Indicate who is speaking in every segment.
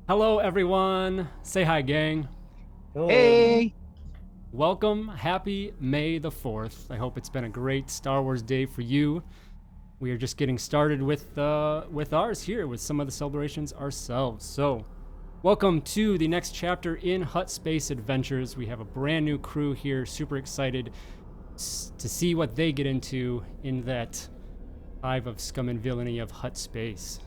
Speaker 1: Hello, everyone. Say hi, gang.
Speaker 2: Hello.
Speaker 3: Hey!
Speaker 1: Welcome. Happy May the 4th. I hope it's been a great Star Wars day for you. We are just getting started with ours here, with some of the celebrations ourselves. So, welcome to the next chapter in Hutt Space Adventures. We have a brand new crew here, super excited to see what they get into in that hive of scum and villainy of Hutt Space.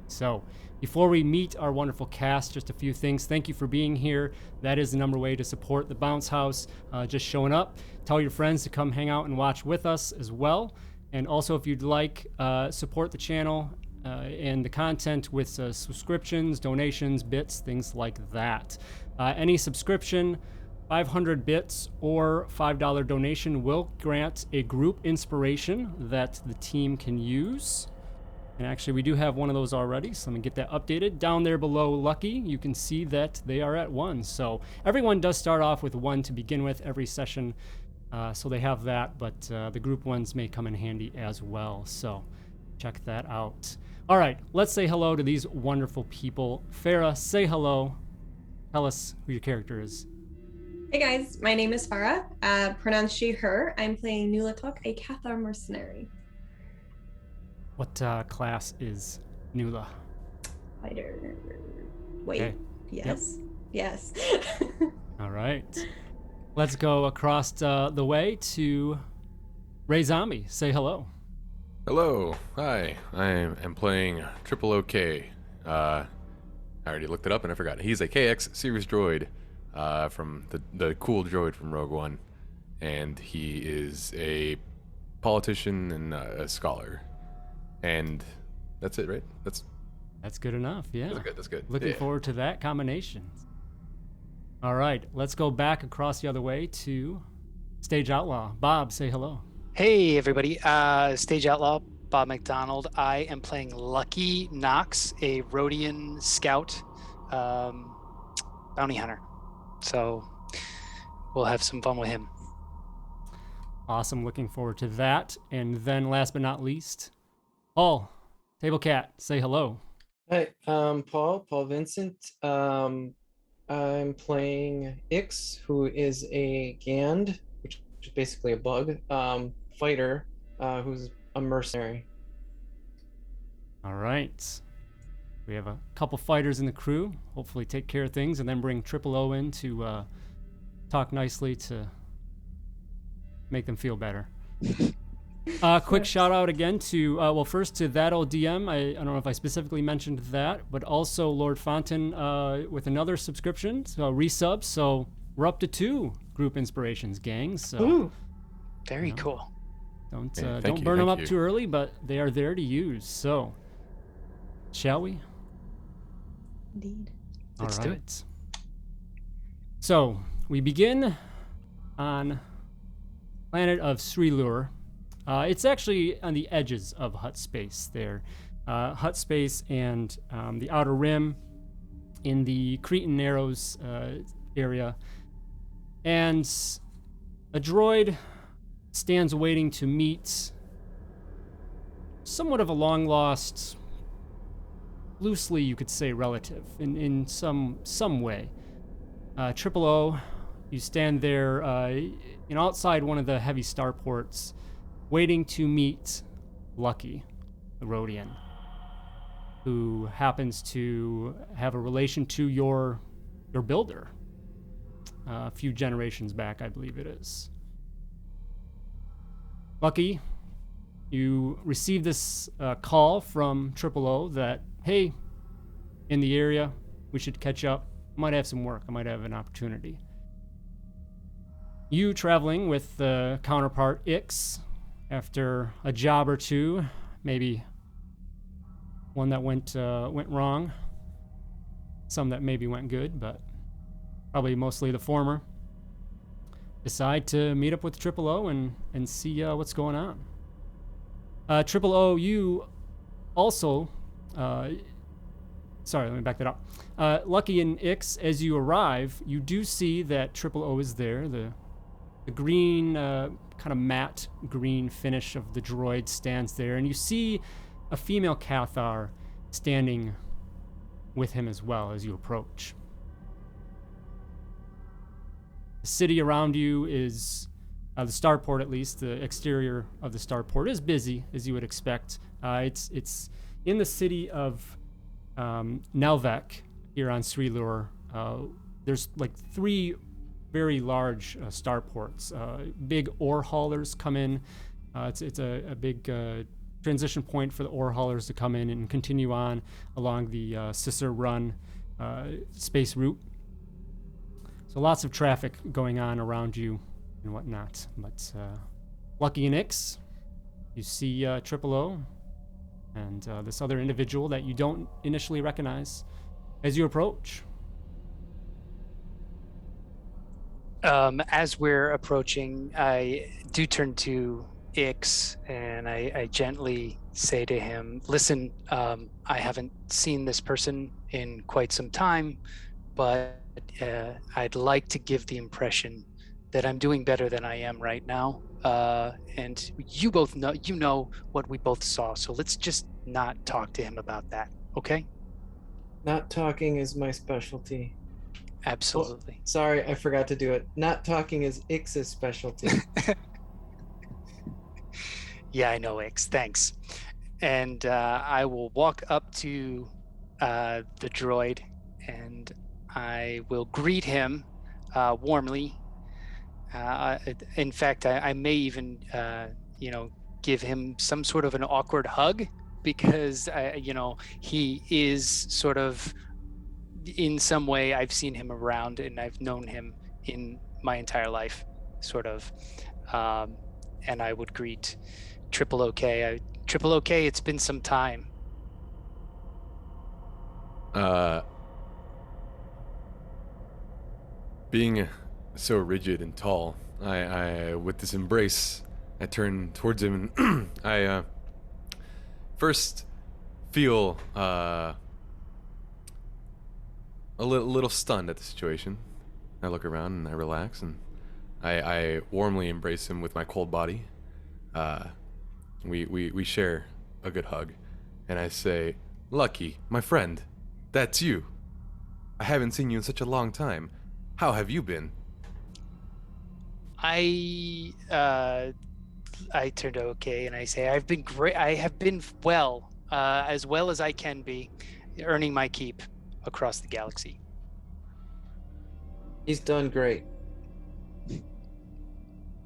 Speaker 1: So, before we meet our wonderful cast, just a few things. Thank you for being here. That is the number way to support the Bounce House. Just showing up. Tell your friends to come hang out and watch with us as well. And also, if you'd like, support the channel and the content with subscriptions, donations, bits, things like that. Any subscription, 500 bits or $5 donation will grant a group inspiration that the team can use. And actually, we do have one of those already, so let me get that updated. Down there below Lucky, you can see that they are at 1. So everyone does start off with 1 to begin with every session, so they have that, but the group ones may come in handy as well, so check that out. All right, let's say hello to these wonderful people. Farah, say hello. Tell us who your character is.
Speaker 4: Hey guys, my name is Farah, pronounced she, her. I'm playing Nulatok, a Cathar mercenary.
Speaker 1: What class is Nula?
Speaker 4: Fighter. Wait,
Speaker 1: Okay.
Speaker 4: yes, yes.
Speaker 1: All right. Let's go across the way to Ray Zombie. Say hello.
Speaker 5: Hello, hi. I am playing Triple OK. I already looked it up and I forgot. He's a KX series droid from the cool droid from Rogue One, and he is a politician and a scholar. And that's it, right?
Speaker 1: That's good enough. Yeah.
Speaker 5: That's good.
Speaker 1: Looking
Speaker 5: Yeah.
Speaker 1: forward to that combination. All right, let's go back across the other way to Stage Outlaw. Bob, say hello.
Speaker 3: Hey, everybody. Stage Outlaw, Bob McDonald. I am playing Lucky Knox, a Rhodian scout bounty hunter. So we'll have some fun with him.
Speaker 1: Awesome. Looking forward to that. And then last but not least, Paul, Table Cat, say hello.
Speaker 2: Hi, Paul Vincent. I'm playing Ix, who is a Gand, which is basically a bug, fighter, who's a mercenary.
Speaker 1: All right. We have a couple fighters in the crew. Hopefully take care of things and then bring Triple O in to talk nicely to make them feel better. Quick shout out again to, first to That Old DM. I don't know if I specifically mentioned that, but also Lord Fontaine with another subscription, so resub. So we're up to 2 group inspirations, gang. So
Speaker 3: Ooh, very cool.
Speaker 1: don't burn them up too early, but they are there to use. So, shall we?
Speaker 4: Indeed.
Speaker 3: Let's do it.
Speaker 1: So we begin on planet of Srilur. It's actually on the edges of Hutt Space there. Hutt Space and the Outer Rim in the Cretan Narrows area. And a droid stands waiting to meet somewhat of a long-lost, loosely you could say relative in some way. Triple O, you stand there outside one of the heavy starports, waiting to meet Lucky, the Rhodian, who happens to have a relation to your builder a few generations back, I believe it is. Lucky, you receive this call from Triple O that, hey, in the area, we should catch up. I might have some work. I might have an opportunity. You traveling with the counterpart Ix, after a job or two, maybe one that went wrong, some that maybe went good, but probably mostly the former, decide to meet up with Triple O and see what's going on. Triple O, you also, sorry, let me back that up. Lucky and Ix, as you arrive, you do see that Triple O is there, the green, kind of matte green finish of the droid stands there, and you see a female Cathar standing with him as well as you approach. The city around you is, the starport at least, the exterior of the starport is busy, as you would expect. It's in the city of Nelvek, here on Srilur. There's like 3 very large starports. Big ore haulers come in. It's a big transition point for the ore haulers to come in and continue on along the Sisser Run space route. So lots of traffic going on around you and whatnot. But Lucky and Ix, you see Triple O and this other individual that you don't initially recognize as you approach.
Speaker 3: As we're approaching, I do turn to Ix and I gently say to him, listen, I haven't seen this person in quite some time, but I'd like to give the impression that I'm doing better than I am right now. And you both know what we both saw, so let's just not talk to him about that, okay?
Speaker 2: Not talking is my specialty.
Speaker 3: Absolutely.
Speaker 2: Oh, sorry, I forgot to do it. Not talking is Ix's specialty.
Speaker 3: Yeah, I know, Ix. Thanks. And I will walk up to the droid and I will greet him warmly. In fact, I may even, give him some sort of an awkward hug because, he is sort of, in some way, I've seen him around and I've known him in my entire life, sort of. And I would greet Triple OK. Triple OK, it's been some time.
Speaker 5: Being so rigid and tall, I with this embrace, I turn towards him and I first feel a little stunned at the situation. I look around and I relax and I warmly embrace him with my cold body. We share a good hug, and I say, "Lucky, my friend, that's you. I haven't seen you in such a long time. How have you been?"
Speaker 3: I turn to OK and I say, I've been great. I have been as well as I can be, earning my keep across the galaxy.
Speaker 2: He's done great.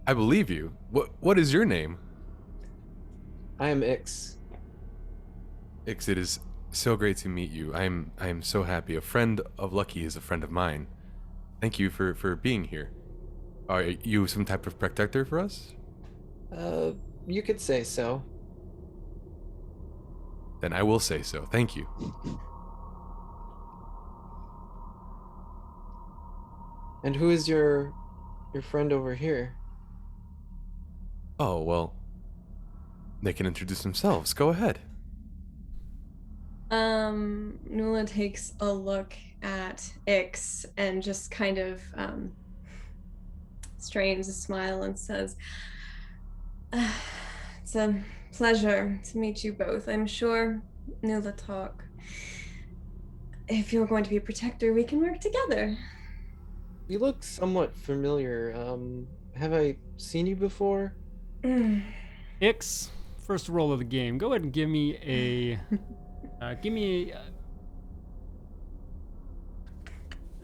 Speaker 5: I believe you. What is your name?
Speaker 2: I am Ix.
Speaker 5: Ix, it is so great to meet you. I am so happy. A friend of Lucky is a friend of mine. Thank you for being here. Are you some type of protector for us?
Speaker 2: You could say so.
Speaker 5: Then I will say so. Thank you.
Speaker 2: And who is your friend over here?
Speaker 5: Oh, well, they can introduce themselves. Go ahead.
Speaker 4: Nula takes a look at Ix and just kind of strains a smile and says, it's a pleasure to meet you both. I'm sure, Nula Talk, if you're going to be a protector, we can work together.
Speaker 2: You look somewhat familiar. Have I seen you before?
Speaker 1: Ix, first roll of the game. Go ahead and give me a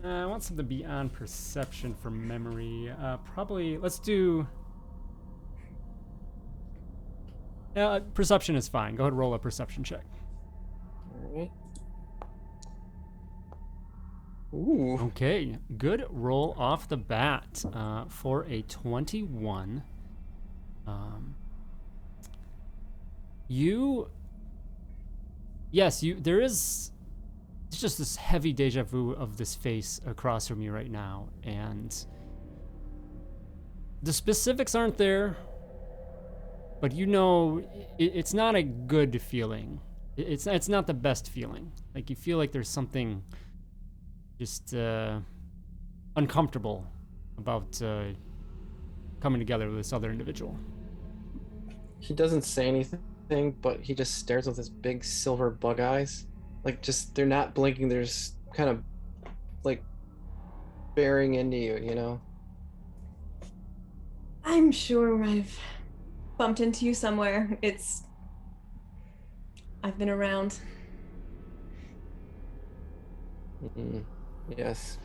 Speaker 1: I want something beyond perception for memory. Probably, let's do... perception is fine. Go ahead and roll a perception check.
Speaker 2: Alright. Ooh.
Speaker 1: Okay, good roll off the bat for a 21. There is... It's just this heavy deja vu of this face across from you right now, and the specifics aren't there, but you know it's not a good feeling. It's not the best feeling. Like, you feel like there's something just uncomfortable about coming together with this other individual.
Speaker 2: He doesn't say anything, but he just stares with his big silver bug eyes. Like, just they're not blinking. They're just kind of like bearing into you, you know?
Speaker 4: I'm sure I've bumped into you somewhere. I've been around.
Speaker 2: Yes.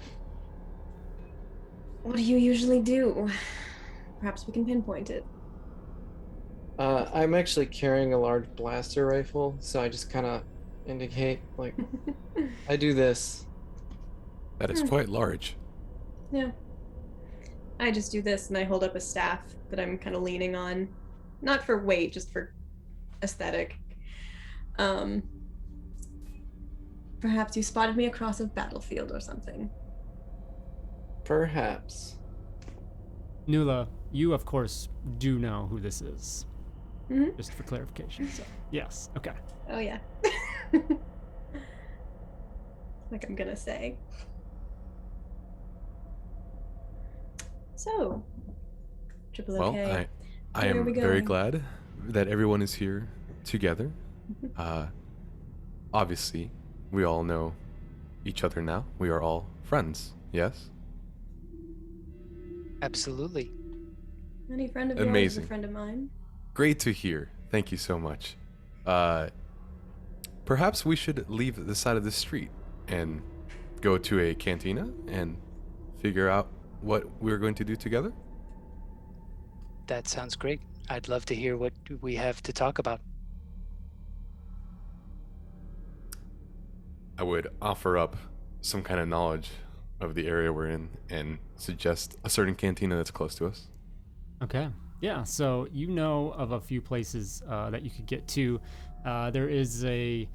Speaker 4: What do you usually do? Perhaps we can pinpoint it.
Speaker 2: I'm actually carrying a large blaster rifle, so I just kind of indicate, like, I do this.
Speaker 5: That is quite large.
Speaker 4: Yeah. I just do this and I hold up a staff that I'm kind of leaning on. Not for weight, just for aesthetic. Perhaps you spotted me across a battlefield or something.
Speaker 2: Perhaps.
Speaker 1: Nula, you of course do know who this is.
Speaker 4: Mm-hmm.
Speaker 1: Just for clarification. So, yes. Okay.
Speaker 4: Oh, yeah. Like I'm gonna say. So, triple
Speaker 5: Well,
Speaker 4: okay.
Speaker 5: I
Speaker 4: Where are
Speaker 5: am
Speaker 4: we
Speaker 5: very
Speaker 4: going?
Speaker 5: glad that everyone is here together. Obviously, we all know each other now. We are all friends, yes?
Speaker 3: Absolutely.
Speaker 4: Any friend of yours is a
Speaker 5: Amazing.
Speaker 4: friend of mine.
Speaker 5: Great to hear. Thank you so much. Perhaps we should leave the side of the street and go to a cantina and figure out what we're going to do together?
Speaker 3: That sounds great. I'd love to hear what we have to talk about.
Speaker 5: I would offer up some kind of knowledge of the area we're in and suggest a certain cantina that's close to us.
Speaker 1: Okay. Yeah. So you know of a few places that you could get to. There is a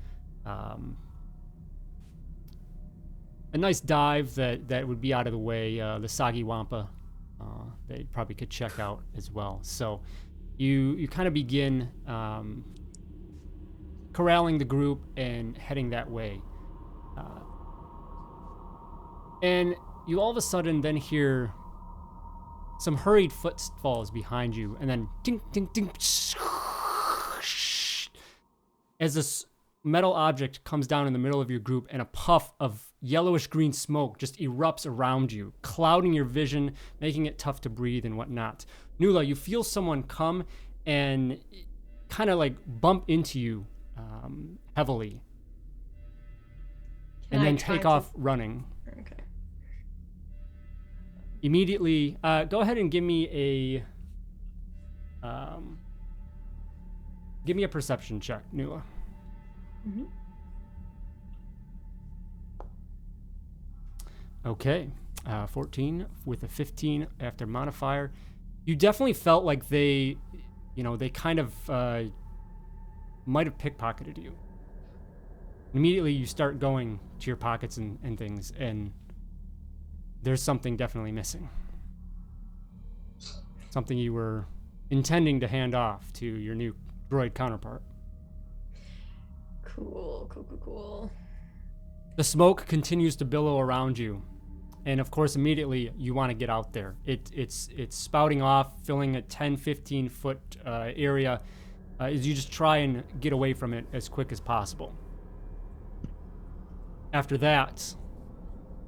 Speaker 1: nice dive that would be out of the way. The Soggy Wampa that you probably could check out as well. So you kind of begin corralling the group and heading that way. And you all of a sudden then hear some hurried footfalls behind you, and then ding, ding, ding, as this metal object comes down in the middle of your group, and a puff of yellowish green smoke just erupts around you, clouding your vision, making it tough to breathe and whatnot. Nula, you feel someone come and kind of like bump into you heavily,
Speaker 4: Can
Speaker 1: and
Speaker 4: I
Speaker 1: then
Speaker 4: try
Speaker 1: take
Speaker 4: to-
Speaker 1: off running.
Speaker 4: Okay.
Speaker 1: Immediately, go ahead and give me a perception check, Nula.
Speaker 4: Mm-hmm.
Speaker 1: Okay, 14 with a 15 after modifier. You definitely felt like they kind of might have pickpocketed you. Immediately, you start going to your pockets and things, and there's something definitely missing. Something you were intending to hand off to your new droid counterpart.
Speaker 4: Cool.
Speaker 1: The smoke continues to billow around you, and of course, immediately you want to get out there. It's spouting off, filling a 10-15 foot area as you just try and get away from it as quick as possible. After that,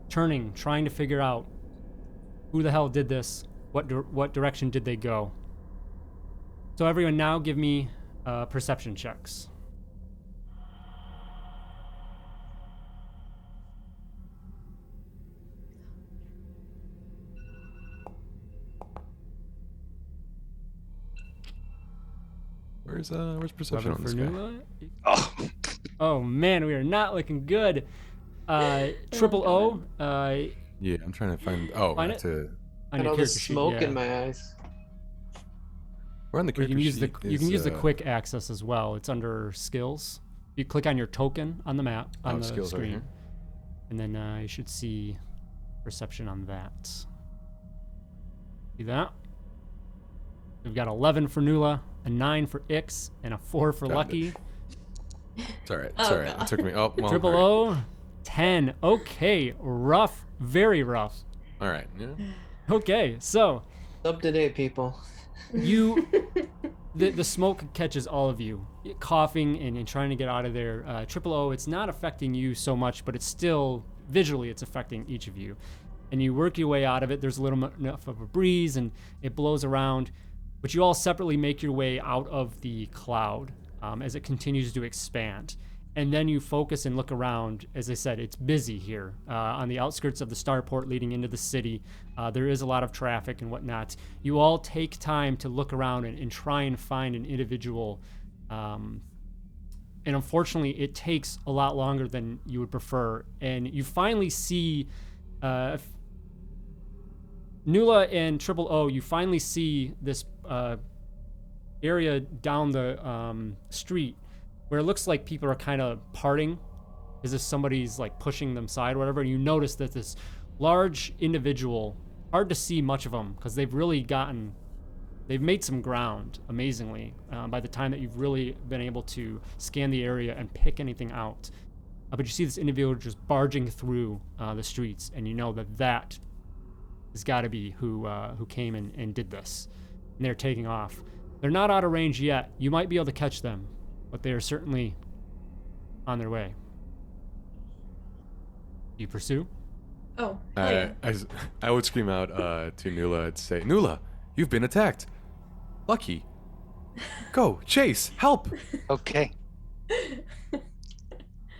Speaker 1: turning, trying to figure out who the hell did this, what direction did they go. So everyone now give me perception checks.
Speaker 5: Where's perception on this guy?
Speaker 1: Nula.
Speaker 3: Oh,
Speaker 1: Oh man, we are not looking good. Triple O.
Speaker 5: Yeah, I'm trying to find. Oh,
Speaker 1: Find
Speaker 5: I have
Speaker 1: it?
Speaker 5: to.
Speaker 1: On
Speaker 2: And
Speaker 1: your
Speaker 2: all the
Speaker 1: character sheet,
Speaker 2: smoke
Speaker 1: yeah.
Speaker 2: in my eyes.
Speaker 5: We're on the
Speaker 1: Or you
Speaker 5: character
Speaker 1: can use the
Speaker 5: sheet.
Speaker 1: you can
Speaker 5: Is,
Speaker 1: use the quick access as well. It's under skills. You click on your token on the map on the
Speaker 5: skills over
Speaker 1: screen,
Speaker 5: here.
Speaker 1: and then you should see perception on that. See that? We've got 11 for Nula, a 9 for Ix, and a 4 for
Speaker 5: Found it.
Speaker 1: Lucky.
Speaker 5: It's all right.
Speaker 4: Oh,
Speaker 5: It's all right.
Speaker 4: God.
Speaker 5: It took me. Oh, well,
Speaker 1: Triple
Speaker 5: all right.
Speaker 1: O, 10. Okay, rough, very rough.
Speaker 5: All right. Yeah.
Speaker 1: Okay, so
Speaker 2: Up to date, people.
Speaker 1: you the smoke catches all of you. coughing and trying to get out of there. Triple O, it's not affecting you so much, but it's still, visually, it's affecting each of you. And you work your way out of it. There's a little enough of a breeze, and it blows around. But you all separately make your way out of the cloud as it continues to expand. And then you focus and look around. As I said, it's busy here on the outskirts of the starport leading into the city. There is a lot of traffic and whatnot. You all take time to look around and try and find an individual. And unfortunately, it takes a lot longer than you would prefer. And you finally see Nula and Triple O, you finally see this area down the street where it looks like people are kind of parting as if somebody's like pushing them aside or whatever. And you notice that this large individual, hard to see much of them because they've made some ground, amazingly, by the time that you've really been able to scan the area and pick anything out. But you see this individual just barging through the streets, and you know that has got to be who came and did this. And they're taking off. They're not out of range yet. You might be able to catch them, but they are certainly on their way. Do you pursue?
Speaker 4: Oh, hey.
Speaker 5: I would scream out to Nula and say, Nula, you've been attacked. Lucky. Go, chase, help.
Speaker 3: Okay.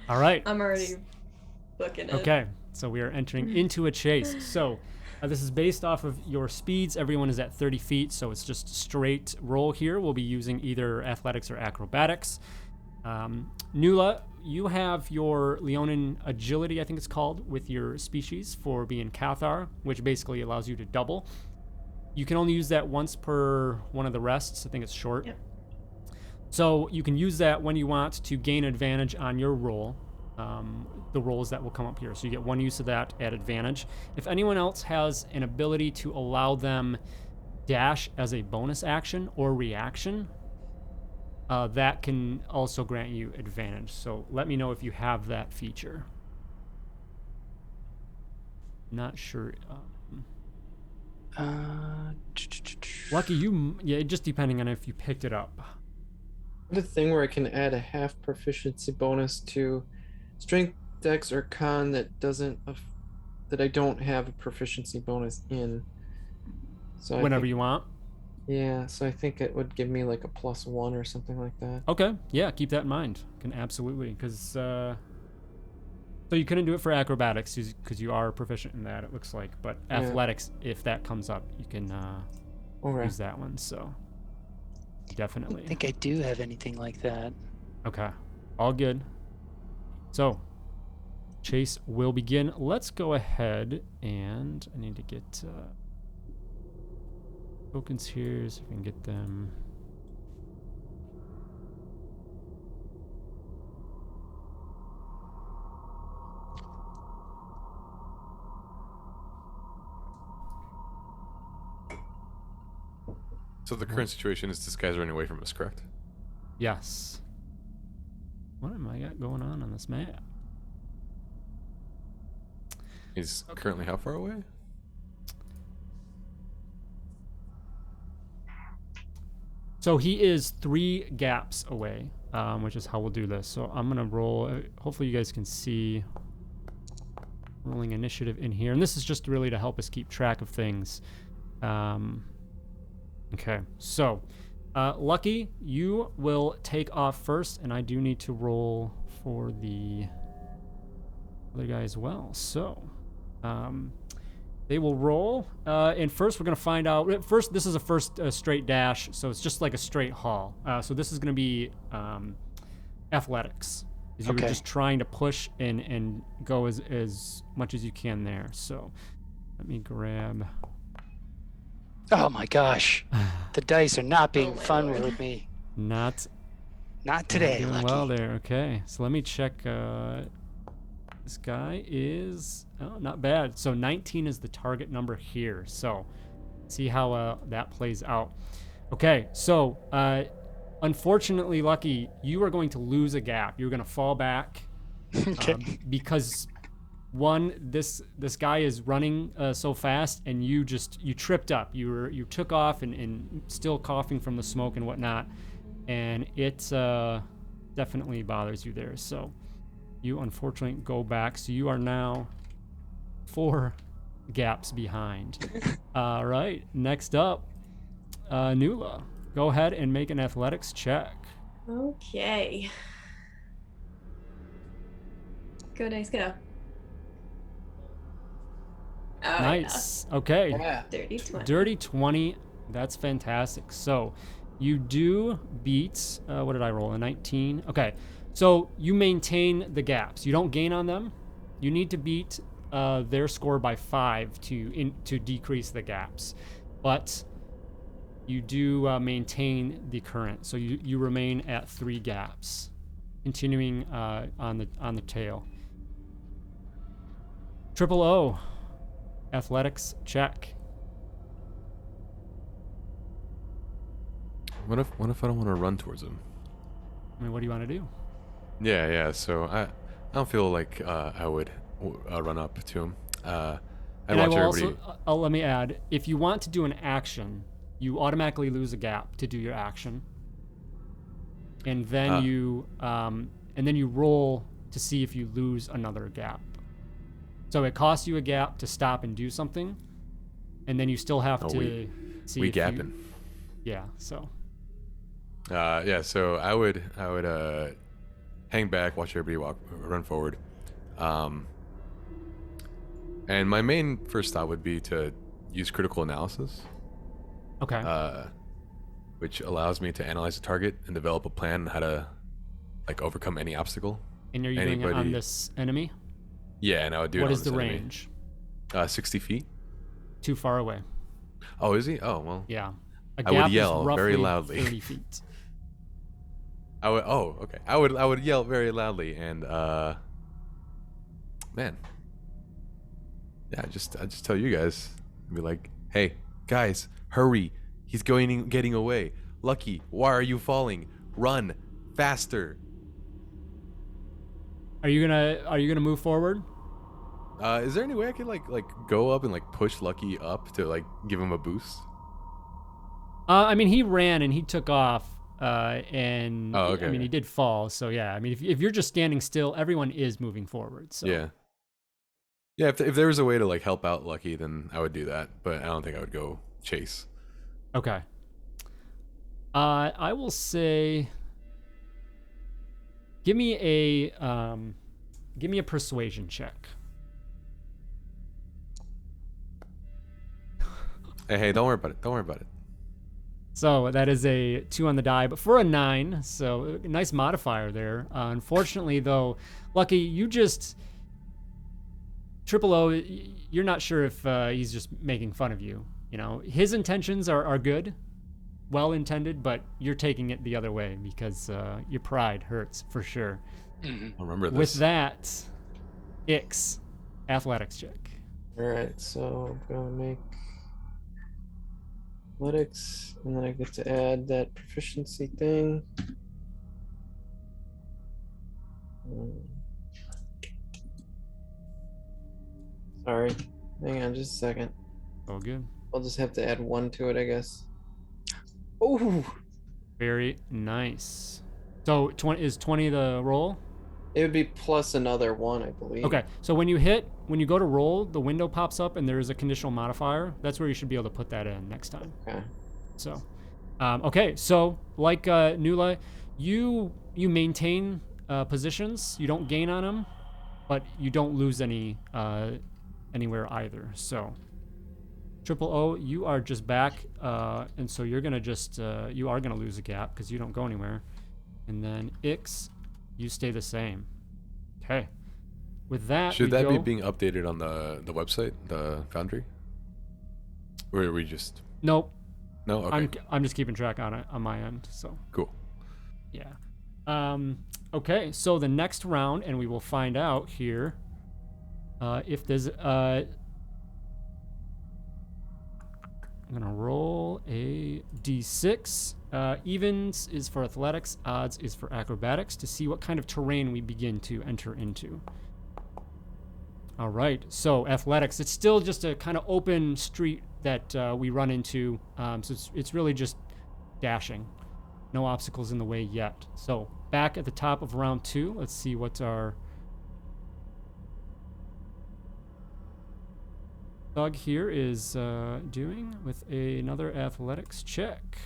Speaker 1: All right.
Speaker 4: I'm already booking it.
Speaker 1: Okay, so we are entering into a chase. So this is based off of your speeds. Everyone is at 30 feet, so it's just straight roll here. We'll be using either athletics or acrobatics. Nula, you have your Leonin agility, I think it's called, with your species for being Cathar, which basically allows you to double. You can only use that once per one of the rests. I think it's short.
Speaker 4: Yep.
Speaker 1: So you can use that when you want to gain advantage on your roll. The rolls that will come up here. So you get one use of that at advantage. If anyone else has an ability to allow them dash as a bonus action or reaction, that can also grant you advantage. So let me know if you have that feature. Not sure. Lucky you, yeah, just depending on if you picked it up.
Speaker 2: The thing where I can add a half proficiency bonus to strength, dex, or con that that I don't have a proficiency bonus in. So
Speaker 1: Whenever you want.
Speaker 2: Yeah, so I think it would give me like a +1 or something like that.
Speaker 1: Okay, yeah, keep that in mind. Can absolutely, because so you couldn't do it for acrobatics because you are proficient in that, it looks like. But athletics, if that comes up, you can use that one. So definitely.
Speaker 3: I think I do have anything like that.
Speaker 1: Okay, all good. So chase will begin. Let's go ahead and I need to get tokens here so we can get them.
Speaker 5: So the current situation is this guy's running away from us, correct?
Speaker 1: Yes. What am I got going on this map?
Speaker 5: He's currently how far away?
Speaker 1: So he is 3 gaps away, which is how we'll do this. So I'm gonna roll. Hopefully you guys can see rolling initiative in here, and this is just really to help us keep track of things. Okay, so Lucky, you will take off first, and I do need to roll for the other guy as well. So they will roll, and first we're going to find out. First, this is a first straight dash, so it's just like a straight haul. So this is going to be athletics. You're just trying to push and go as much as you can there. So let me grab.
Speaker 3: Oh my gosh, the dice are not being fun with me.
Speaker 1: Not
Speaker 3: today,
Speaker 1: doing
Speaker 3: Lucky.
Speaker 1: well there. Okay, so let me check. This guy is not bad. So 19 is the target number here. So see how that plays out. Okay, so unfortunately, Lucky, you are going to lose a gap. You're going to fall back because. One, this guy is running so fast, and you tripped up. You took off and still coughing from the smoke and whatnot, and it definitely bothers you there. So you unfortunately go back. So you are now 4 gaps behind. All right, next up, Nula. Go ahead and make an athletics check.
Speaker 4: Okay. Go dice, go. Oh,
Speaker 1: Nice. Okay.
Speaker 2: Yeah.
Speaker 4: Yeah. Dirty 20.
Speaker 1: Dirty 20. That's fantastic. So you do beat, what did I roll? A 19? Okay. So you maintain the gaps. You don't gain on them. You need to beat their score by 5 to decrease the gaps. But you do maintain the current. So you remain at 3 gaps, continuing on the tail. Triple O. Athletics check.
Speaker 5: What if I don't want to run towards him?
Speaker 1: I mean, what do you want to do?
Speaker 5: Yeah. So I don't feel like I would run up to him. I
Speaker 1: And I
Speaker 5: watch
Speaker 1: will
Speaker 5: everybody.
Speaker 1: also, let me add, if you want to do an action, you automatically lose a gap to do your action. And then you roll to see if you lose another gap. So it costs you a gap to stop and do something, and then you still have to see
Speaker 5: we
Speaker 1: if
Speaker 5: gapping.
Speaker 1: Yeah, so.
Speaker 5: Yeah. So I would hang back, watch everybody run forward. And my main first thought would be to use critical analysis.
Speaker 1: Okay.
Speaker 5: Which allows me to analyze the target and develop a plan on how to overcome any obstacle.
Speaker 1: And are you doing it on this enemy?
Speaker 5: Yeah, and I would do it
Speaker 1: What
Speaker 5: on
Speaker 1: is the
Speaker 5: this enemy.
Speaker 1: range?
Speaker 5: 60 feet.
Speaker 1: Too far away.
Speaker 5: Oh, is he? Oh, well.
Speaker 1: Yeah.
Speaker 5: I would yell
Speaker 1: is roughly
Speaker 5: very loudly.
Speaker 1: 30 feet.
Speaker 5: I would. Oh, okay. I would yell very loudly and man. Yeah, I just tell you guys, be like, hey guys, hurry! He's getting away. Lucky, why are you falling? Run faster!
Speaker 1: Are you gonna move forward?
Speaker 5: Is there any way I could like go up and push Lucky up to give him a boost?
Speaker 1: I mean, he ran and he took off, and
Speaker 5: Oh, okay,
Speaker 1: I mean,
Speaker 5: okay.
Speaker 1: he did fall. So yeah, I mean, if you're just standing still, everyone is moving forward. So
Speaker 5: Yeah. Yeah, if there was a way to help out Lucky, then I would do that. But I don't think I would go chase.
Speaker 1: Okay. I will say, give me a persuasion check.
Speaker 5: Hey, don't worry about it. Don't worry about it.
Speaker 1: So that is a 2 on the die, but for a 9, so a nice modifier there. Unfortunately, though, Lucky, you just Triple O. You're not sure if he's just making fun of you. You know, his intentions are good, well intended, but you're taking it the other way because your pride hurts for sure.
Speaker 3: Mm-hmm.
Speaker 5: I'll remember this.
Speaker 1: With that, Ix, athletics check.
Speaker 2: All right, so I'm gonna make athletics, and then I get to add that proficiency thing. Sorry, hang on just a second.
Speaker 1: Oh, good.
Speaker 2: I'll just have to add 1 to it, I guess. Oh,
Speaker 1: Very nice. So 20 the roll?
Speaker 2: it would be plus another 1, I believe.
Speaker 1: Okay, so when you go to roll, the window pops up and there is a conditional modifier. That's where you should be able to put that in next time.
Speaker 2: Okay.
Speaker 1: So, okay, so like Nula, you maintain positions. You don't gain on them, but you don't lose any anywhere either. So, Triple O, you are just back, and so you're gonna you are gonna lose a gap because you don't go anywhere. And then Ix, you stay the same. Okay. With that,
Speaker 5: Should
Speaker 1: we
Speaker 5: that be
Speaker 1: go-
Speaker 5: being updated on the website, the Foundry? Or are we just
Speaker 1: Nope.
Speaker 5: no? Okay,
Speaker 1: I'm just keeping track on it on my end. So
Speaker 5: cool.
Speaker 1: yeah. Okay. So the next round, and we will find out here if there's I'm gonna roll a d6. Evens is for athletics, odds is for acrobatics, to see what kind of terrain we begin to enter into. All right, so athletics. It's still just a kind of open street that we run into, so it's really just dashing. No obstacles in the way yet. So back at the top of round 2, let's see what our dog here is doing with another athletics check.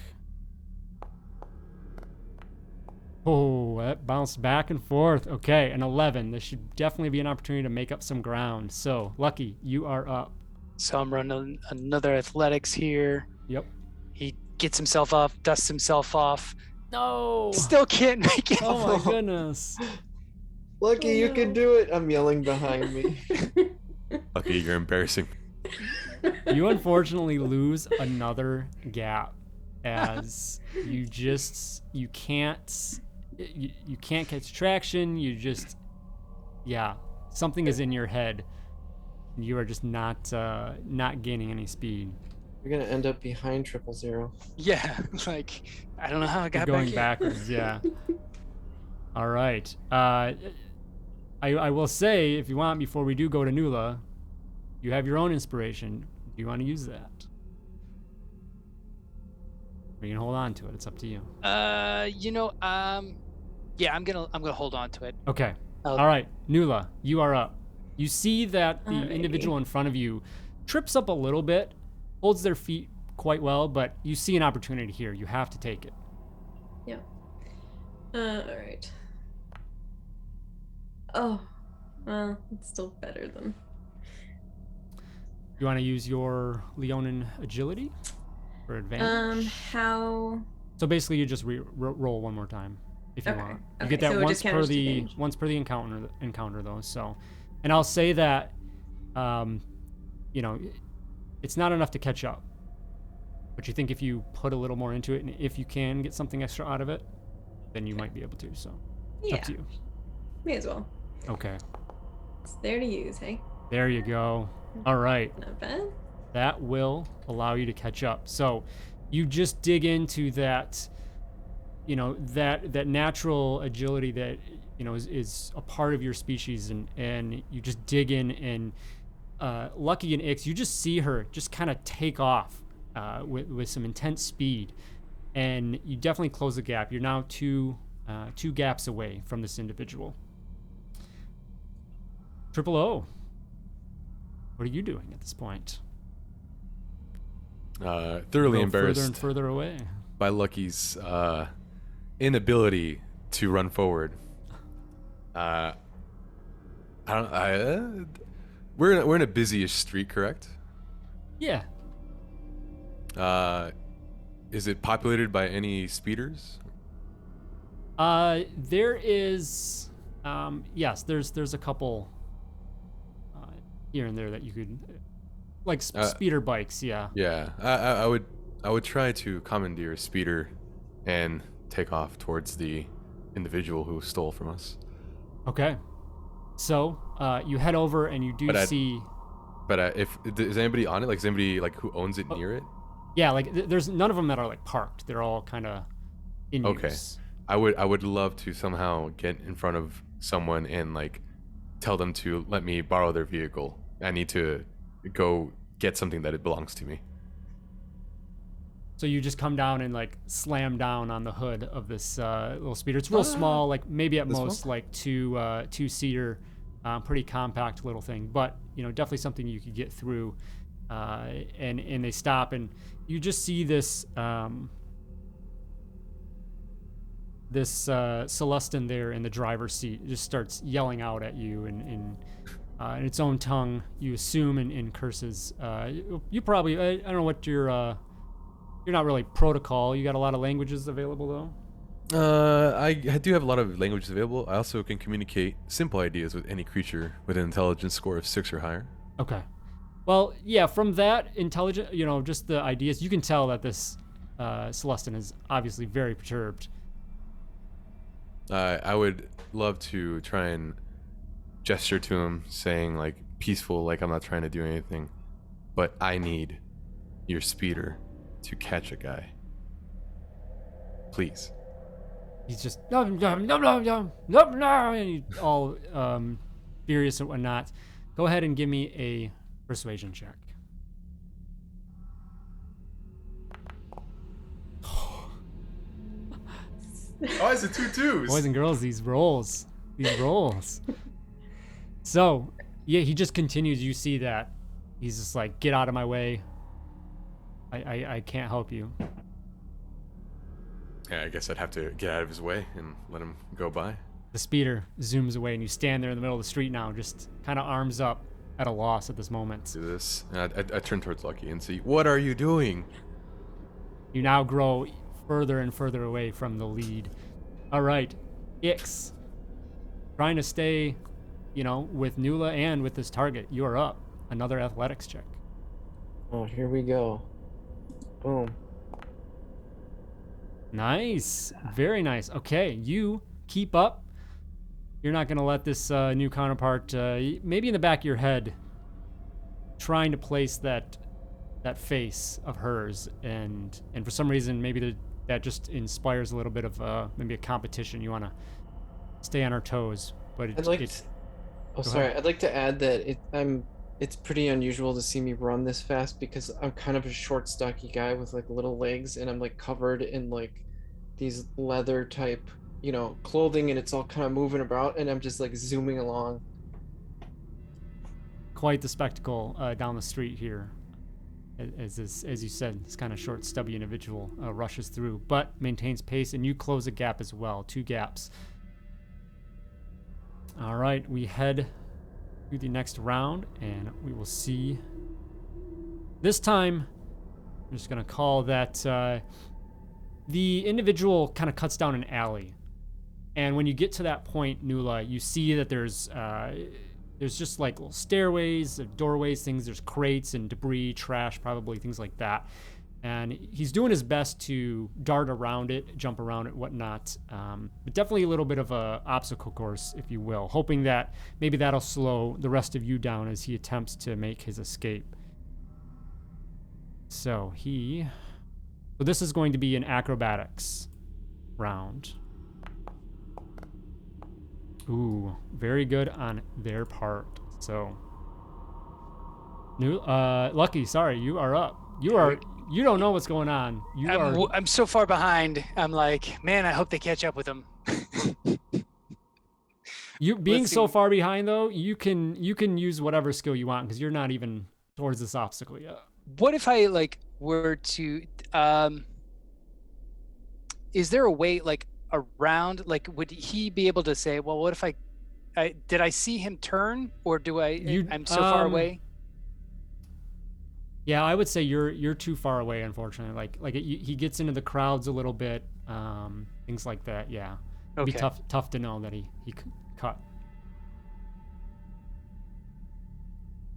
Speaker 1: Oh, that bounced back and forth. Okay, an 11. This should definitely be an opportunity to make up some ground. So, Lucky, you are up.
Speaker 3: So I'm running another athletics here.
Speaker 1: Yep.
Speaker 3: He gets himself up, dusts himself off.
Speaker 1: No!
Speaker 3: Still can't make it.
Speaker 1: Oh my goodness.
Speaker 2: Lucky,
Speaker 4: Oh,
Speaker 2: you
Speaker 4: no.
Speaker 2: can do it. I'm yelling behind me.
Speaker 5: Lucky, you're embarrassing.
Speaker 1: You unfortunately lose another gap as you can't catch traction. You just, something is in your head. You are just not gaining any speed.
Speaker 2: You're gonna end up behind 000.
Speaker 3: Yeah, like I don't know how I
Speaker 1: You're
Speaker 3: got
Speaker 1: going
Speaker 3: back
Speaker 1: backwards, yeah. All right. I will say, if you want, before we do go to Nula, you have your own inspiration. Do you want to use that? Or you can hold on to it. It's up to you.
Speaker 3: Yeah, I'm gonna hold on to it.
Speaker 1: Okay.
Speaker 3: I'll-
Speaker 1: All right, Nula, you are up. You see that the
Speaker 4: Alrighty.
Speaker 1: individual in front of you trips up a little bit, holds their feet quite well, but you see an opportunity here. You have to take it.
Speaker 4: All right. Oh, well, it's still better than.
Speaker 1: You want to use your Leonin agility for advantage?
Speaker 4: How?
Speaker 1: So basically, you just roll one more time if you
Speaker 4: Okay,
Speaker 1: want. You
Speaker 4: okay,
Speaker 1: get that
Speaker 4: so it
Speaker 1: once
Speaker 4: just
Speaker 1: per
Speaker 4: counters
Speaker 1: the
Speaker 4: advantage.
Speaker 1: encounter though. So, and I'll say that, it's not enough to catch up. But you think if you put a little more into it, and if you can get something extra out of it, then you might be able to. So, it's
Speaker 4: Yeah,
Speaker 1: up to you.
Speaker 4: may as well.
Speaker 1: Okay,
Speaker 4: It's there to use, hey?
Speaker 1: there you go. All right.
Speaker 4: Not bad.
Speaker 1: That will allow you to catch up. So you just dig into that, that natural agility that, is a part of your species, and you just dig in, and Lucky and Ix, you just see her just kind of take off with some intense speed, and you definitely close the gap. You're now two gaps away from this individual. Triple O, what are you doing at this point?
Speaker 5: Thoroughly
Speaker 1: Go
Speaker 5: embarrassed
Speaker 1: further and further away.
Speaker 5: by Lucky's inability to run forward. We're in a busyish street, correct?
Speaker 1: Yeah.
Speaker 5: Is it populated by any speeders?
Speaker 1: There is, yes, there's a couple here and there that you could, like speeder bikes, yeah.
Speaker 5: Yeah, I would try to commandeer a speeder and take off towards the individual who stole from us.
Speaker 1: Okay. So, you head over and you do
Speaker 5: But
Speaker 1: see,
Speaker 5: But is anybody on it? Like, is anybody like who owns it near it?
Speaker 1: yeah, like there's none of them that are like parked. They're all kind of in
Speaker 5: Okay.
Speaker 1: use.
Speaker 5: I would love to somehow get in front of someone and like tell them to let me borrow their vehicle. I need to go get something that it belongs to me.
Speaker 1: So you just come down and like slam down on the hood of this little speeder. It's real small, like maybe at
Speaker 5: This
Speaker 1: most
Speaker 5: small?
Speaker 1: like two-seater, pretty compact little thing. But definitely something you could get through. And they stop, and you just see this Celestin there in the driver's seat. It just starts yelling out at you in its own tongue, you assume, in curses. You probably, I don't know what you're not really protocol. You got a lot of languages available though.
Speaker 5: I do have a lot of languages available. I also can communicate simple ideas with any creature with an intelligence score of 6 or higher.
Speaker 1: Okay. Well, yeah, from that intelligent, just the ideas, you can tell that this Celestin is obviously very perturbed.
Speaker 5: I would love to try and gesture to him, saying like peaceful, like I'm not trying to do anything, but I need your speeder to catch a guy. Please.
Speaker 1: He's just and he's all furious and whatnot. Go ahead and give me a persuasion check.
Speaker 5: Oh, it's a 2-2s.
Speaker 1: Boys and girls, these rolls. So, yeah, he just continues. You see that. He's just like, get out of my way. I can't help you.
Speaker 5: Yeah, I guess I'd have to get out of his way and let him go by.
Speaker 1: The speeder zooms away, and you stand there in the middle of the street now, just kind of arms up, at a loss at this moment.
Speaker 5: Do this. I turn towards Lucky and see, what are you doing?
Speaker 1: You now grow further and further away from the lead. All right, Ix. Trying to stay, with Nula and with this target. You're up. Another athletics check.
Speaker 2: Oh, here we go. Boom.
Speaker 1: Nice. Very nice. Okay, you keep up. You're not going to let this new counterpart, maybe in the back of your head, trying to place that face of hers, and for some reason, maybe that just inspires a little bit of maybe a competition. You want to stay on her toes, but
Speaker 2: I'd like to add that it's pretty unusual to see me run this fast because I'm kind of a short, stocky guy with like little legs, and I'm like covered in like these leather type, clothing, and it's all kind of moving about, and I'm just like zooming along.
Speaker 1: Quite the spectacle down the street here, as you said, this kind of short, stubby individual rushes through, but maintains pace, and you close a gap as well. 2 gaps. All right, we head to the next round, and we will see. This time, I'm just gonna call that the individual kind of cuts down an alley, and when you get to that point, Nula, you see that there's just like little stairways, doorways, things. There's crates and debris, trash, probably things like that. And he's doing his best to dart around it, jump around it, whatnot. But definitely a little bit of a obstacle course, if you will, hoping that maybe that'll slow the rest of you down as he attempts to make his escape. So this is going to be an acrobatics round. Ooh, very good on their part. So, Lucky, sorry, you are up. You don't know what's going on.
Speaker 3: I'm so far behind. I'm like, man, I hope they catch up with them.
Speaker 1: You being so far behind though, you can use whatever skill you want because you're not even towards this obstacle yet.
Speaker 3: What if I were to? Is there a way around? Would he be able to say, well, what if did I see him turn, or do I'm so far away?
Speaker 1: Yeah, I would say you're too far away, unfortunately. He gets into the crowds a little bit, things like that. Yeah, it'd be tough to know that he cut.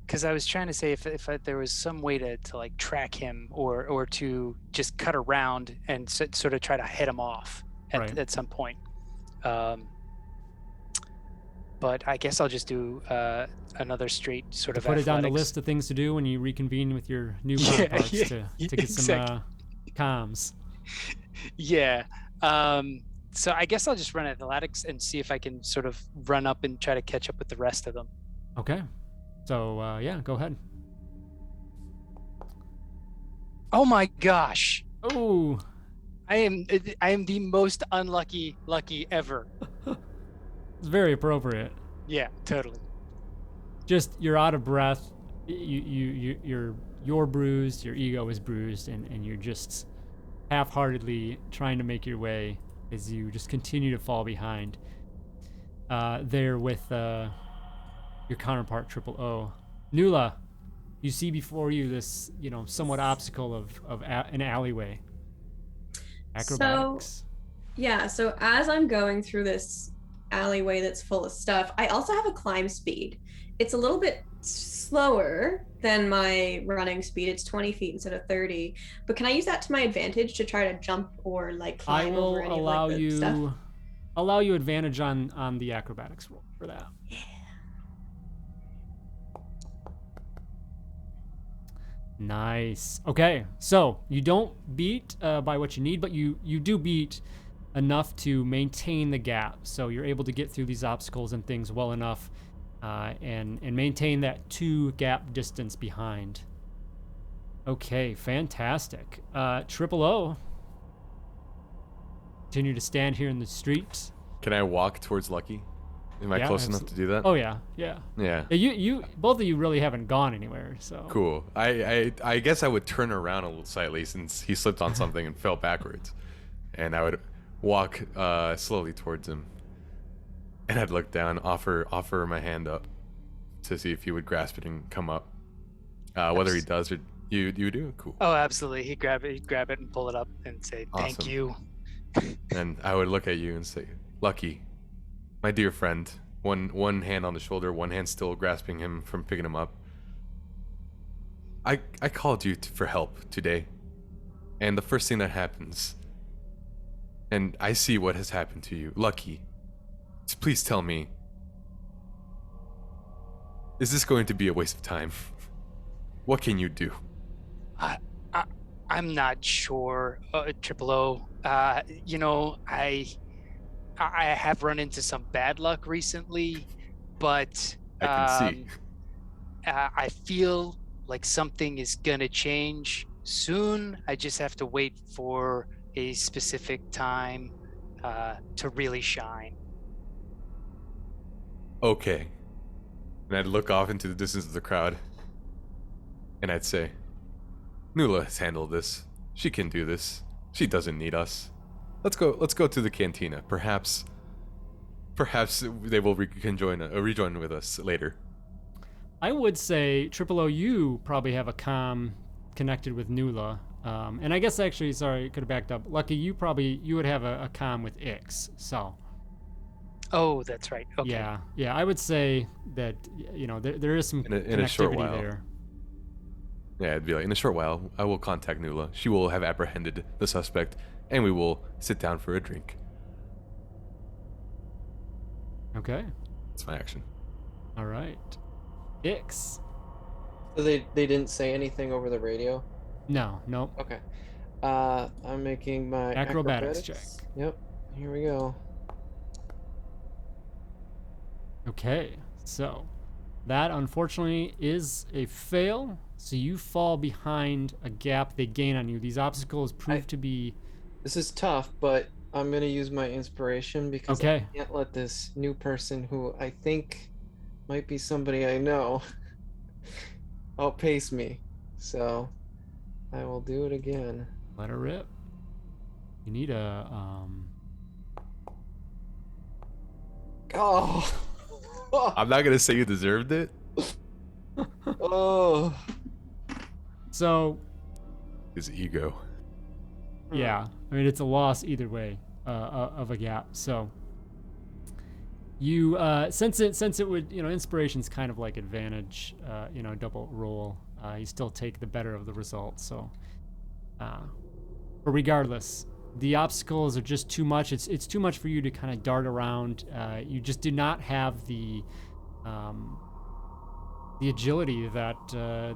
Speaker 3: Because I was trying to say if there was some way to track him or to just cut around and sort of try to hit him off at some point. But I guess I'll just do another straight sort of
Speaker 1: put
Speaker 3: athletics.
Speaker 1: It down the list of things to do when you reconvene with your new counterparts to get some comms.
Speaker 3: Yeah. So I guess I'll just run athletics and see if I can sort of run up and try to catch up with the rest of them.
Speaker 1: Okay. So yeah, go ahead.
Speaker 3: Oh my gosh.
Speaker 1: Oh.
Speaker 3: I am the most unlucky ever.
Speaker 1: It's very appropriate.
Speaker 3: Yeah, totally.
Speaker 1: Just you're out of breath. You're bruised. Your ego is bruised, and you're just half-heartedly trying to make your way as you just continue to fall behind. There with your counterpart, Triple O. Nula, you see before you this somewhat obstacle of an alleyway. Acrobatics.
Speaker 4: So as I'm going through this alleyway that's full of stuff, I also have a climb speed. It's a little bit slower than my running speed. It's 20 feet instead of 30. But can I use that to my advantage to try to jump or climb over any of the stuff?
Speaker 1: Allow you advantage on the acrobatics roll for that.
Speaker 4: Yeah.
Speaker 1: Nice. Okay, so you don't beat by what you need, but you do beat enough to maintain the gap. So you're able to get through these obstacles and things well enough and maintain that 2 gap distance behind. Okay, fantastic. Triple O, continue to stand here in the street.
Speaker 5: Can I walk towards Lucky? Am I close enough to do that?
Speaker 1: Oh yeah. Yeah, you both of you really haven't gone anywhere, so.
Speaker 5: Cool. I guess I would turn around a little slightly since he slipped on something and fell backwards. And I would walk slowly towards him. And I'd look down, offer my hand up to see if he would grasp it and come up. Whether he does or you do? Cool.
Speaker 3: Oh, absolutely. He'd grab it and pull it up and say, thank
Speaker 5: Awesome.
Speaker 3: you.
Speaker 5: And I would look at you and say, Lucky, my dear friend, one hand on the shoulder, one hand still grasping him from picking him up. I called you for help today. And the first thing that happens, and I see what has happened to you. Lucky, please tell me, is this going to be a waste of time? What can you do?
Speaker 3: I'm not sure, Triple O. You know, I have run into some bad luck recently, but
Speaker 5: I can see.
Speaker 3: I feel like something is gonna change soon. I just have to wait for a specific time to really shine.
Speaker 5: Okay. And I'd look off into the distance of the crowd, and I'd say, Nula has handled this. She can do this. She doesn't need us. Let's go to the cantina. Perhaps they will rejoin with us later.
Speaker 1: I would say, Triple O, you probably have a comm connected with Nula. And I guess actually, sorry, could have backed up. Lucky, you would have a comm with Ix, so.
Speaker 3: Oh, that's right. Okay.
Speaker 1: Yeah, I would say that, you know, there is some
Speaker 5: in a short
Speaker 1: connectivity
Speaker 5: while.
Speaker 1: there.
Speaker 5: Yeah, it'd be like, in a short while, I will contact Nula. She will have apprehended the suspect, and we will sit down for a drink.
Speaker 1: Okay.
Speaker 5: That's my action.
Speaker 1: All right. Ix.
Speaker 2: So they didn't say anything over the radio?
Speaker 1: No, nope.
Speaker 2: Okay. I'm making my
Speaker 1: Acrobatics check.
Speaker 2: Yep. Here we go.
Speaker 1: Okay, so that unfortunately is a fail. So you fall behind a gap they gain on you. These obstacles prove to be...
Speaker 2: This is tough, but I'm going to use my inspiration because
Speaker 1: Okay.
Speaker 2: I can't let this new person who I think might be somebody I know outpace me. So I will do it again.
Speaker 1: Let her rip. You need a...
Speaker 2: Oh!
Speaker 5: I'm not gonna say you deserved it.
Speaker 2: Oh!
Speaker 1: So,
Speaker 5: His ego.
Speaker 1: yeah. I mean, it's a loss either way of a gap. So, you, since it would, you know, inspiration's kind of like advantage, you know, double roll. You still take the better of the result. So, but regardless, the obstacles are just too much. It's too much for you to kind of dart around. You just do not have the agility that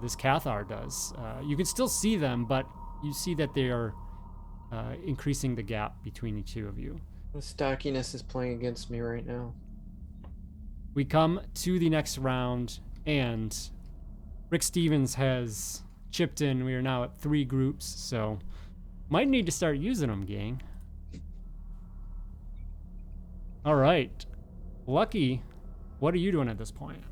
Speaker 1: this Cathar does. You can still see them, but you see that they are increasing the gap between the two of you.
Speaker 2: The stockiness is playing against me right now.
Speaker 1: We come to the next round, and Rick Stevens has chipped in. We are now at 3 groups, so might need to start using them, gang. All right. Lucky, what are you doing at this point?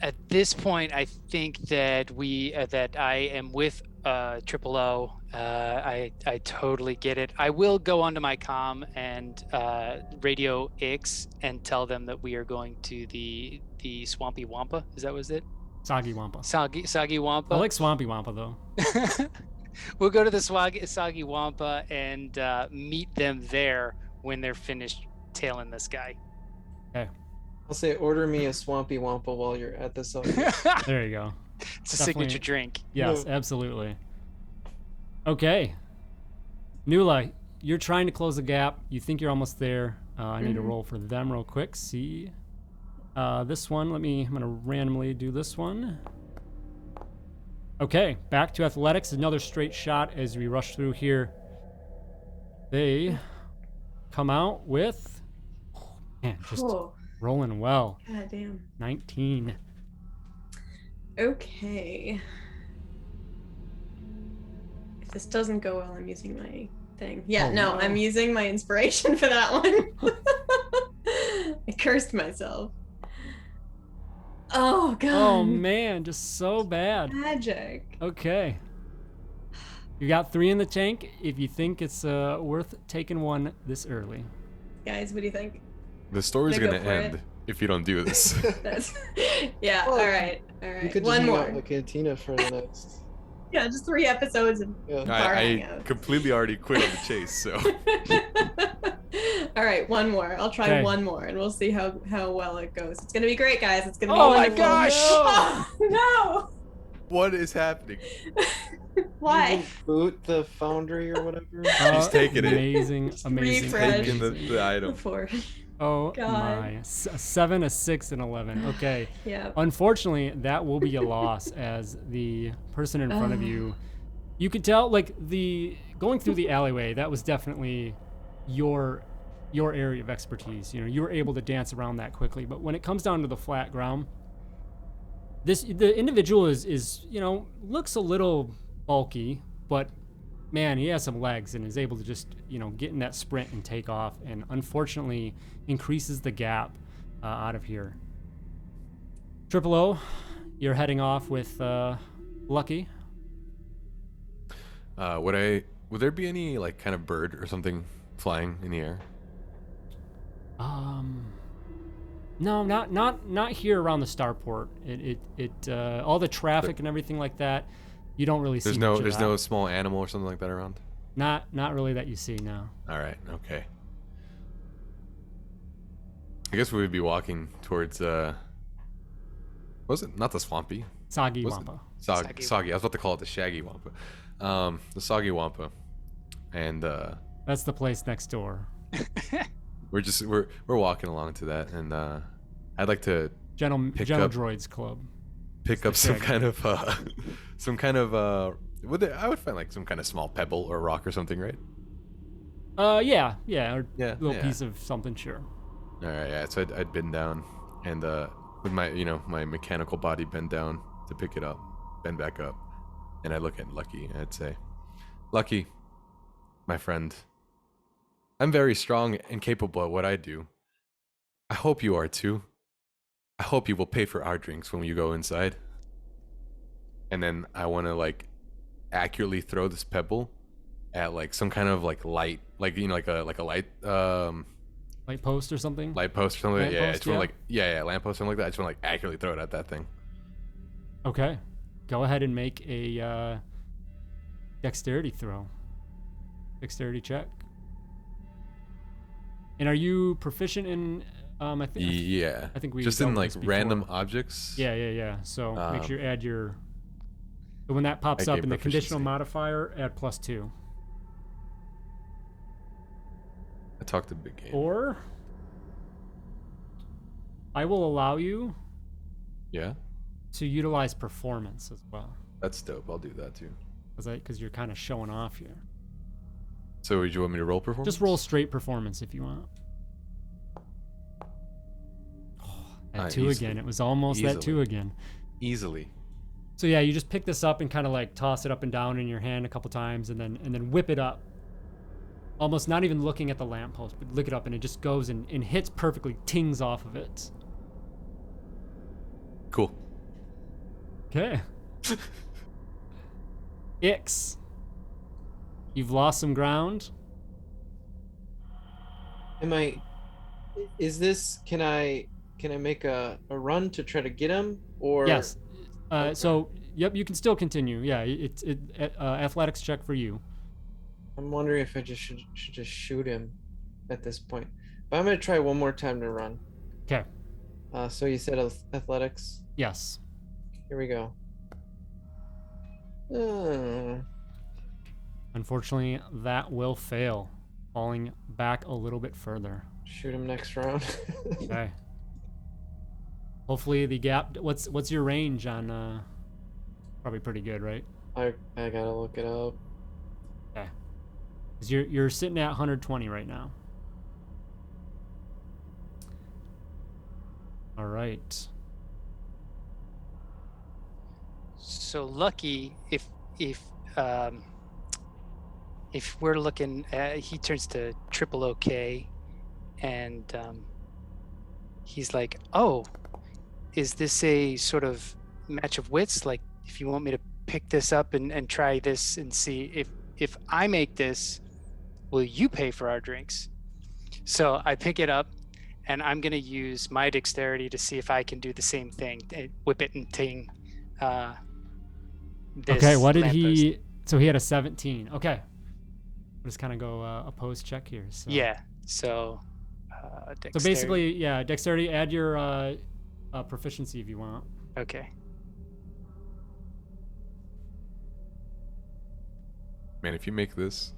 Speaker 3: At this point, I think that that I am with Triple O. I totally get it. I will go onto my comm and radio Ix and tell them that we are going to the Swampy Wampa. Is that what it?
Speaker 1: Soggy Wampa.
Speaker 3: Soggy Wampa.
Speaker 1: I like Swampy Wampa, though.
Speaker 3: We'll go to the Soggy Wampa and meet them there when they're finished tailing this guy.
Speaker 1: Okay.
Speaker 2: I'll say, order me a Swampy Wampa while you're at the sub.
Speaker 1: There you go.
Speaker 3: It's a
Speaker 1: Definitely.
Speaker 3: signature drink.
Speaker 1: Yes, absolutely. Okay. Nula, you're trying to close the gap. You think you're almost there. I need to roll for them real quick. See. This one, I'm going to randomly do this one. Okay, back to athletics. Another straight shot as we rush through here. They come out with, man, just rolling well.
Speaker 4: God damn.
Speaker 1: 19.
Speaker 4: Okay. this doesn't go well, I'm using my thing. Yeah,
Speaker 1: Oh,
Speaker 4: no,
Speaker 1: no.
Speaker 4: I'm using my inspiration for that one. I cursed myself. Oh god.
Speaker 1: Oh man, just so bad.
Speaker 4: Magic.
Speaker 1: Okay. You got 3 in the tank if you think it's worth taking one this early.
Speaker 4: Guys, what do you think?
Speaker 5: The story's
Speaker 4: Gonna
Speaker 5: gonna
Speaker 4: go for
Speaker 5: end if you don't do this.
Speaker 4: That's yeah,
Speaker 2: Well,
Speaker 4: all right.
Speaker 2: You could just
Speaker 4: One
Speaker 2: hang
Speaker 4: more.
Speaker 2: out in the cantina for the next.
Speaker 4: Yeah, just 3 episodes of
Speaker 2: Yeah.
Speaker 4: bar
Speaker 5: I
Speaker 4: hangout.
Speaker 5: completely already quit on the chase, so.
Speaker 4: All right, one more. I'll try
Speaker 1: Okay.
Speaker 4: one more, and we'll see how well it goes. It's gonna be great, guys. It's gonna be
Speaker 1: Oh my
Speaker 4: wonderful.
Speaker 1: gosh!
Speaker 4: Oh,
Speaker 5: What is happening?
Speaker 4: no! Why?
Speaker 2: Boot the foundry or whatever.
Speaker 5: She's taking it.
Speaker 1: Amazing, amazing.
Speaker 4: refresh.
Speaker 5: Taking
Speaker 1: amazing.
Speaker 5: the item.
Speaker 4: Before.
Speaker 1: Oh
Speaker 4: God.
Speaker 1: my. A 7, a 6, and 11. Okay.
Speaker 4: Yeah.
Speaker 1: Unfortunately, that will be a loss as the person in front of you. You could tell, like, going through the alleyway, that was definitely your area of expertise. You know, you were able to dance around that quickly. But when it comes down to the flat ground, the individual is looks a little bulky, but man, he has some legs and is able to just get in that sprint and take off, and unfortunately increases the gap out of here. Triple O, you're heading off with Lucky.
Speaker 5: Would there be any like kind of bird or something flying in the air?
Speaker 1: No, not here around the starport. It all the traffic and everything like that, you don't really see.
Speaker 5: There's no small animal or something like that around?
Speaker 1: Not really that you see now.
Speaker 5: All right, okay. I guess we would be walking towards was it not the swampy?
Speaker 1: Soggy
Speaker 5: Was it?
Speaker 1: Wampa.
Speaker 5: Soggy. I was about to call it the shaggy wampa. The soggy wampa. And
Speaker 1: That's the place next door.
Speaker 5: we're walking along to that, and I'd like to
Speaker 1: Gentle
Speaker 5: Pick up-
Speaker 1: Droids Club.
Speaker 5: pick up
Speaker 1: the
Speaker 5: some
Speaker 1: shaggy.
Speaker 5: kind of I would find like some kind of small pebble or rock or something, right?
Speaker 1: Yeah, or
Speaker 5: Yeah,
Speaker 1: a little
Speaker 5: yeah.
Speaker 1: piece of something, sure.
Speaker 5: All right, yeah. So I'd bend down, and with my my mechanical body bend down to pick it up, bend back up, and I look at Lucky and I'd say, Lucky, my friend, I'm very strong and capable at what I do. I hope you are too. I hope you will pay for our drinks when you go inside. And then I want to like accurately throw this pebble at like some kind of like light, like like a light
Speaker 1: Light post or something.
Speaker 5: light post or something.
Speaker 1: Lamp
Speaker 5: Yeah, I
Speaker 1: post,
Speaker 5: just want
Speaker 1: yeah.
Speaker 5: to like lamp post or something like that. I just want to like accurately throw it at that thing.
Speaker 1: Okay, go ahead and make a dexterity throw. Dexterity check. And are you proficient in? I think.
Speaker 5: Yeah.
Speaker 1: I think we
Speaker 5: just
Speaker 1: dealt
Speaker 5: in
Speaker 1: with
Speaker 5: like
Speaker 1: this before.
Speaker 5: random objects.
Speaker 1: Yeah. So make sure
Speaker 5: Um,
Speaker 1: you add your. So when that pops
Speaker 5: I
Speaker 1: up
Speaker 5: gain
Speaker 1: in the conditional
Speaker 5: proficiency.
Speaker 1: modifier, add +2.
Speaker 5: I talked a big game.
Speaker 1: Or I will allow you
Speaker 5: Yeah,
Speaker 1: to utilize performance as well,
Speaker 5: that's dope. I'll do that too.
Speaker 1: because you're kind of showing off here.
Speaker 5: So would you want me to roll performance?
Speaker 1: Just roll straight performance if you want. That 2
Speaker 5: easily.
Speaker 1: again. It was almost that 2
Speaker 5: Easily.
Speaker 1: again.
Speaker 5: Easily.
Speaker 1: So yeah, you just pick this up and kind of like toss it up and down in your hand a couple times, and then whip it up. Almost not even looking at the lamppost, but lick it up, and it just goes and hits perfectly, tings off of it.
Speaker 5: Cool.
Speaker 1: Okay. Ix. You've lost some ground.
Speaker 2: Is this? Can I make a run to try to get him? Or
Speaker 1: Yes.
Speaker 2: Okay.
Speaker 1: So, yep, you can still continue. Yeah, it's athletics check for you.
Speaker 2: I'm wondering if I just should just shoot him at this point. But I'm gonna try one more time to run.
Speaker 1: Okay.
Speaker 2: So you said athletics.
Speaker 1: Yes.
Speaker 2: Here we go.
Speaker 1: Unfortunately, that will fail, falling back a little bit further.
Speaker 2: Shoot him next round.
Speaker 1: Okay. Hopefully the gap. What's your range on? Probably pretty good, right?
Speaker 2: I gotta look it up.
Speaker 1: Okay. 'Cause you're sitting at 120 right now. All right.
Speaker 3: So Lucky, if if we're looking at, he turns to triple OK, and he's like, "Oh, is this a sort of match of wits? Like, if you want me to pick this up and try this and see if I make this, will you pay for our drinks?" So I pick it up, and I'm gonna use my dexterity to see if I can do the same thing, whip it and ting. This
Speaker 1: Okay, what did
Speaker 3: lamppost.
Speaker 1: he? So he had a 17. Okay. Just kind of go opposed check here. So.
Speaker 3: Yeah. So. Dexterity.
Speaker 1: So basically, yeah, dexterity. Add your proficiency if you want.
Speaker 3: Okay.
Speaker 5: Man, if you make this,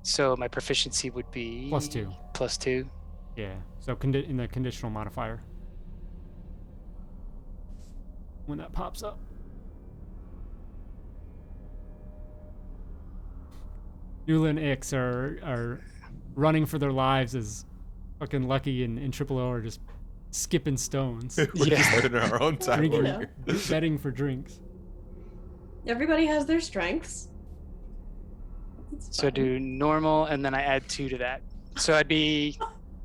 Speaker 3: So my proficiency would be
Speaker 1: +2.
Speaker 3: +2.
Speaker 1: Yeah. So in the conditional modifier. When that pops up. Nula and Ix are running for their lives as fucking Lucky and Triple O are just skipping stones.
Speaker 5: we're just having our own time
Speaker 1: Drinking,
Speaker 5: over here.
Speaker 1: betting for drinks.
Speaker 4: Everybody has their strengths. It's
Speaker 3: So I
Speaker 4: fine.
Speaker 3: do normal, and then I add 2 to that. So I'd be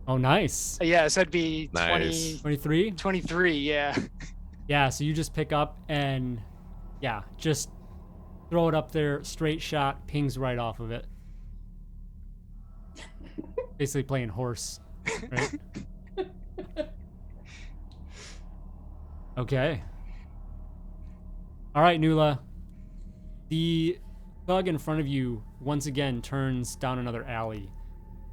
Speaker 1: Oh, nice.
Speaker 3: yeah. So I'd be
Speaker 5: Nice.
Speaker 1: 23?
Speaker 3: 23. Yeah.
Speaker 1: Yeah, so you just pick up and, yeah, just throw it up there, straight shot, pings right off of it. Basically playing horse, right? Okay. All right, Nula. The thug in front of you once again turns down another alley,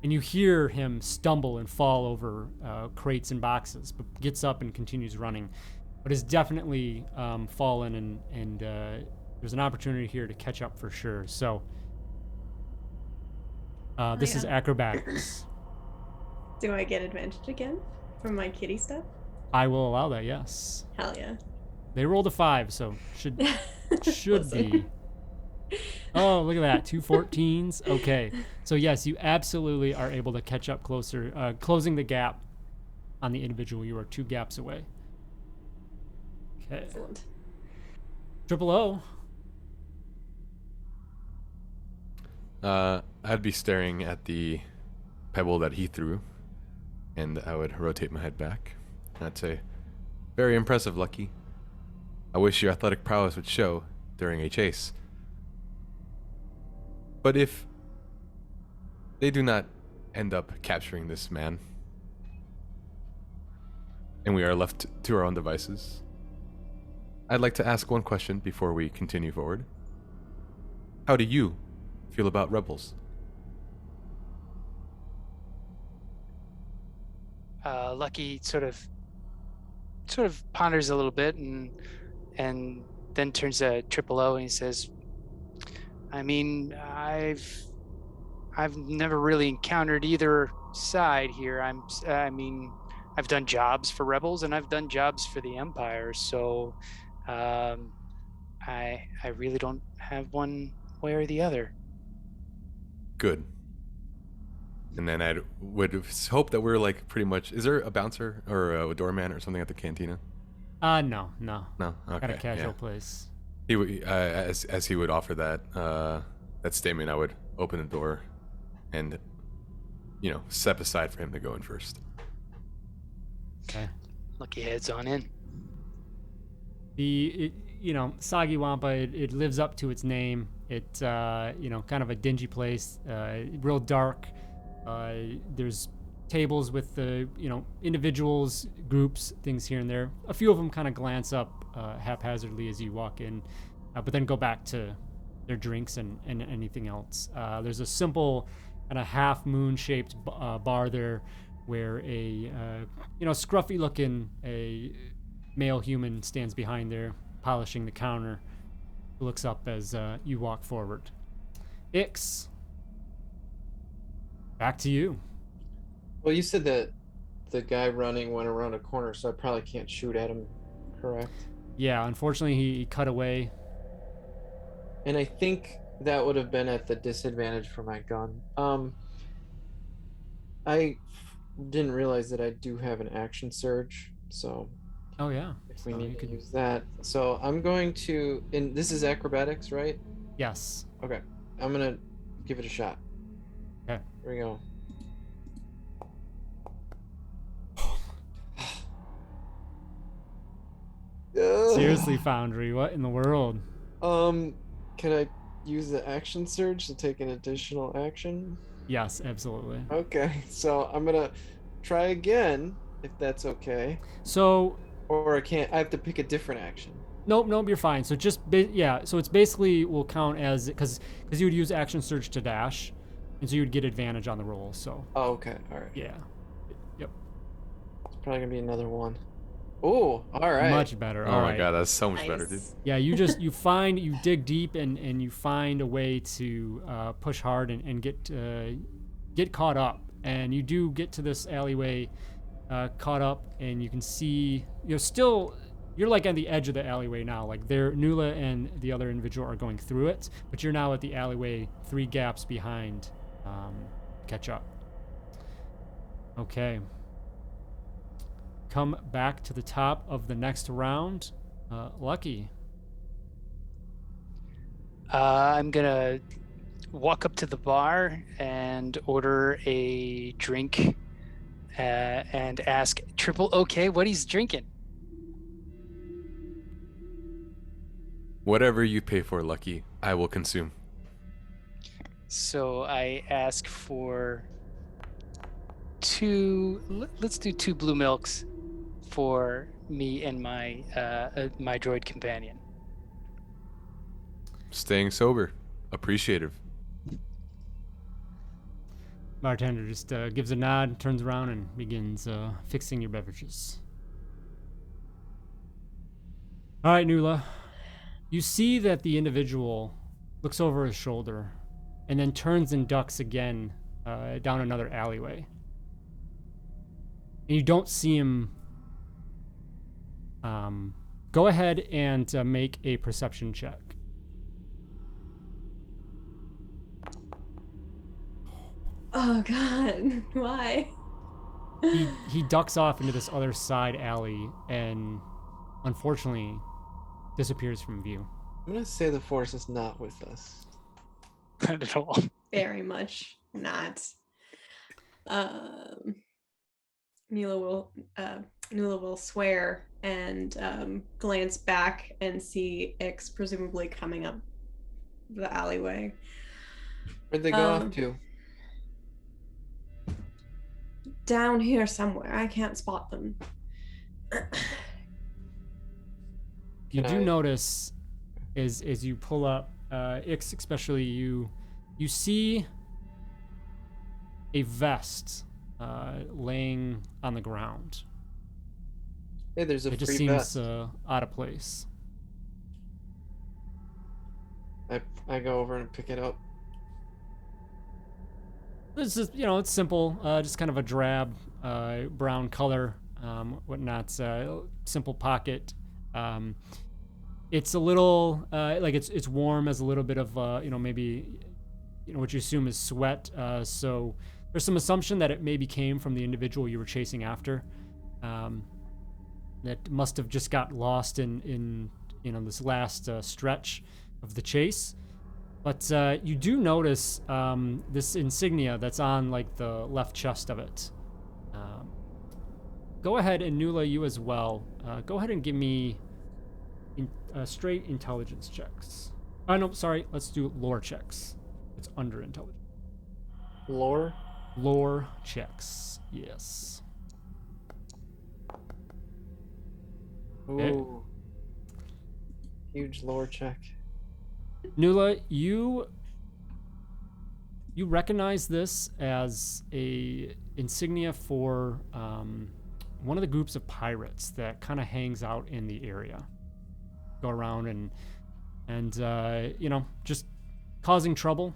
Speaker 1: and you hear him stumble and fall over crates and boxes, but gets up and continues running. But has definitely fallen, and there's an opportunity here to catch up for sure. So this is
Speaker 4: yeah.
Speaker 1: acrobatics.
Speaker 4: Do I get advantage again from my kitty stuff?
Speaker 1: I will allow that, yes.
Speaker 4: Hell yeah.
Speaker 1: They rolled a 5, so should
Speaker 4: Listen.
Speaker 1: be. Oh, look at that. 2 14s. Okay. So yes, you absolutely are able to catch up closer, closing the gap on the individual. You are 2 gaps away. Okay.
Speaker 4: Excellent.
Speaker 1: Triple O.
Speaker 5: I'd be staring at the pebble that he threw, and I would rotate my head back. And I'd say, "Very impressive, Lucky. I wish your athletic prowess would show during a chase. But if they do not end up capturing this man, and we are left to our own devices, I'd like to ask one question before we continue forward. How do you feel about rebels?"
Speaker 3: Lucky sort of ponders a little bit and then turns to Triple O and he says, "I mean, I've never really encountered either side here. I mean, I've done jobs for rebels and I've done jobs for the Empire, so I really don't have one way or the other."
Speaker 5: Good. And then I would hope that we're like pretty much. Is there a bouncer or a doorman or something at the cantina?
Speaker 1: No.
Speaker 5: No. Okay.
Speaker 1: Got a casual
Speaker 5: yeah.
Speaker 1: place.
Speaker 5: He would, as he would offer that statement, I would open the door, and step aside for him to go in first.
Speaker 1: Okay.
Speaker 3: Lucky heads on in.
Speaker 1: Soggy Wampa, it lives up to its name. It's kind of a dingy place, real dark. There's tables with the individuals, groups, things here and there. A few of them kind of glance up haphazardly as you walk in, but then go back to their drinks and anything else. There's a simple kind of half moon shaped bar there, where a scruffy looking a male human stands behind there, polishing the counter. Looks up as you walk forward. Ix, back to you.
Speaker 2: Well, you said that the guy running went around a corner, so I probably can't shoot at him, correct?
Speaker 1: Yeah, unfortunately he cut away.
Speaker 2: And I think that would have been at the disadvantage for my gun. I didn't realize that I do have an action surge, so
Speaker 1: Oh yeah.
Speaker 2: if we
Speaker 1: So
Speaker 2: need
Speaker 1: you
Speaker 2: to
Speaker 1: could-
Speaker 2: use that. So I'm going to, and this is acrobatics, right?
Speaker 1: Yes.
Speaker 2: Okay. I'm gonna give it a shot.
Speaker 1: Okay.
Speaker 2: Here we go.
Speaker 1: Seriously, Foundry, what in the world?
Speaker 2: Can I use the action surge to take an additional action?
Speaker 1: Yes, absolutely.
Speaker 2: Okay, so I'm gonna try again, if that's okay.
Speaker 1: So,
Speaker 2: Or I have to pick a different action.
Speaker 1: nope, you're fine. So so it's basically will count as, because you would use action surge to dash, and so you would get advantage on the roll, so.
Speaker 2: Oh, okay, alright.
Speaker 1: Yeah. Yep.
Speaker 2: It's probably gonna be another one. Oh, alright.
Speaker 1: Much better.
Speaker 5: Oh
Speaker 1: All
Speaker 5: my
Speaker 1: right.
Speaker 5: god, that's so much better, dude.
Speaker 4: Nice.
Speaker 1: Yeah, you dig deep and you find a way to push hard and get caught up. And you do get to this alleyway caught up, and you can see, you're like on the edge of the alleyway now. Like Nula and the other individual are going through it, but you're now at the alleyway 3 gaps behind. Catch up. Okay. Come back to the top of the next round. Lucky.
Speaker 3: I'm gonna walk up to the bar and order a drink and ask Triple OK what he's drinking.
Speaker 5: Whatever you pay for, Lucky, I will consume.
Speaker 3: So I ask for let's do 2 blue milks for me and my my droid companion.
Speaker 5: Staying sober. Appreciative.
Speaker 1: Bartender just gives a nod, turns around, and begins fixing your beverages. All right, Nula. You see that the individual looks over his shoulder and then turns and ducks again down another alleyway. And you don't see him. Go ahead and make a perception check.
Speaker 4: Oh God, why?
Speaker 1: He ducks off into this other side alley and unfortunately disappears from view.
Speaker 2: I'm gonna say the Force is not with us.
Speaker 3: Not at all.
Speaker 4: Very much not. Nula will swear and glance back and see Ix presumably coming up the alleyway.
Speaker 2: Where'd they go off to?
Speaker 4: Down here somewhere. I can't spot them.
Speaker 1: You
Speaker 2: Can
Speaker 1: do
Speaker 2: I-
Speaker 1: notice as you pull up, Ix especially, you see a vest laying on the ground.
Speaker 2: Hey, there's a
Speaker 1: It just
Speaker 2: free
Speaker 1: seems
Speaker 2: vest.
Speaker 1: out of place.
Speaker 2: I go over and pick it up.
Speaker 1: This is, it's simple, just kind of a drab brown color, whatnot, simple pocket. It's a little, like it's warm as a little bit of, maybe, what you assume is sweat. So there's some assumption that it maybe came from the individual you were chasing after. That must have just got lost in this last stretch of the chase. But you do notice this insignia that's on like the left chest of it. Go ahead, and Nula, you as well. Go ahead and give me straight intelligence checks. No, sorry. Let's do lore checks. It's under intelligence.
Speaker 2: Lore?
Speaker 1: Lore checks. Yes.
Speaker 2: Ooh.
Speaker 1: Okay.
Speaker 2: Huge lore check.
Speaker 1: Nula, you recognize this as a insignia for one of the groups of pirates that kind of hangs out in the area. Go around and just causing trouble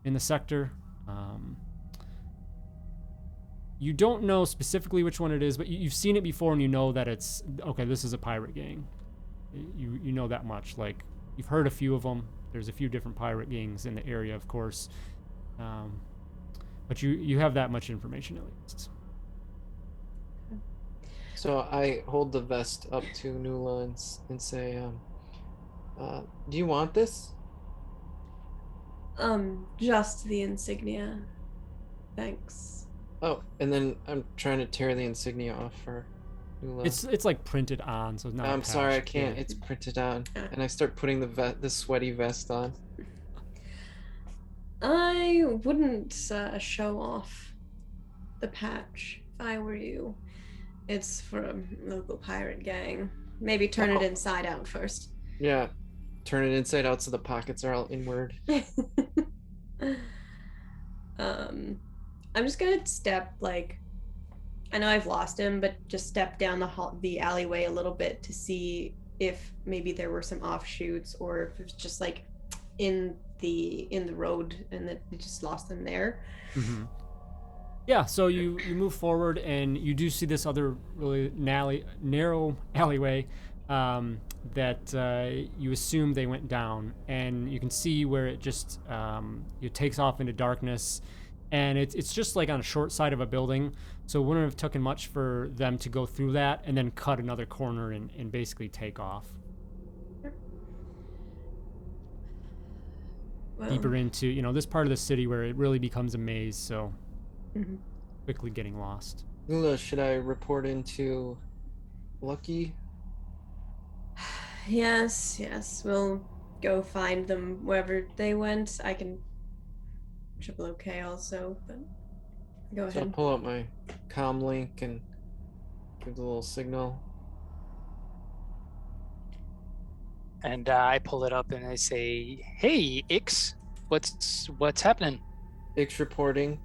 Speaker 1: in the sector. You don't know specifically which one it is, but you've seen it before and you know that it's, okay, this is a pirate gang. You know that much. Like, you've heard a few of them. There's a few different pirate gangs in the area, of course. But you have that much information at least.
Speaker 2: So I hold the vest up to Nula and say, Do you want this?
Speaker 4: Just the insignia. Thanks.
Speaker 2: Oh, and then I'm trying to tear the insignia off for Nula.
Speaker 1: It's like printed on, so it's not.
Speaker 2: I'm sorry, I
Speaker 1: attached.
Speaker 2: can't.
Speaker 1: Yeah.
Speaker 2: It's printed on, and I start putting the sweaty vest on.
Speaker 4: I wouldn't show off the patch if I were you. It's for a local pirate gang. Maybe turn it inside out first.
Speaker 2: Yeah, turn it inside out so the pockets are all inward.
Speaker 4: I'm just gonna step like, I know I've lost him, but just step down the alleyway a little bit to see if maybe there were some offshoots or if it's just like in the road and that we just lost them there.
Speaker 1: Mm-hmm. Yeah, so you move forward and you do see this other really narrow alleyway that you assume they went down, and you can see where it just it takes off into darkness, and it's just like on a short side of a building, so it wouldn't have taken much for them to go through that and then cut another corner and basically take off.
Speaker 4: Well,
Speaker 1: Deeper into, this part of the city where it really becomes a maze, so
Speaker 4: mhm.
Speaker 1: quickly getting lost.
Speaker 2: Nula, should I report into Lucky?
Speaker 4: Yes, we'll go find them wherever they went. I can triple OK also, but go
Speaker 2: So I'll
Speaker 4: ahead.
Speaker 2: pull out my comm link and give the little signal.
Speaker 3: And I pull it up and I say, "Hey, Ix, what's happening?"
Speaker 2: Ix reporting.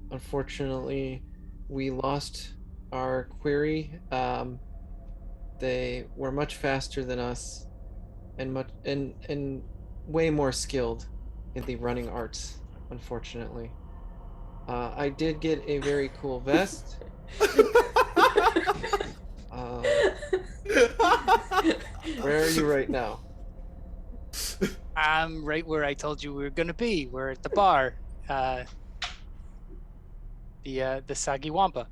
Speaker 2: Unfortunately, we lost our quarry. They were much faster than us, and way more skilled in the running arts. Unfortunately, I did get a very cool vest. Where are you right now?
Speaker 3: I'm right where I told you we were gonna be. We're at the bar. The Sagi Wampa.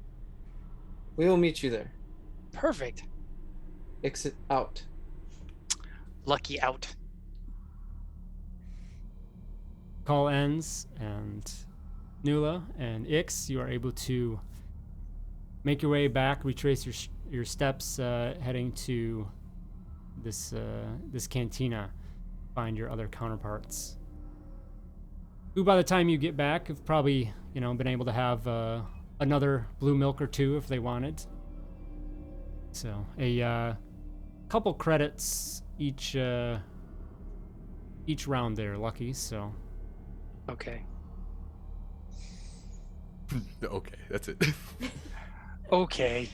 Speaker 2: We will meet you there.
Speaker 3: Perfect.
Speaker 2: Exit out.
Speaker 3: Lucky out.
Speaker 1: Call ends, and Nula and Ix, you are able to make your way back, retrace your steps, heading to this cantina, find your other counterparts, who by the time you get back have probably been able to have another blue milk or two if they wanted. So a couple credits each round there, Lucky. So
Speaker 3: Okay.
Speaker 5: Okay, that's it.
Speaker 3: Okay.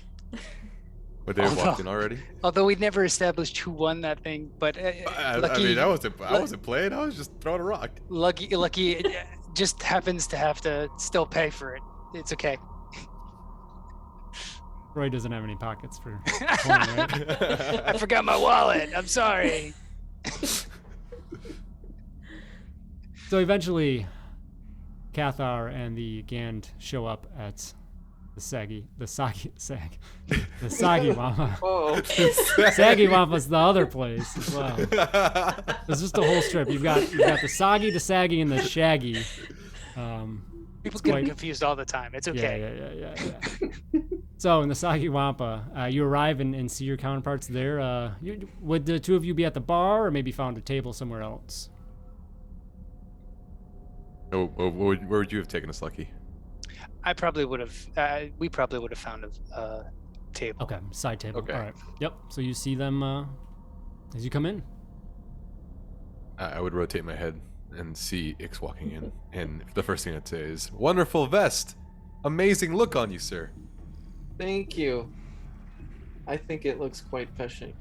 Speaker 5: But they walked in already.
Speaker 3: Although we never established who won that thing, but Lucky,
Speaker 5: I wasn't playing. I was just throwing a rock.
Speaker 3: Lucky just happens to have to still pay for it. It's okay.
Speaker 1: Roy doesn't have any pockets for coin, right?
Speaker 3: I forgot my wallet. I'm sorry.
Speaker 1: So eventually, Cathar and the Gand show up at the Sagi Wampa.
Speaker 2: Oh,
Speaker 1: Sagi Wampa's the other place as well. It's just a whole strip. You've got the Sagi, the Saggy, and the Shaggy.
Speaker 3: People get confused all the time. It's okay.
Speaker 1: Yeah. So in the Sagi Wampa, you arrive and see your counterparts there. Would the two of you be at the bar, or maybe found a table somewhere else?
Speaker 5: Oh, where would you have taken us, Lucky?
Speaker 3: I probably would have. We probably would have found a table.
Speaker 1: Okay, side table.
Speaker 5: Okay.
Speaker 1: All right. Yep. So you see them as you come in.
Speaker 5: I would rotate my head and see Ix walking in, and the first thing I'd say is, "Wonderful vest, amazing look on you, sir."
Speaker 2: thank you. I think it looks quite fetching.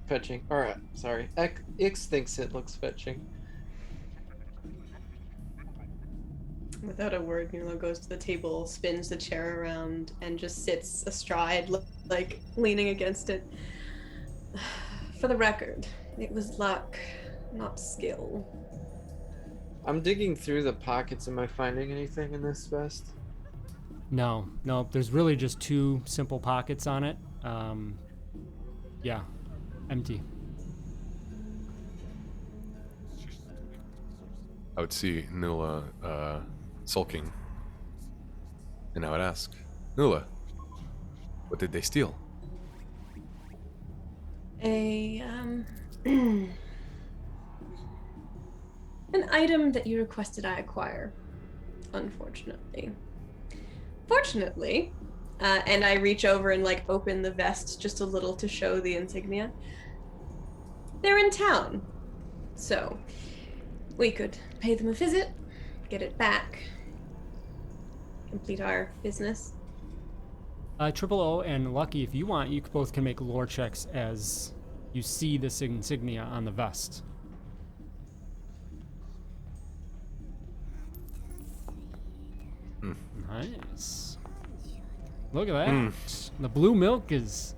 Speaker 2: Alright, sorry. Ix thinks it looks fetching.
Speaker 4: Without a word, Nula goes to the table, spins the chair around, and just sits astride, like leaning against it. For the record, it was luck, not skill.
Speaker 2: I'm digging through the pockets. Am I finding anything in this vest?
Speaker 1: No. There's really just two simple pockets on it. Yeah, empty.
Speaker 5: I would see Nula sulking, and I would ask, Nula, what did they steal?
Speaker 4: An item that you requested I acquire, unfortunately. Fortunately, and I reach over and like open the vest just a little to show the insignia. They're in town, so we could pay them a visit, get it back, complete our business.
Speaker 1: Triple O and Lucky, if you want, you both can make lore checks as you see this insignia on the vest. Nice. Look at that. The blue milk is...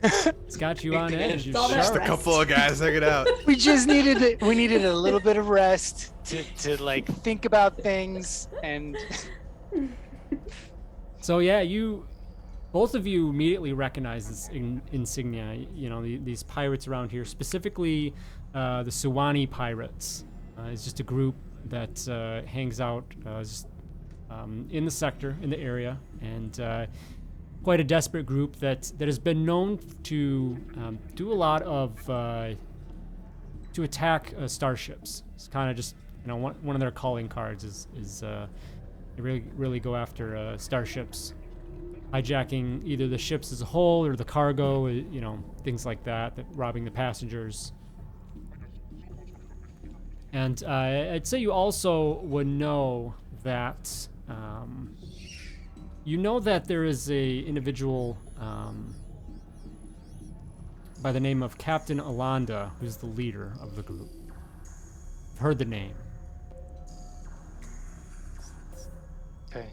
Speaker 1: It's got you on edge.
Speaker 4: It's all that
Speaker 5: Just a
Speaker 4: rest.
Speaker 5: couple of guys, check it out.
Speaker 3: We just needed a little bit of rest to like think about things and.
Speaker 1: So yeah, both of you immediately recognize this insignia. You know, these pirates around here, specifically the Suwani pirates. It's just a group that hangs out in the sector, in the area, and quite a desperate group that has been known to do a lot of to attack starships. It's kind of just, you know, one of their calling cards is they really go after starships, hijacking either the ships as a whole or the cargo, you know, things like that robbing the passengers. And I'd say you also would know that there is a individual by the name of Captain Alanda, who's the leader of the group. I've heard the name.
Speaker 3: Okay.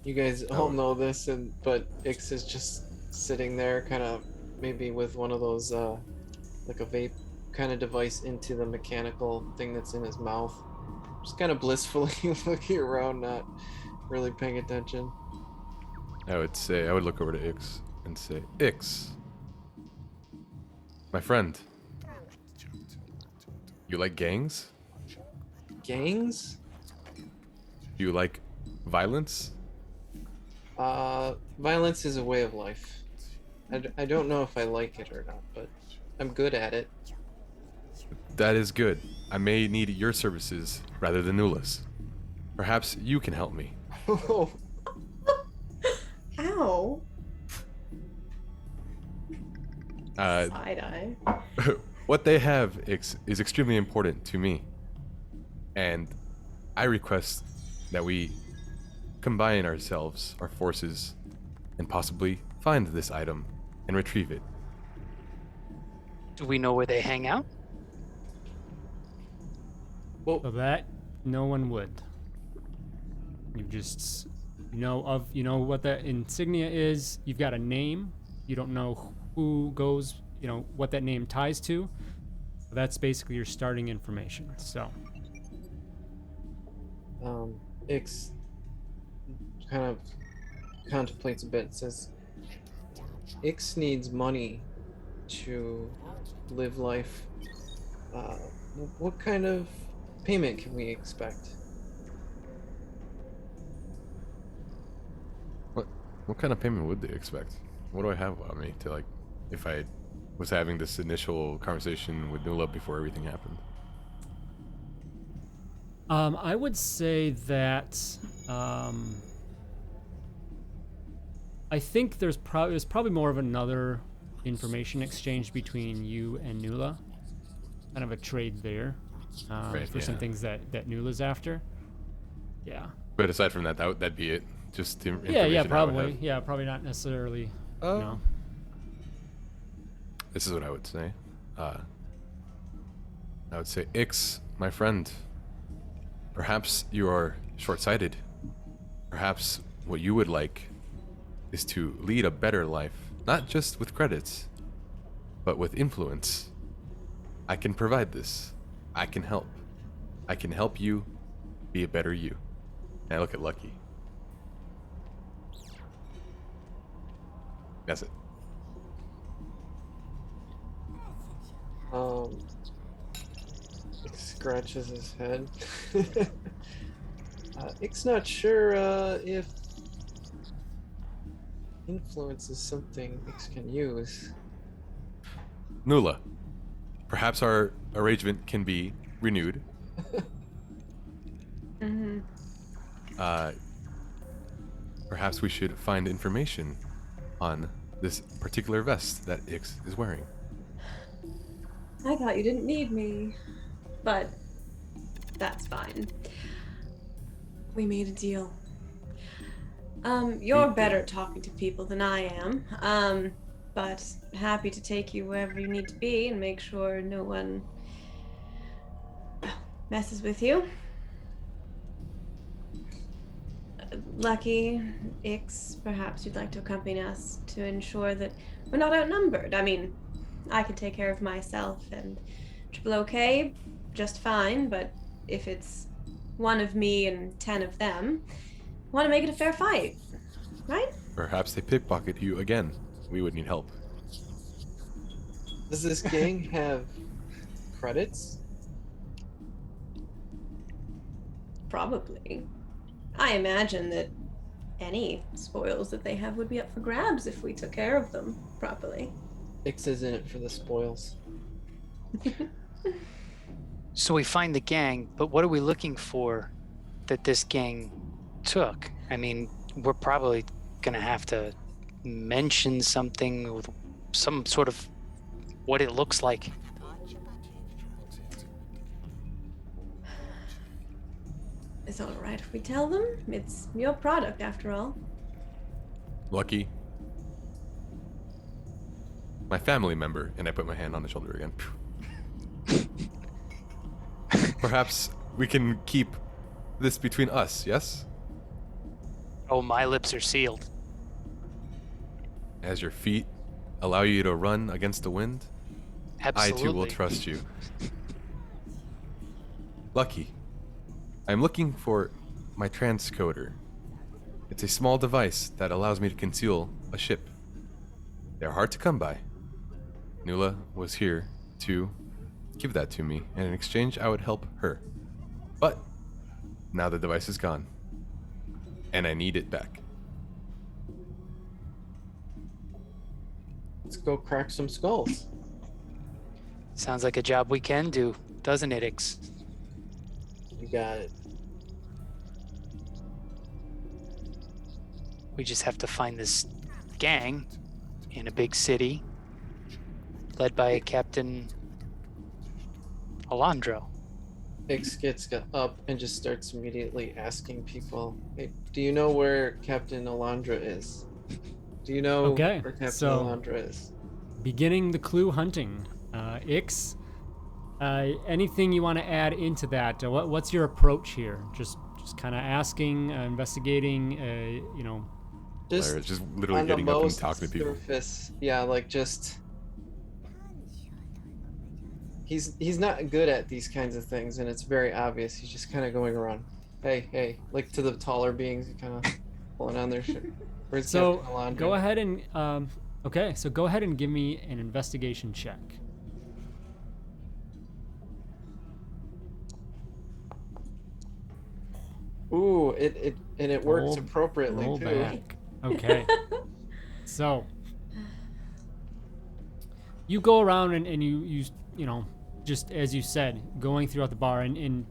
Speaker 2: You guys all know this, but Ix is just sitting there, kind of maybe with one of those like a vape kind of device into the mechanical thing that's in his mouth, just kind of blissfully looking around, not really paying attention.
Speaker 5: I would look over to Ix and say, Ix, my friend, you like gangs?
Speaker 2: Gangs?
Speaker 5: You like violence?
Speaker 2: Violence is a way of life. I don't know if I like it or not, but I'm good at it.
Speaker 5: That is good. I may need your services rather than Nula's. Perhaps you can help me.
Speaker 4: Ow.
Speaker 5: Uh,
Speaker 4: Side-eye.
Speaker 5: What they have is extremely important to me. And I request that we combine our forces, and possibly find this item and retrieve it.
Speaker 3: Do we know where they hang out?
Speaker 2: Well,
Speaker 1: So that no one would. You know what that insignia is. You've got a name. You don't know who goes, you know, what that name ties to. That's basically your starting information. So
Speaker 2: Ix kind of contemplates a bit, says, Ix needs money to live life. What kind of payment can we expect?
Speaker 5: What kind of payment would they expect? What do I have on me to, like, if I was having this initial conversation with Nula before everything happened?
Speaker 1: I would say that I think there's probably more of another information exchange between you and Nula, kind of a trade there for some things that Nula's after. Yeah.
Speaker 5: But aside from that, that'd be it. Just the information
Speaker 1: Yeah,
Speaker 5: I would
Speaker 1: probably.
Speaker 5: have.
Speaker 1: Yeah, probably not necessarily. You know.
Speaker 5: This is what I would say. I would say, Ix, my friend, perhaps you are short-sighted. Perhaps what you would like is to lead a better life, not just with credits, but with influence. I can provide this. I can help. I can help you be a better you. And I look at Lucky. That's it.
Speaker 2: He scratches his head. Ick's not sure if influence is something Ix can use.
Speaker 5: Nula, perhaps our arrangement can be renewed.
Speaker 4: Mm-hmm.
Speaker 5: Perhaps we should find information on this particular vest that Ix is wearing.
Speaker 4: I thought you didn't need me, but that's fine. We made a deal. You're better at talking to people than I am. But happy to take you wherever you need to be and make sure no one messes with you. Lucky, Ix, perhaps you'd like to accompany us to ensure that we're not outnumbered. I mean, I can take care of myself and Triple OK just fine, but if it's one of me and 10 of them, I want to make it a fair fight, right?
Speaker 5: Perhaps they pickpocket you again. We would need help.
Speaker 2: Does this gang have credits?
Speaker 4: Probably. I imagine that any spoils that they have would be up for grabs if we took care of them properly.
Speaker 2: Ix is in it for the spoils.
Speaker 3: So we find the gang, but what are we looking for that this gang took? I mean, we're probably gonna have to mention something with some sort of what it looks like.
Speaker 4: It's all right if we tell them. It's your product, after all.
Speaker 5: Lucky. My family member, and I put my hand on the shoulder again. Perhaps we can keep this between us, yes?
Speaker 3: Oh, my lips are sealed.
Speaker 5: As your feet allow you to run against the wind,
Speaker 3: Absolutely.
Speaker 5: I too will trust you. Lucky. I'm looking for my transcoder. It's a small device that allows me to conceal a ship. They're hard to come by. Nula was here to give that to me, and in exchange I would help her. But now the device is gone, and I need it back.
Speaker 2: Let's go crack some skulls.
Speaker 3: Sounds like a job we can do, doesn't it, Ix?
Speaker 2: You got it.
Speaker 3: We just have to find this gang in a big city led by Captain Alondro.
Speaker 2: Ix gets up and just starts immediately asking people, hey, do you know where Captain Alondra is? Do you know
Speaker 1: Okay,
Speaker 2: where Captain
Speaker 1: so-
Speaker 2: Alondra is?
Speaker 1: Beginning the clue hunting. Ix, anything you want to add into that? What's your approach here? Just kind of asking, investigating,
Speaker 5: Hilarious, just literally
Speaker 2: on the
Speaker 5: getting up and
Speaker 2: most
Speaker 5: talking to people.
Speaker 2: surface, yeah, like just he's not good at these kinds of things, and it's very obvious. He's just kind of going around, hey, like to the taller beings, kind of pulling on their shirt. Where's
Speaker 1: So
Speaker 2: Captain Alondra?
Speaker 1: go ahead and so go ahead and give me an investigation check.
Speaker 2: Ooh, it works
Speaker 1: Roll-
Speaker 2: appropriately
Speaker 1: roll
Speaker 2: too.
Speaker 1: back. Okay. So you go around and you just as you said, going throughout the bar and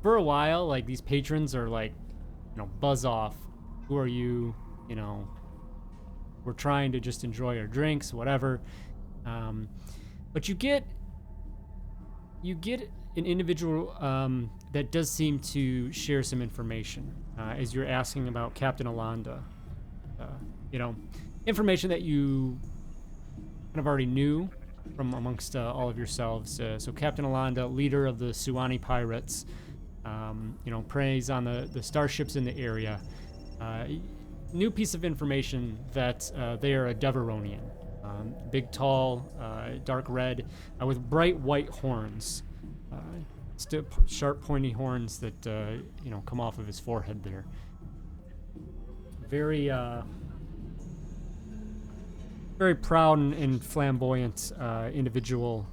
Speaker 1: for a while, like these patrons are like, buzz off. Who are you? We're trying to just enjoy our drinks, whatever. But you get an individual that does seem to share some information as you're asking about Captain Alonda. Information that you kind of already knew from amongst all of yourselves. So Captain Alonda, leader of the Suwani pirates, preys on the starships in the area. New piece of information that they are a Deveronian. Big, tall, dark red, with bright white horns. Sharp, pointy horns that, come off of his forehead there. Very, very proud and flamboyant individual.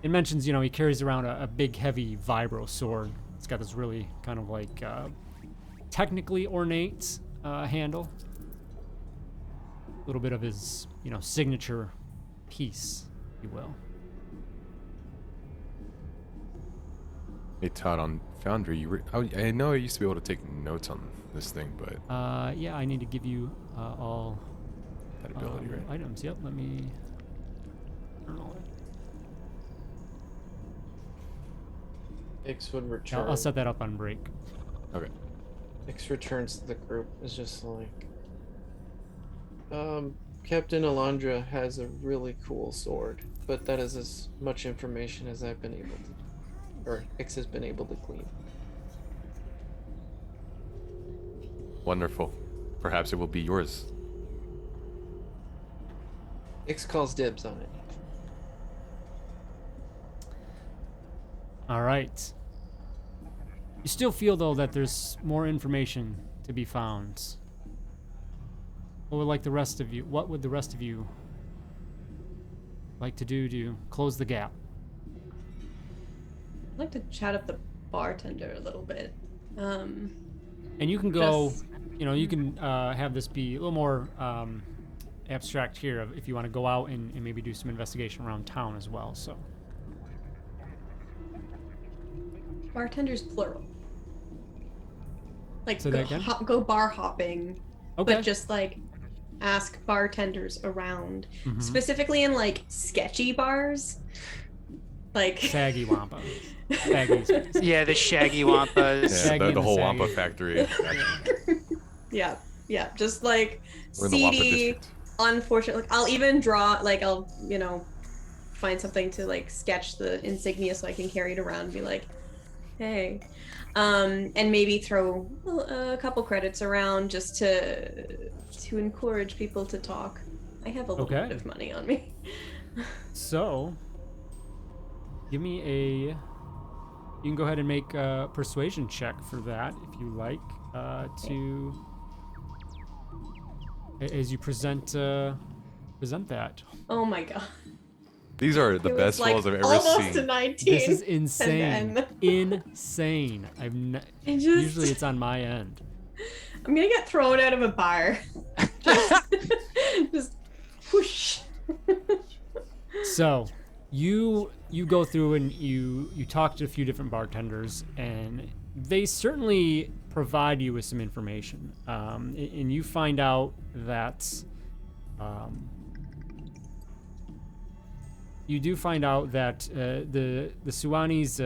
Speaker 1: It mentions, he carries around a big, heavy vibro sword. It's got this really kind of like technically ornate handle. A little bit of his, signature piece, if you will.
Speaker 5: Hey Todd, on Foundry, I know I used to be able to take notes on this thing, but
Speaker 1: Yeah, I need to give you all
Speaker 5: that ability, right?
Speaker 1: items. Yep, let me journal it.
Speaker 2: Ix would
Speaker 1: Yeah,
Speaker 2: return.
Speaker 1: I'll set that up on break.
Speaker 5: Okay.
Speaker 2: Ix returns to the group. Is just like, Captain Alondra has a really cool sword, but that is as much information as I've been able to, or Ix has been able to glean.
Speaker 5: Wonderful. Perhaps it will be yours.
Speaker 2: Ix calls dibs on it.
Speaker 1: All right. You still feel, though, that there's more information to be found. What would the rest of you like to do to close the gap?
Speaker 4: I'd like to chat up the bartender a little bit.
Speaker 1: And you can go,
Speaker 4: Just-
Speaker 1: you can have this be a little more abstract here if you want to go out and maybe do some investigation around town as well. So
Speaker 4: Bartenders plural. Like
Speaker 1: Say that again?
Speaker 4: go bar hopping,
Speaker 1: okay.
Speaker 4: but just like ask bartenders around,
Speaker 1: Mhm.
Speaker 4: specifically in like sketchy bars, like
Speaker 1: Saggy Wampa. Saggy.
Speaker 3: Yeah, the Shaggy Wampas.
Speaker 5: Yeah,
Speaker 1: Shaggy
Speaker 5: the
Speaker 1: and the
Speaker 5: whole
Speaker 1: Saggy.
Speaker 5: Wampa factory. Gotcha.
Speaker 4: yeah, just like
Speaker 5: We're in the Wampa
Speaker 4: seedy,
Speaker 5: district.
Speaker 4: unfortunate. Like I'll even draw, like I'll find something to like sketch the insignia so I can carry it around and be like, hey, and maybe throw a couple credits around just to encourage people to talk. I have a little
Speaker 1: Okay.
Speaker 4: bit of money on me.
Speaker 1: So, give me you can go ahead and make a persuasion check for that if you like, as you present that.
Speaker 4: Oh my god.
Speaker 5: These are the
Speaker 4: It was,
Speaker 5: best
Speaker 4: like,
Speaker 5: walls I've ever
Speaker 4: almost
Speaker 5: seen.
Speaker 4: a 19.
Speaker 1: This is insane.
Speaker 4: then-
Speaker 1: Insane.
Speaker 4: It just-
Speaker 1: Usually it's on my end.
Speaker 4: I'm gonna get thrown out of a bar. Just whoosh.
Speaker 1: So, you go through and you talk to a few different bartenders, and they certainly provide you with some information. And you find out that you do find out that the Suwanis,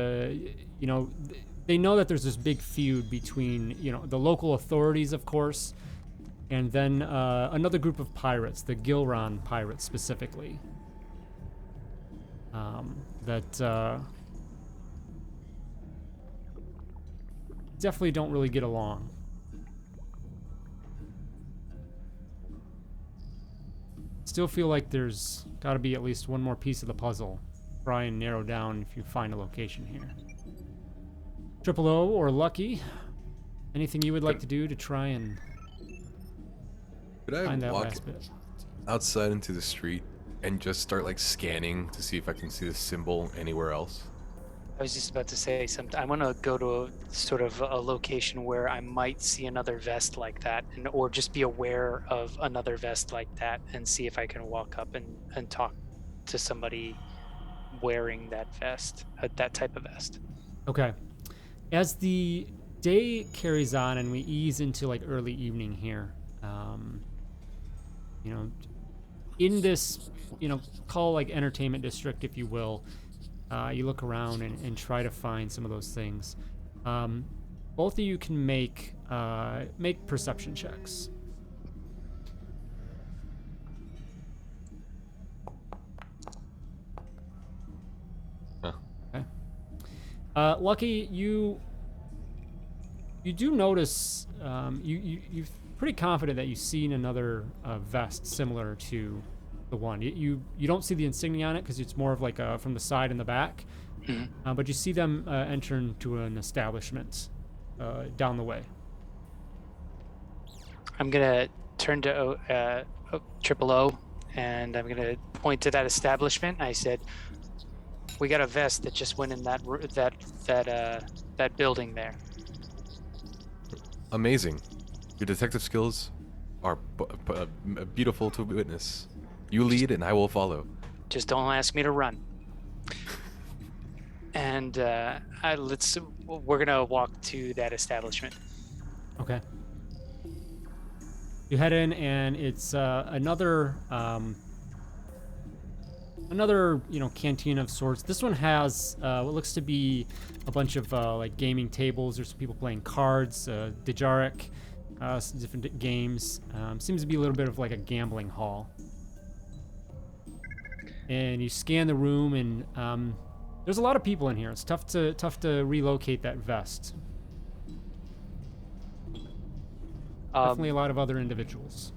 Speaker 1: they know that there's this big feud between the local authorities, of course, and then another group of pirates, the Gilran pirates specifically. That definitely don't really get along. Still feel like there's got to be at least one more piece of the puzzle. Try and narrow down if you find a location here. Triple O or Lucky, anything you would like to do to try and
Speaker 5: Could I
Speaker 1: find that
Speaker 5: walk
Speaker 1: last bit?
Speaker 5: outside into the street and just start scanning to see if I can see the symbol anywhere else?
Speaker 3: I was just about to say something. I want to go to a sort of a location where I might see another vest like that, or just be aware of another vest like that, and see if I can walk up and talk to somebody wearing that vest, that type of vest.
Speaker 1: Okay. As the day carries on and we ease into early evening here, in this, call entertainment district, if you will, you look around and try to find some of those things. Both of you can make perception checks.
Speaker 5: Huh.
Speaker 1: Okay. Lucky, you do notice, you're pretty confident that you've seen another vest similar to the one. You don't see the insignia on it because it's more of from the side and the back, but you see them enter into an establishment down the way.
Speaker 3: I'm gonna turn to Triple O, and I'm gonna point to that establishment. I said, "We got a vest that just went in that building there."
Speaker 5: Amazing. Your detective skills are beautiful to witness. You lead, and I will follow.
Speaker 3: Just don't ask me to run. And we're gonna walk to that establishment.
Speaker 1: Okay. You head in, and it's another canteen of sorts. This one has what looks to be a bunch of like gaming tables. There's some people playing cards, Dejaric, some different games. Seems to be a little bit of like a gambling hall. And you scan the room, and there's a lot of people in here. It's tough to relocate that vest. Definitely a lot of other individuals.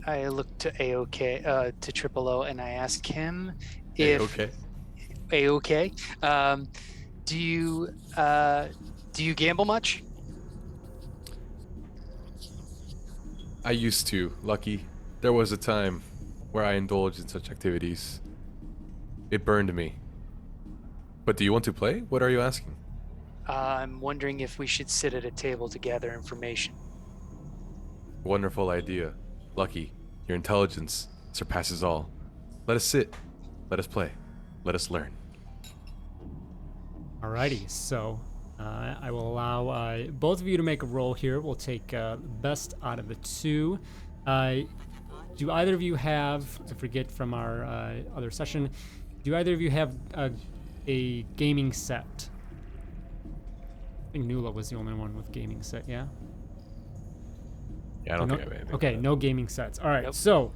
Speaker 3: I looked to to Triple O, and I asked him if A-OK. Do you gamble much?
Speaker 5: I used to, Lucky. There was a time where I indulged in such activities. It burned me. But do you want to play? What are you asking?
Speaker 3: I'm wondering if we should sit at a table to gather information.
Speaker 5: Wonderful idea. Lucky, your intelligence surpasses all. Let us sit. Let us play. Let us learn.
Speaker 1: Alrighty, so I will allow both of you to make a roll here. We'll take best out of the two. Do either of you have, I forget from our other session, do either of you have a gaming set? I think Nula was the only one with gaming set, yeah?
Speaker 5: Yeah, I don't think I have anything.
Speaker 1: Okay, no gaming sets. All right,
Speaker 3: Nope.
Speaker 1: so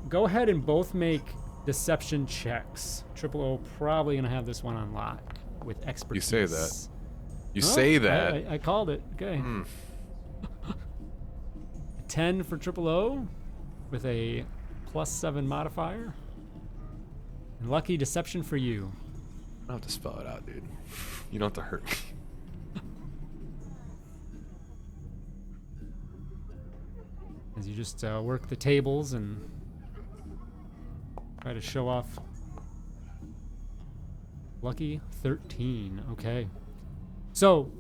Speaker 1: go ahead and both make deception checks. Triple O probably gonna have this one on lock with expertise.
Speaker 5: You say that. You say that.
Speaker 1: I called it. Okay. 10 for Triple O with a +7 modifier. And lucky deception for you.
Speaker 5: I don't have to spell it out, dude. You don't have to hurt me.
Speaker 1: As you just work the tables and try to show off. Lucky 13. Okay. So,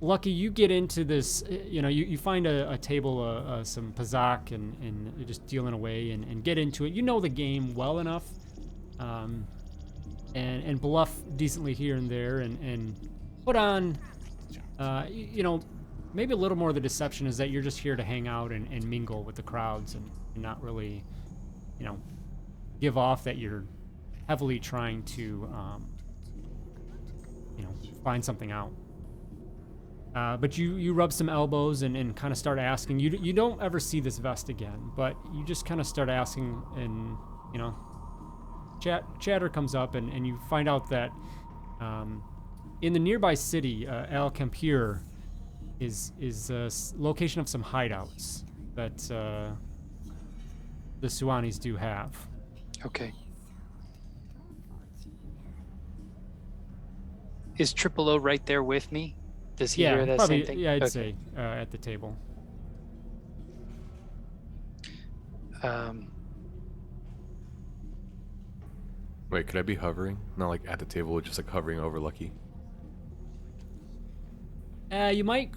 Speaker 1: Lucky, you get into this, you find a table, some Pazak, and you're just dealing away and get into it. You know the game well enough, and bluff decently here and there, and put on, maybe a little more of the deception is that you're just here to hang out and mingle with the crowds and not really, give off that you're heavily trying to, find something out. But you rub some elbows and kind of start asking. You don't ever see this vest again, but you just kind of start asking, and chatter comes up, and you find out that in the nearby city, Al Campir is a location of some hideouts that the Suanis do have.
Speaker 3: Okay. Is Triple O right there with me? Does he hear that
Speaker 1: probably,
Speaker 3: same thing?
Speaker 1: Yeah, I'd
Speaker 3: Okay.
Speaker 1: say at the table.
Speaker 5: Wait, could I be hovering? Not like at the table, just like hovering over Lucky.
Speaker 1: You might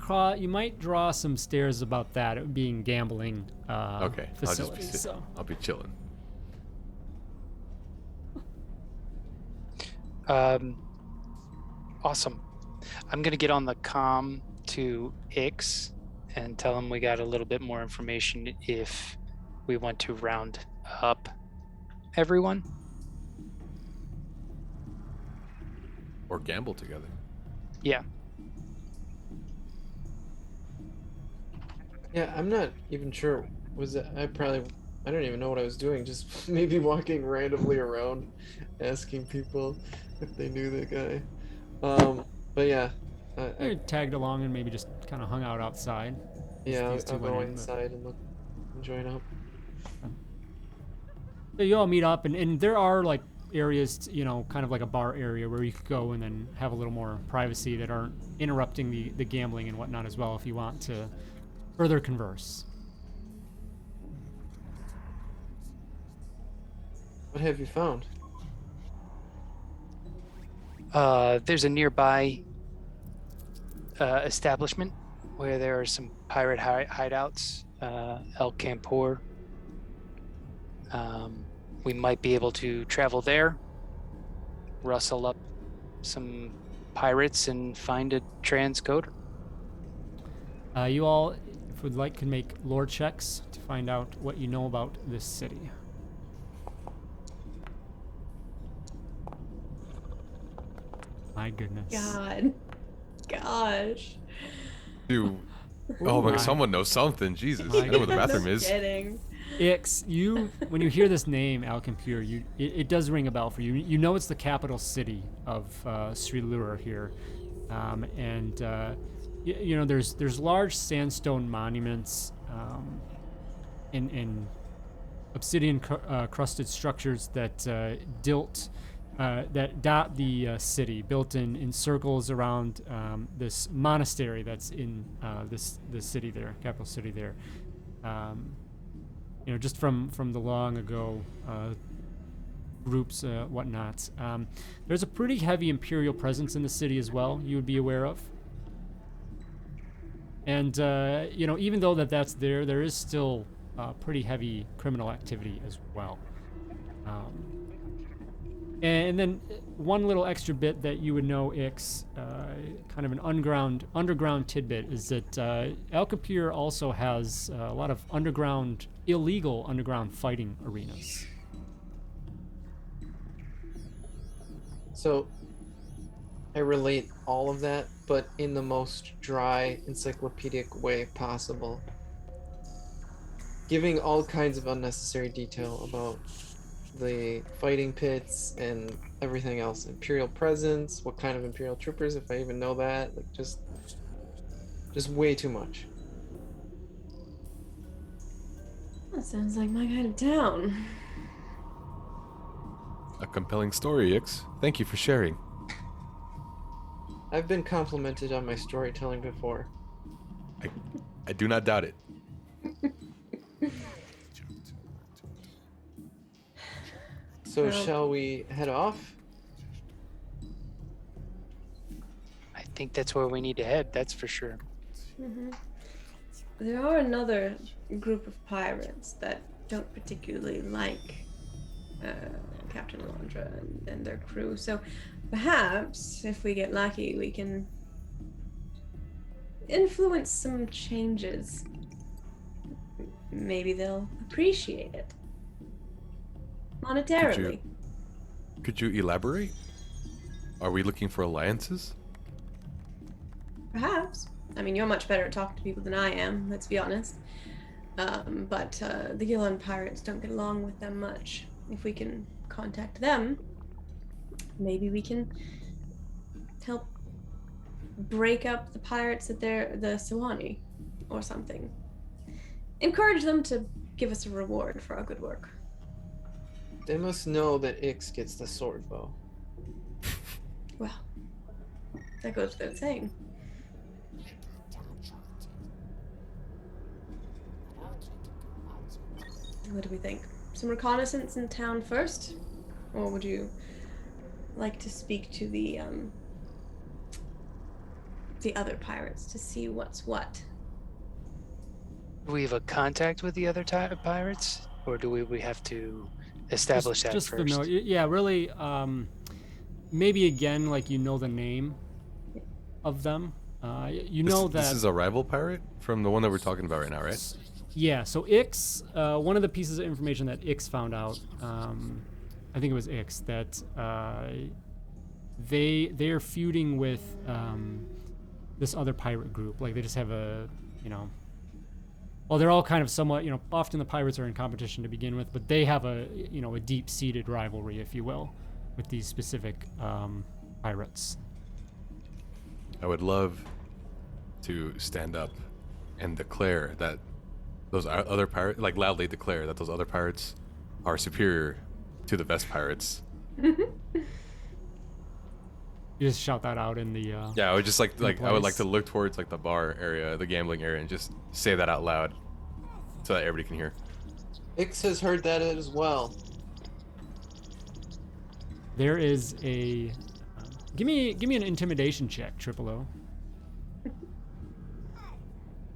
Speaker 1: draw some stares about that, it being gambling
Speaker 5: Okay,
Speaker 1: facilities.
Speaker 5: I'll be chilling.
Speaker 3: Awesome. I'm gonna get on the comm to Ix and tell him we got a little bit more information if we want to round up everyone.
Speaker 5: Or gamble together.
Speaker 3: Yeah.
Speaker 2: Yeah, I'm not even sure. I don't even know what I was doing. Just maybe walking randomly around, asking people if they knew the guy. But yeah.
Speaker 1: You tagged along and maybe just kind of hung out outside.
Speaker 2: Yeah,
Speaker 1: These two
Speaker 2: I'll
Speaker 1: went
Speaker 2: go
Speaker 1: in, but-
Speaker 2: inside and join up.
Speaker 1: So you all meet up, and there are like areas, kind of like a bar area where you could go and then have a little more privacy that aren't interrupting the gambling and whatnot as well if you want to further converse.
Speaker 2: What have you found?
Speaker 3: There's a nearby establishment where there are some pirate hideouts, El Campor. We might be able to travel there, rustle up some pirates, and find a transcoder.
Speaker 1: You all, if would like, can make lore checks to find out what you know about this city. My goodness.
Speaker 4: Gosh.
Speaker 5: Dude. Oh my, someone knows something. Jesus. I know where the bathroom is.
Speaker 4: Kidding.
Speaker 1: Ix, when you hear this name, Alcampur, it does ring a bell for you. You know it's the capital city of Sri Lura here, and there's large sandstone monuments in obsidian crusted structures that that dot the city, built in circles around this monastery that's in this city there, capital city there. Just from the long ago groups, whatnot. There's a pretty heavy imperial presence in the city as well, you would be aware of. And, even though that's there is still pretty heavy criminal activity as well. And then one little extra bit that you would know, Ix, kind of an underground tidbit, is that El Capir also has a lot of illegal underground fighting arenas.
Speaker 2: So, I relate all of that, but in the most dry, encyclopedic way possible. Giving all kinds of unnecessary detail about the fighting pits and everything else. Imperial presence, what kind of Imperial troopers, if I even know that. Like, just way too much.
Speaker 4: That sounds like my kind of town.
Speaker 5: A compelling story, Ix. Thank you for sharing.
Speaker 2: I've been complimented on my storytelling before.
Speaker 5: I do not doubt it.
Speaker 2: So shall we head off?
Speaker 3: I think that's where we need to head, that's for sure.
Speaker 4: Mm-hmm. There are another group of pirates that don't particularly like Captain Alondra and their crew, so perhaps if we get lucky we can influence some changes. Maybe they'll appreciate it monetarily.
Speaker 5: Could you elaborate? Are we looking for alliances?
Speaker 4: Perhaps. I mean, you're much better at talking to people than I am, let's be honest. But the Gillan pirates don't get along with them much. If we can contact them, maybe we can help break up the pirates at the Sawani or something. Encourage them to give us a reward for our good work.
Speaker 2: They must know that Ix gets the sword bow.
Speaker 4: Well, that goes without saying. What do we think? Some reconnaissance in town first? Or would you like to speak to the other pirates to see what's what?
Speaker 3: Do we have a contact with the other pirates? Or do we have to establish that
Speaker 1: just
Speaker 3: first?
Speaker 1: Yeah, really, maybe again, like the name of them.
Speaker 5: This is a rival pirate from the one that we're talking about right now, right?
Speaker 1: Yeah, so Ix, one of the pieces of information that Ix found out, I think it was Ix, that they're feuding with this other pirate group. Like, they just have well, they're all kind of somewhat, often the pirates are in competition to begin with, but they have a deep-seated rivalry, if you will, with these specific pirates.
Speaker 5: I would love to stand up and declare that those other pirates, like loudly declare that those other pirates are superior to the best pirates
Speaker 1: You just shout that out in the.
Speaker 5: Yeah, I would just like I would like
Speaker 1: place.
Speaker 5: to look towards like the bar area, the gambling area, and just say that out loud, so that everybody can hear.
Speaker 2: Ix has heard that as well.
Speaker 1: There is a. Give me an intimidation check, Triple O.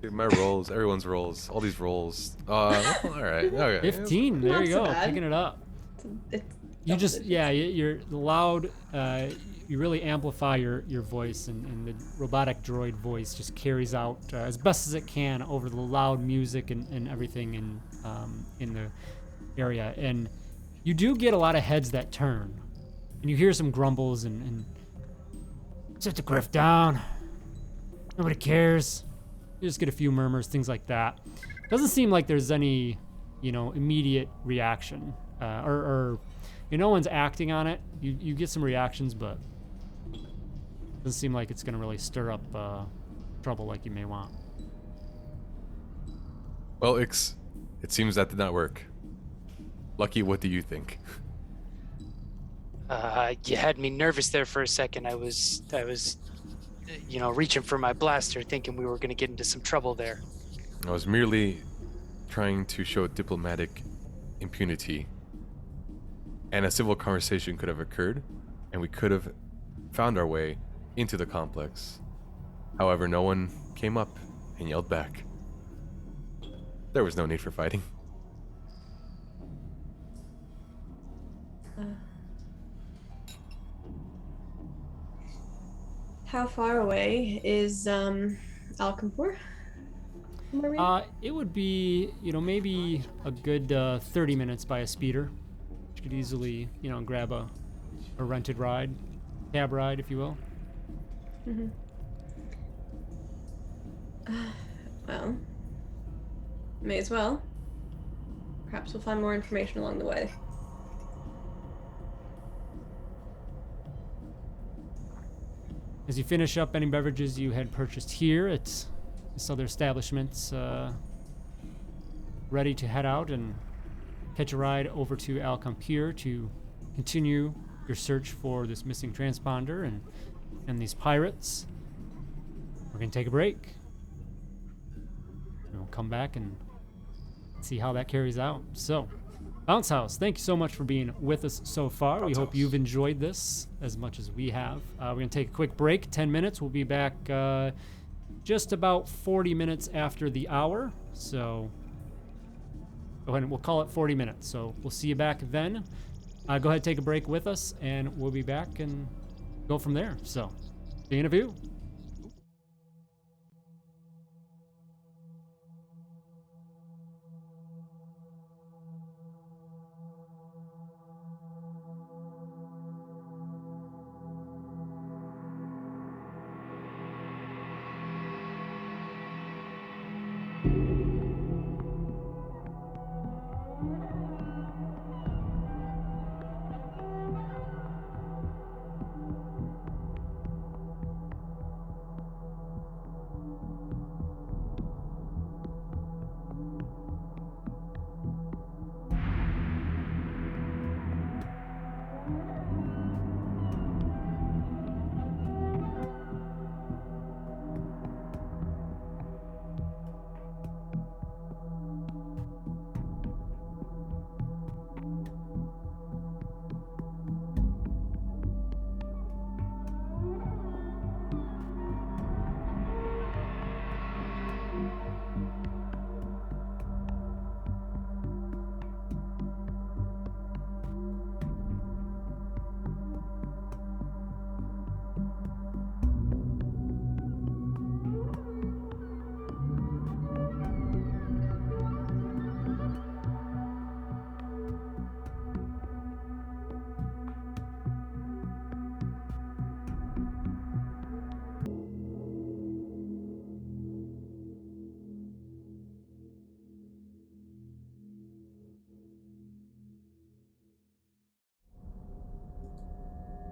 Speaker 5: Dude, my rolls, everyone's rolls, all these rolls. All right, okay.
Speaker 1: 15. There
Speaker 4: Not
Speaker 1: you
Speaker 4: so
Speaker 1: go,
Speaker 4: bad.
Speaker 1: picking it up.
Speaker 4: It's
Speaker 1: You
Speaker 4: double
Speaker 1: just
Speaker 4: digits.
Speaker 1: yeah, you're loud. You really amplify your voice, and the robotic droid voice just carries out as best as it can over the loud music and everything in the area. And you do get a lot of heads that turn, and you hear some grumbles and sit the griff down. Nobody cares. You just get a few murmurs, things like that. Doesn't seem like there's any, immediate reaction, or no one's acting on it. You get some reactions, but doesn't seem like it's gonna really stir up trouble like you may want.
Speaker 5: Well, Ix, it seems that did not work. Lucky, what do you think?
Speaker 3: You had me nervous there for a second. I was, reaching for my blaster, thinking we were going to get into some trouble there.
Speaker 5: I was merely trying to show diplomatic impunity, and a civil conversation could have occurred, and we could have found our way into the complex. However, no one came up and yelled back. There was no need for fighting.
Speaker 4: How far away is Alcampur? Am I right?
Speaker 1: It would be, maybe a good 30 minutes by a speeder. You could easily, grab a rented ride, cab ride, if you will.
Speaker 4: Well, may as well. Perhaps we'll find more information along the way.
Speaker 1: As you finish up any beverages you had purchased here at this other establishment's ready to head out and catch a ride over to Alcampur to continue your search for this missing transponder and these pirates. We're going to take a break. And we'll come back and see how that carries out. So, Bounce House, thank you so much for being with us so far. We hope you've enjoyed this as much as we have. We're going to take a quick break, 10 minutes. We'll be back just about 40 minutes after the hour. So, go ahead and we'll call it 40 minutes. So, we'll see you back then. Go ahead, take a break with us, and we'll be back and go from there. So, see you in a few.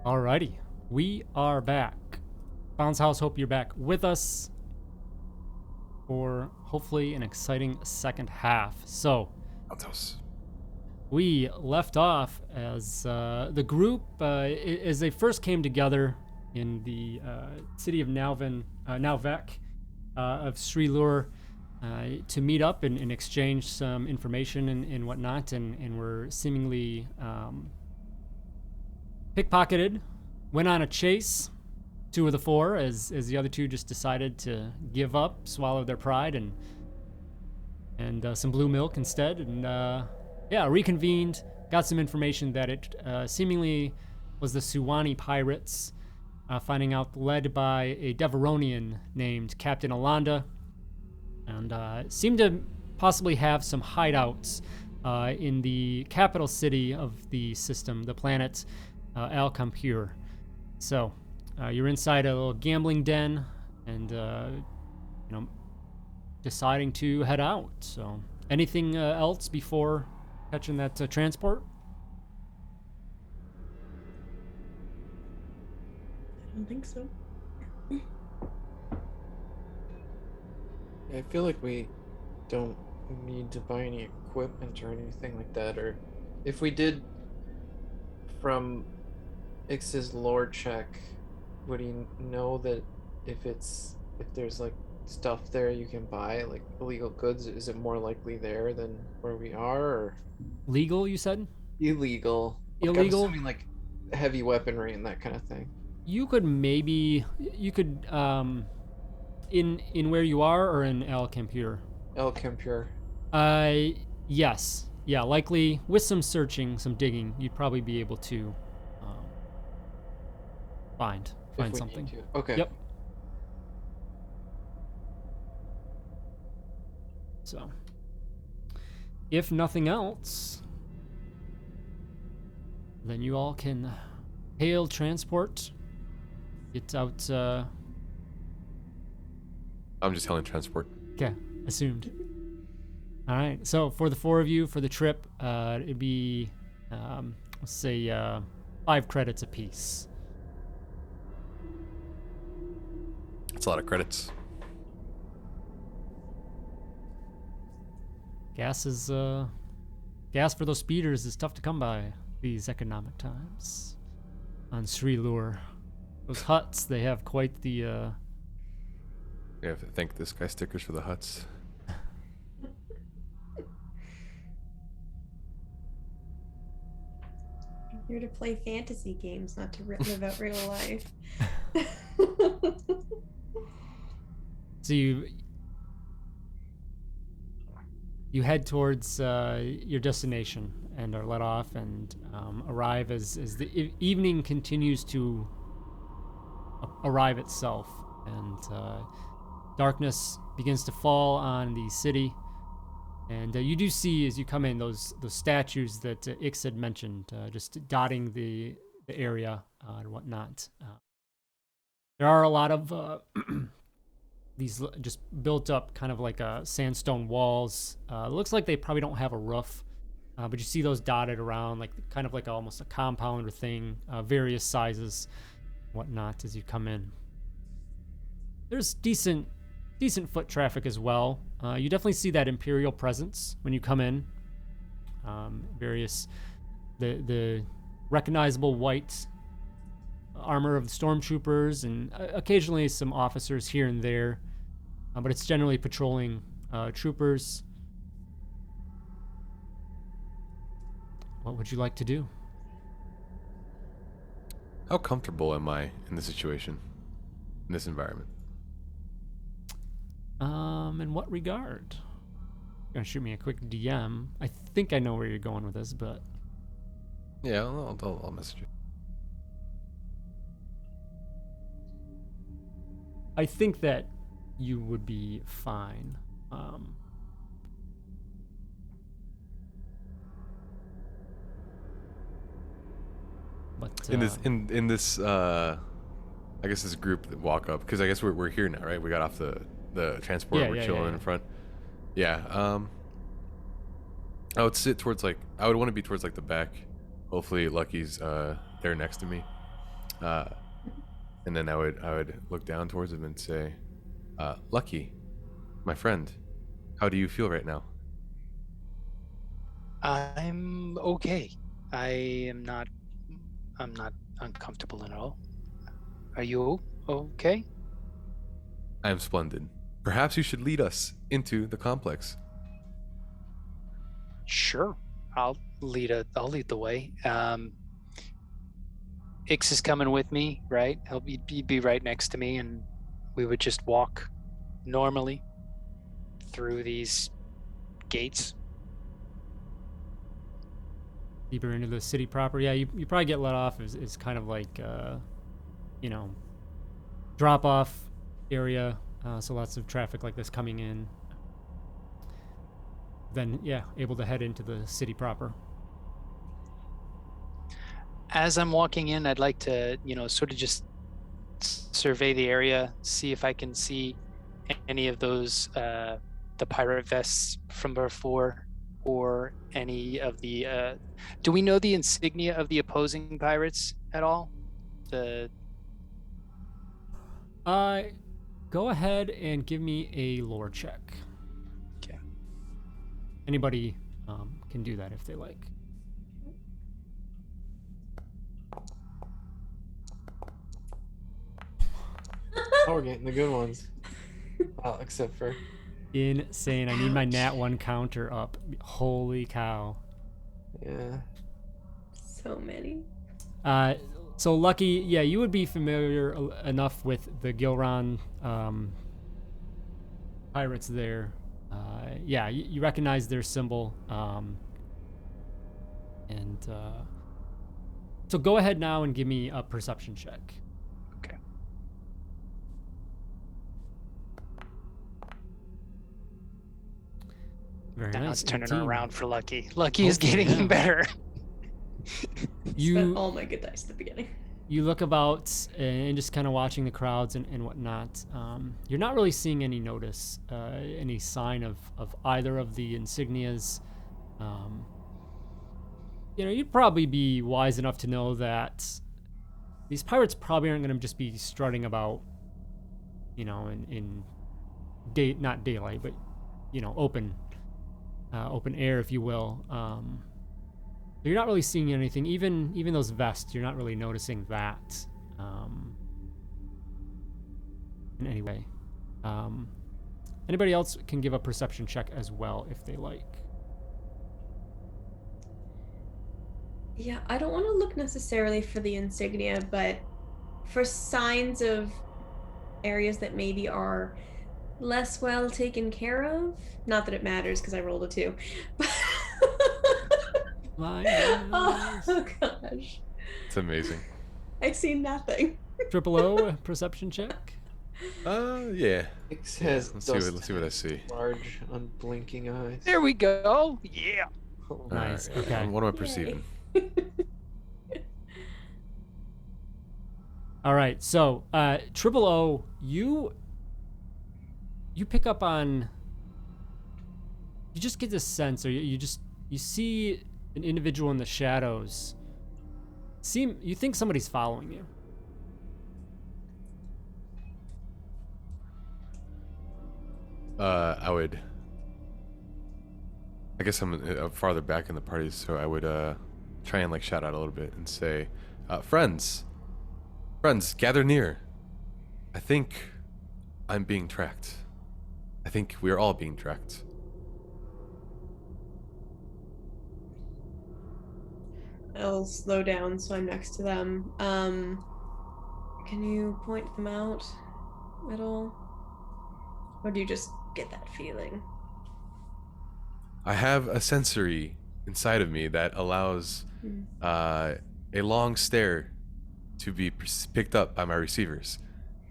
Speaker 1: Alrighty, we are back. Bounce House, hope you're back with us for hopefully an exciting second half. So,
Speaker 5: Altos.
Speaker 1: we left off as the group, as they first came together in the city of Nalvek of Sri Lur, to meet up and exchange some information and whatnot, and were seemingly pickpocketed, went on a chase, 2 of the 4, as the other 2 just decided to give up, swallow their pride, and some blue milk instead, and reconvened, got some information that it seemingly was the Suwani pirates, finding out led by a Deveronian named Captain Alanda, and seemed to possibly have some hideouts in the capital city of the system, the planet Al-Kampur. So you're inside a little gambling den, and deciding to head out. So anything else before catching that transport?
Speaker 4: I don't think so.
Speaker 2: I feel like we don't need to buy any equipment or anything like that. Or if we did, from Ix's lore check, would he know that if there's like stuff there you can buy, like illegal goods, is it more likely there than where we are? Or
Speaker 1: Legal, you said?
Speaker 2: illegal? Like, I'm
Speaker 1: Illegal?
Speaker 2: assuming like heavy weaponry and that kind of thing.
Speaker 1: You could in where you are, or in Al-Kampur?
Speaker 2: El-Kampur.
Speaker 1: Yes. Yeah, likely with some searching, some digging, you'd probably be able to find
Speaker 2: If we need
Speaker 1: something.
Speaker 2: to. Okay.
Speaker 1: Yep. So, if nothing else, then you all can hail transport, get out.
Speaker 5: I'm just hailing transport.
Speaker 1: Okay, assumed. All right. So for the 4 of you for the trip, it'd be, let's say, 5 credits apiece.
Speaker 5: That's a lot of credits.
Speaker 1: Gas for those speeders is tough to come by these economic times on Sri Lur. Those huts, they have quite the.
Speaker 5: We have to thank this guy stickers for the huts.
Speaker 4: I'm here to play fantasy games, not to live out real life.
Speaker 1: So you head towards your destination and are let off and arrive as the evening continues to arrive itself, and darkness begins to fall on the city. And you do see, as you come in, those statues that Ix had mentioned, just dotting the area and whatnot. There are a lot of these just built up kind of like sandstone walls. It looks like they probably don't have a roof, but you see those dotted around, like kind of like almost a compound or thing, various sizes, whatnot, as you come in. There's decent foot traffic as well. You definitely see that Imperial presence when you come in. The recognizable white armor of the stormtroopers, and occasionally some officers here and there, but it's generally patrolling troopers. What would you like to do?
Speaker 5: How comfortable am I in this situation, in this environment?
Speaker 1: In what regard? You're gonna shoot me a quick DM. I think I know where you're going with this, but
Speaker 5: Yeah, I'll message you.
Speaker 1: I think that you would be fine. But
Speaker 5: in this I guess this group that walk up, because I guess we're here now, right? We got off the transport.
Speaker 1: Yeah,
Speaker 5: we're
Speaker 1: yeah,
Speaker 5: chilling
Speaker 1: yeah.
Speaker 5: in front. Yeah. I would sit towards I would want to be towards the back. Hopefully Lucky's there next to me. And then I would look down towards him and say, Lucky, my friend, how do you feel right now?
Speaker 3: I'm okay. I'm not uncomfortable at all. Are you okay?
Speaker 5: I am splendid. Perhaps you should lead us into the complex.
Speaker 3: Sure. I'll lead the way. Ix is coming with me, right? He'd be right next to me, and we would just walk normally through these gates.
Speaker 1: Deeper into the city proper. Yeah, you probably get let off as kind of like, drop off area. So lots of traffic like this coming in. Then, yeah, able to head into the city proper.
Speaker 3: As I'm walking in, I'd like to, sort of just survey the area, see if I can see any of those, the pirate vests from before, or any of the, do we know the insignia of the opposing pirates at all?
Speaker 1: Go ahead and give me a lore check.
Speaker 3: Okay.
Speaker 1: Anybody can do that if they like.
Speaker 2: Oh, we're getting the good ones. Well, except for
Speaker 1: Insane. I need my nat 1 counter up. Holy cow.
Speaker 2: yeah.
Speaker 4: So many.
Speaker 1: So Lucky, yeah, you would be familiar enough with the Gilran pirates there. Yeah, you recognize their symbol. So go ahead now and give me a perception check.
Speaker 3: Okay.
Speaker 1: Very
Speaker 3: Now
Speaker 1: nice.
Speaker 3: it's turning
Speaker 1: 18.
Speaker 3: around for Lucky. Lucky is
Speaker 1: Hopefully,
Speaker 3: getting
Speaker 1: yeah.
Speaker 3: better.
Speaker 4: Spent all my good dice at the beginning.
Speaker 1: You look about and just kind of watching the crowds and whatnot. You're not really seeing any any sign of either of the insignias. You'd probably be wise enough to know that these pirates probably aren't going to just be strutting about, in not daylight, but open air, if you will. You're not really seeing anything. Even those vests, you're not really noticing that in any way. Anybody else can give a perception check as well if they like.
Speaker 4: Yeah, I don't want to look necessarily for the insignia, but for signs of areas that maybe are less well taken care of. Not that it matters because I rolled a 2. Oh gosh.
Speaker 5: It's amazing.
Speaker 4: I see nothing.
Speaker 1: Triple O perception check.
Speaker 5: Yeah.
Speaker 2: Ix has
Speaker 5: Let's see what I see.
Speaker 2: large, unblinking eyes.
Speaker 3: There we go. Yeah.
Speaker 2: Oh,
Speaker 1: Nice.
Speaker 5: Alright,
Speaker 1: Okay.
Speaker 5: What am I perceiving?
Speaker 1: All right. So, Triple O, you pick up on. You just get this sense, or you see an individual in the shadows. You think somebody's following you.
Speaker 5: I guess I'm farther back in the party, so I would try and shout out a little bit and say, friends, gather near. I think I'm being tracked. I think we are all being tracked.
Speaker 4: I'll slow down so I'm next to them. Can you point them out at all? Or do you just get that feeling?
Speaker 5: I have a sensory inside of me that allows a long stare to be picked up by my receivers,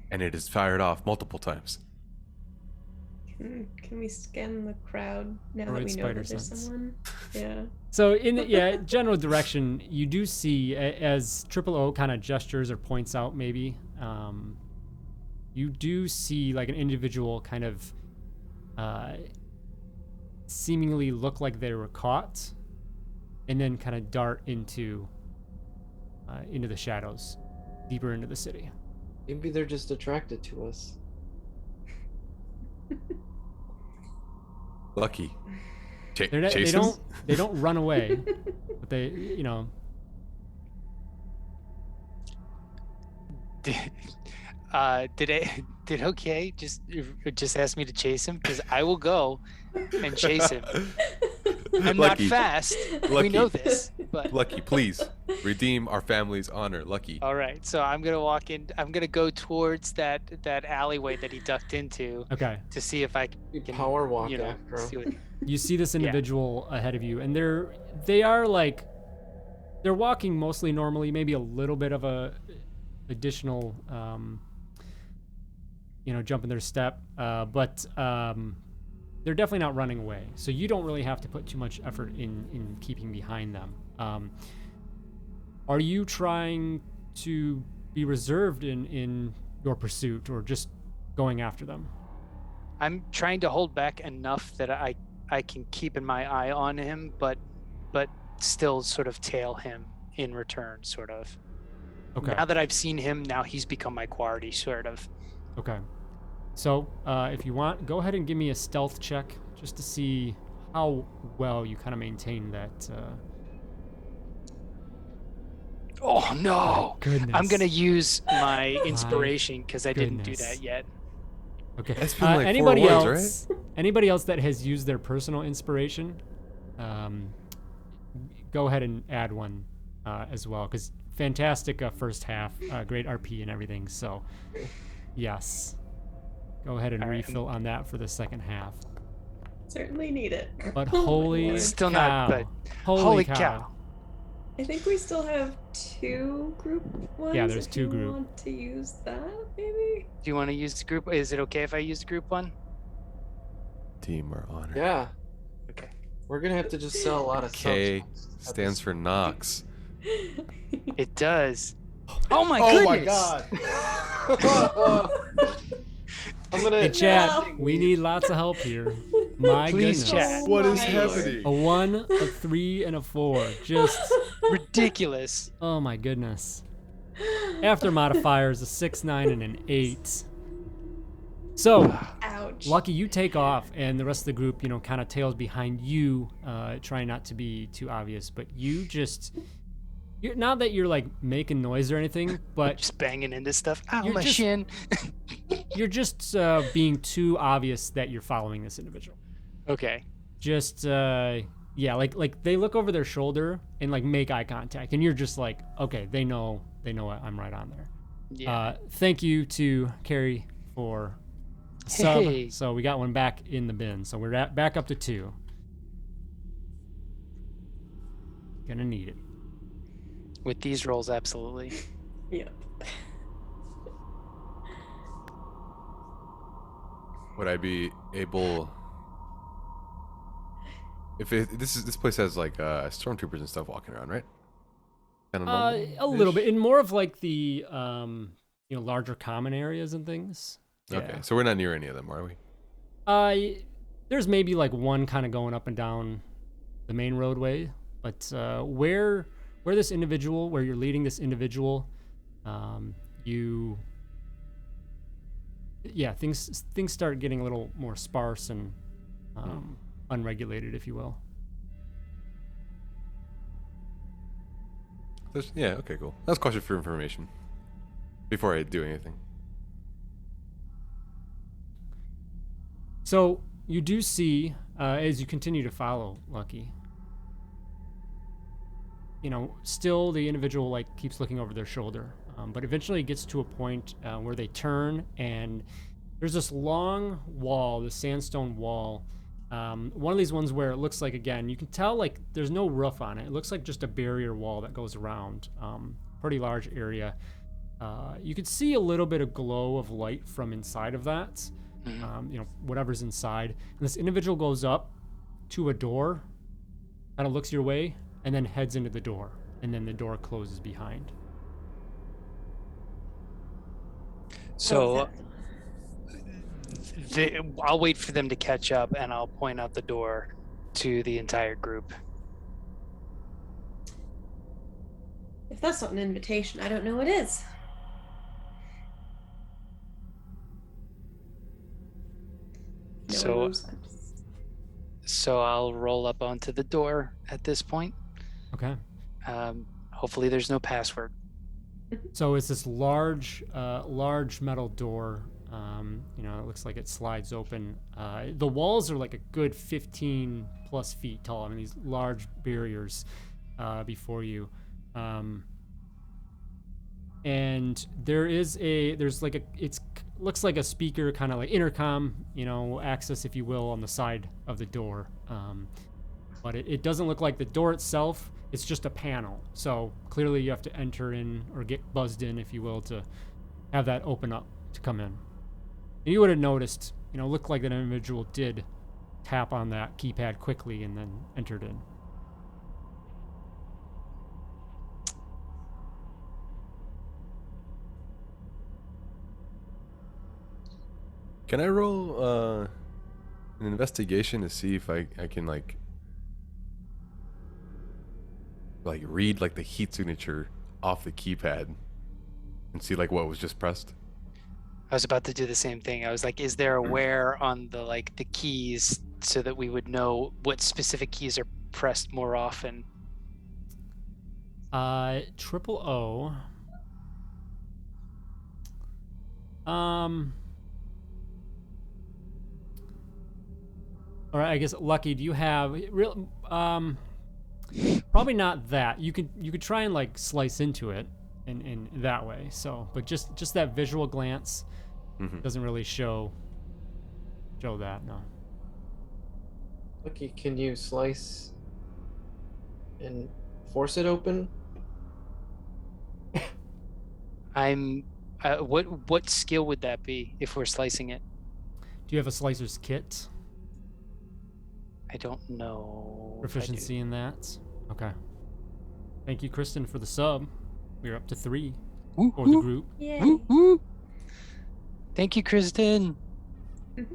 Speaker 5: and it is fired off multiple times.
Speaker 4: Can we scan the crowd now
Speaker 1: Right,
Speaker 4: that we know
Speaker 1: spider
Speaker 4: that there's
Speaker 1: sense.
Speaker 4: someone? Yeah.
Speaker 1: So in the general direction, you do see as Triple O kind of gestures or points out maybe, you do see like an individual kind of seemingly look like they were caught, and then kind of dart into the shadows, deeper into the city.
Speaker 2: maybe they're just attracted to us.
Speaker 5: Lucky. Chase him?
Speaker 1: They don't run away, but they
Speaker 3: Did okay just ask me to chase him? Because I will go and chase him. I'm
Speaker 5: Lucky.
Speaker 3: not fast. We
Speaker 5: Lucky.
Speaker 3: know this, but
Speaker 5: Lucky, please redeem our family's honor. Lucky.
Speaker 3: all right. So I'm gonna walk in. I'm gonna go towards that alleyway that he ducked into
Speaker 1: Okay.
Speaker 3: to see if I
Speaker 2: You
Speaker 3: can
Speaker 2: power walk
Speaker 3: you know,
Speaker 2: after him.
Speaker 3: see what.
Speaker 1: You see this individual ahead of you, and they're walking mostly normally, maybe a little bit of a additional jump in their step, but they're definitely not running away. So you don't really have to put too much effort in keeping behind them. Are you trying to be reserved in your pursuit, or just going after them?
Speaker 3: I'm trying to hold back enough that I can keep in my eye on him, but still sort of tail him in return, sort of.
Speaker 1: Okay.
Speaker 3: Now that I've seen him, now he's become my quarry, sort of.
Speaker 1: Okay. So, if you want, go ahead and give me a stealth check just to see how well you kind of maintain that.
Speaker 3: Oh no!
Speaker 1: Goodness.
Speaker 3: I'm gonna use my inspiration because I didn't do
Speaker 1: goodness.
Speaker 3: that yet.
Speaker 1: Okay.
Speaker 5: That's been like 4
Speaker 1: anybody
Speaker 5: words,
Speaker 1: else? Anybody else that has used their personal inspiration, go ahead and add one as well, because fantastic first half, great RP and everything. So, yes, go ahead and
Speaker 3: All right.
Speaker 1: refill on that for the second half.
Speaker 4: Certainly need it.
Speaker 1: But
Speaker 4: Oh my
Speaker 1: holy
Speaker 4: lord.
Speaker 3: Still
Speaker 1: cow.
Speaker 3: not, but
Speaker 1: Holy
Speaker 3: holy cow.
Speaker 4: I think we still have 2 group ones.
Speaker 1: Yeah, there's
Speaker 4: if
Speaker 1: 2
Speaker 4: you
Speaker 1: group.
Speaker 4: Want to use that, maybe?
Speaker 3: Do you want to use the group? Is it okay if I use the group one?
Speaker 5: Team or honor.
Speaker 2: Yeah,
Speaker 3: Okay.
Speaker 2: we're gonna have to just sell a lot of
Speaker 5: K
Speaker 2: subs.
Speaker 5: stands for Knox.
Speaker 3: It does. Oh my
Speaker 2: Oh
Speaker 3: goodness!
Speaker 2: my god! I'm gonna.
Speaker 1: Hey, chat,
Speaker 4: No.
Speaker 1: we need lots of help here. My
Speaker 3: Please,
Speaker 1: goodness.
Speaker 3: chat.
Speaker 5: What is
Speaker 4: my
Speaker 5: happening?
Speaker 1: A 1, a 3, and a 4. Just,
Speaker 3: Ridiculous.
Speaker 1: oh my goodness. After modifiers, a 6, 9, and an 8. So,
Speaker 4: Ouch.
Speaker 1: Lucky, you take off, and the rest of the group, kind of tails behind you, trying not to be too obvious. But you're not that you're like making noise or anything, but
Speaker 3: Just banging into stuff. Ow,
Speaker 1: You're
Speaker 3: my
Speaker 1: just-
Speaker 3: shin.
Speaker 1: you're just being too obvious that you're following this individual.
Speaker 3: Okay.
Speaker 1: Just like they look over their shoulder and like make eye contact, and you're just like, okay, they know I'm right on there.
Speaker 3: Yeah.
Speaker 1: Thank you to Carrie for sub.
Speaker 3: Hey.
Speaker 1: So we got one back in the bin. So we're back up to 2. Gonna need it.
Speaker 3: With these rolls, absolutely.
Speaker 4: Yep.
Speaker 5: Would I be able? If this place has like stormtroopers and stuff walking around, right? Kind of
Speaker 1: A little bit, in more of like the larger common areas and things.
Speaker 5: Okay,
Speaker 1: Yeah.
Speaker 5: so we're not near any of them, are we?
Speaker 1: There's maybe like one kind of going up and down the main roadway, but where you're leading this individual, things start getting a little more sparse and unregulated, if you will.
Speaker 5: Okay, cool. That's question for information before I do anything.
Speaker 1: So you do see, as you continue to follow Lucky, still the individual like keeps looking over their shoulder, but eventually it gets to a point where they turn, and there's this long wall, the sandstone wall. One of these ones where it looks like, again, you can tell like there's no roof on it. It looks like just a barrier wall that goes around. Pretty large area. You could see a little bit of glow of light from inside of that. Whatever's inside. And this individual goes up to a door, kind of looks your way, and then heads into the door. And then the door closes behind.
Speaker 3: So I'll wait for them to catch up, and I'll point out the door to the entire group.
Speaker 4: If that's not an invitation, I don't know what is. No
Speaker 3: So-
Speaker 4: one moves.
Speaker 3: So I'll roll up onto the door at this point.
Speaker 1: Okay.
Speaker 3: Hopefully there's no password.
Speaker 1: So it's this large metal door. It looks like it slides open. The walls are like a good 15 plus feet tall. I mean, these large barriers before you. And looks like a speaker, kind of like intercom, access, if you will, on the side of the door. But it doesn't look like the door itself. It's just a panel. So clearly you have to enter in or get buzzed in, if you will, to have that open up to come in. And you would have noticed, looked like that individual did tap on that keypad quickly and then entered in.
Speaker 5: Can I roll an investigation to see if I can like read like the heat signature off the keypad and see like what was just pressed?
Speaker 3: I was about to do the same thing. I was like, is there a wear on the keys so that we would know what specific keys are pressed more often?
Speaker 1: Triple O. All right, I guess Lucky, do you have real probably not that. You could try and like slice into it in that way. So, but just that visual glance doesn't really show that, no.
Speaker 2: Lucky, can you slice and force it open?
Speaker 3: What skill would that be if we're slicing it?
Speaker 1: Do you have a slicer's kit?
Speaker 3: I don't know.
Speaker 1: Proficiency in that? Okay. Thank you, Kristen, for the sub. We're up to 3 for the group.
Speaker 4: Yay.
Speaker 3: Woo, woo. Thank you, Kristen. Do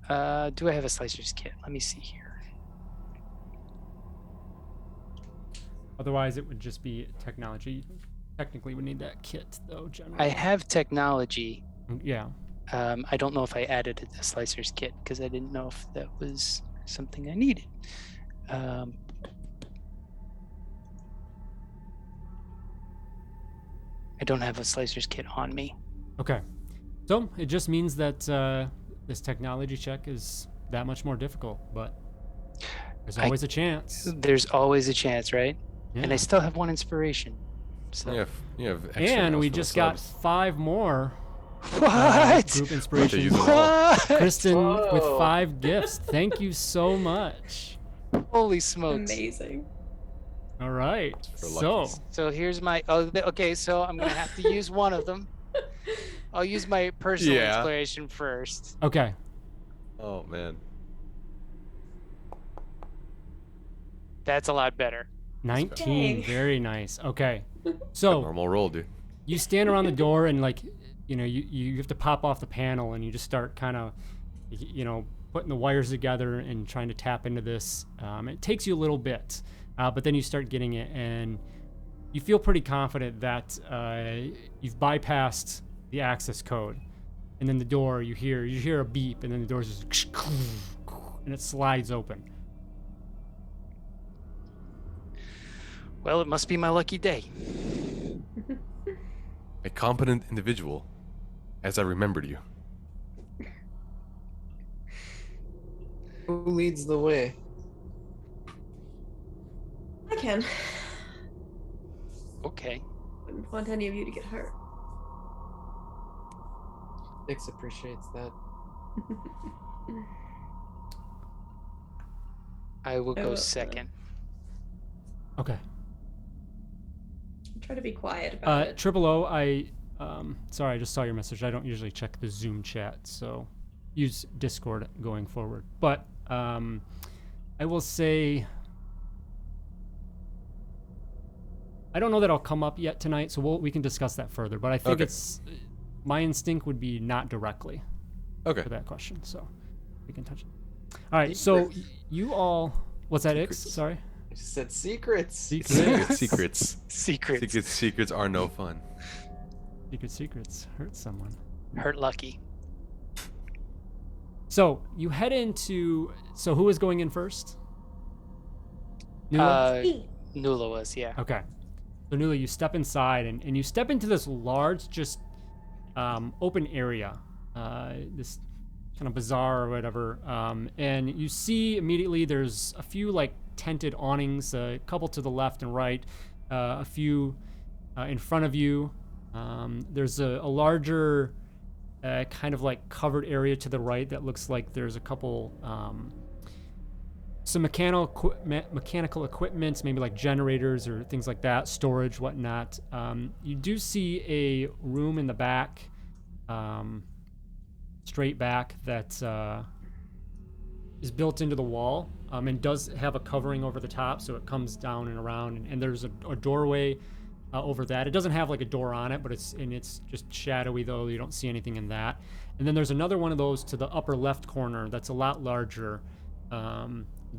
Speaker 3: I have a slicer's kit? Let me see here.
Speaker 1: Otherwise, it would just be technology. Technically, we need that kit, though, generally.
Speaker 3: I have technology.
Speaker 1: Yeah.
Speaker 3: I don't know if I added a slicer's kit because I didn't know if that was something I needed. I don't have a slicer's kit on me.
Speaker 1: Okay. So it just means that this technology check is that much more difficult, but there's always a chance.
Speaker 3: There's always a chance, right?
Speaker 1: Yeah.
Speaker 3: And I still have 1 inspiration. So.
Speaker 5: You have extra
Speaker 1: And
Speaker 5: mouse
Speaker 1: we
Speaker 5: for the
Speaker 1: just got
Speaker 5: subs.
Speaker 1: 5 more
Speaker 3: What?
Speaker 1: group
Speaker 5: To
Speaker 1: inspirations.
Speaker 5: use them all.
Speaker 3: What?
Speaker 1: Kristen with
Speaker 2: Whoa.
Speaker 1: 5 gifts. Thank you so much.
Speaker 3: Holy smokes.
Speaker 4: Amazing.
Speaker 1: All right.
Speaker 5: For
Speaker 1: So
Speaker 5: luckies.
Speaker 3: So here's my okay, so I'm gonna have to use one of them. I'll use my personal
Speaker 5: Yeah.
Speaker 3: inspiration first.
Speaker 1: okay.
Speaker 5: Oh man.
Speaker 3: That's a lot better.
Speaker 1: 19.
Speaker 4: Dang.
Speaker 1: Very nice. Okay.
Speaker 5: A
Speaker 1: So
Speaker 5: normal roll, dude.
Speaker 1: you stand around the door and you have to pop off the panel and you just start kind of putting the wires together and trying to tap into this. It takes you a little bit, but then you start getting it and you feel pretty confident that you've bypassed the access code. And then the door, you hear a beep, and then the door just and it slides open.
Speaker 3: Well, it must be my lucky day.
Speaker 5: A competent individual, as I remembered you.
Speaker 2: Who leads the way?
Speaker 4: I can.
Speaker 3: Okay.
Speaker 4: Wouldn't want any of you to get hurt.
Speaker 2: Ix appreciates that.
Speaker 3: I will
Speaker 4: I
Speaker 3: go
Speaker 4: will,
Speaker 3: second.
Speaker 1: Okay.
Speaker 4: Try to be quiet about it.
Speaker 1: Triple O, sorry, I just saw your message. I don't usually check the Zoom chat, so use Discord going forward. But I will say, I don't know that I'll come up yet tonight, so we can discuss that further. But I think
Speaker 5: Okay.
Speaker 1: my instinct would be not directly
Speaker 5: Okay.
Speaker 1: for that question, so we can touch it. All right, so you all, what's that, Ix?
Speaker 5: Secrets.
Speaker 1: Sorry.
Speaker 2: I just said secrets.
Speaker 5: Secrets.
Speaker 3: Secrets.
Speaker 5: Secrets are no fun.
Speaker 1: Secrets hurt someone.
Speaker 3: Hurt lucky.
Speaker 1: So you head into. So who is going in first? Nula?
Speaker 3: Nula was, yeah.
Speaker 1: Okay. So Nula, you step inside and you step into this large, just open area. This kind of bazaar or whatever. And you see immediately there's a few like tented awnings, a couple to the left and right, a few in front of you. There's a larger kind of like covered area to the right that looks like there's a couple some mechanical equipment, maybe like generators or things like that, storage, whatnot. You do see a room in the back, straight back, that is built into the wall and does have a covering over the top, so it comes down and around. And there's a doorway over that. It doesn't have like a door on it, but it's just shadowy, though. You don't see anything in that. And then there's another one of those to the upper left corner that's a lot larger.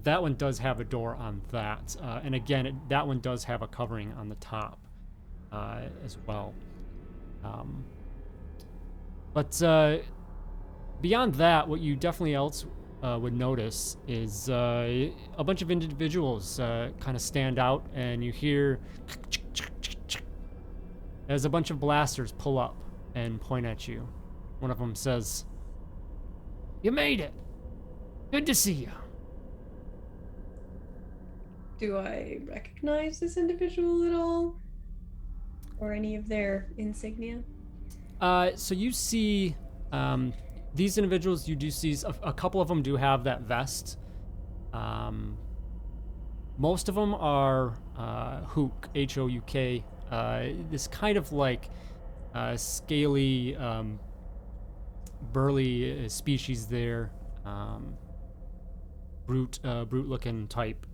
Speaker 1: That one does have a door on that. And again, that one does have a covering on the top as well. But beyond that, what you definitely else would notice is a bunch of individuals kind of stand out, and you hear as a bunch of blasters pull up and point at you. One of them says, "You made it. Good to see you."
Speaker 4: Do I recognize this individual at all? Or any of their insignia?
Speaker 1: So you see these individuals, you do see a couple of them do have that vest. Most of them are Hook, H-O-U-K. This kind of like scaly, burly species there. Brute-looking type.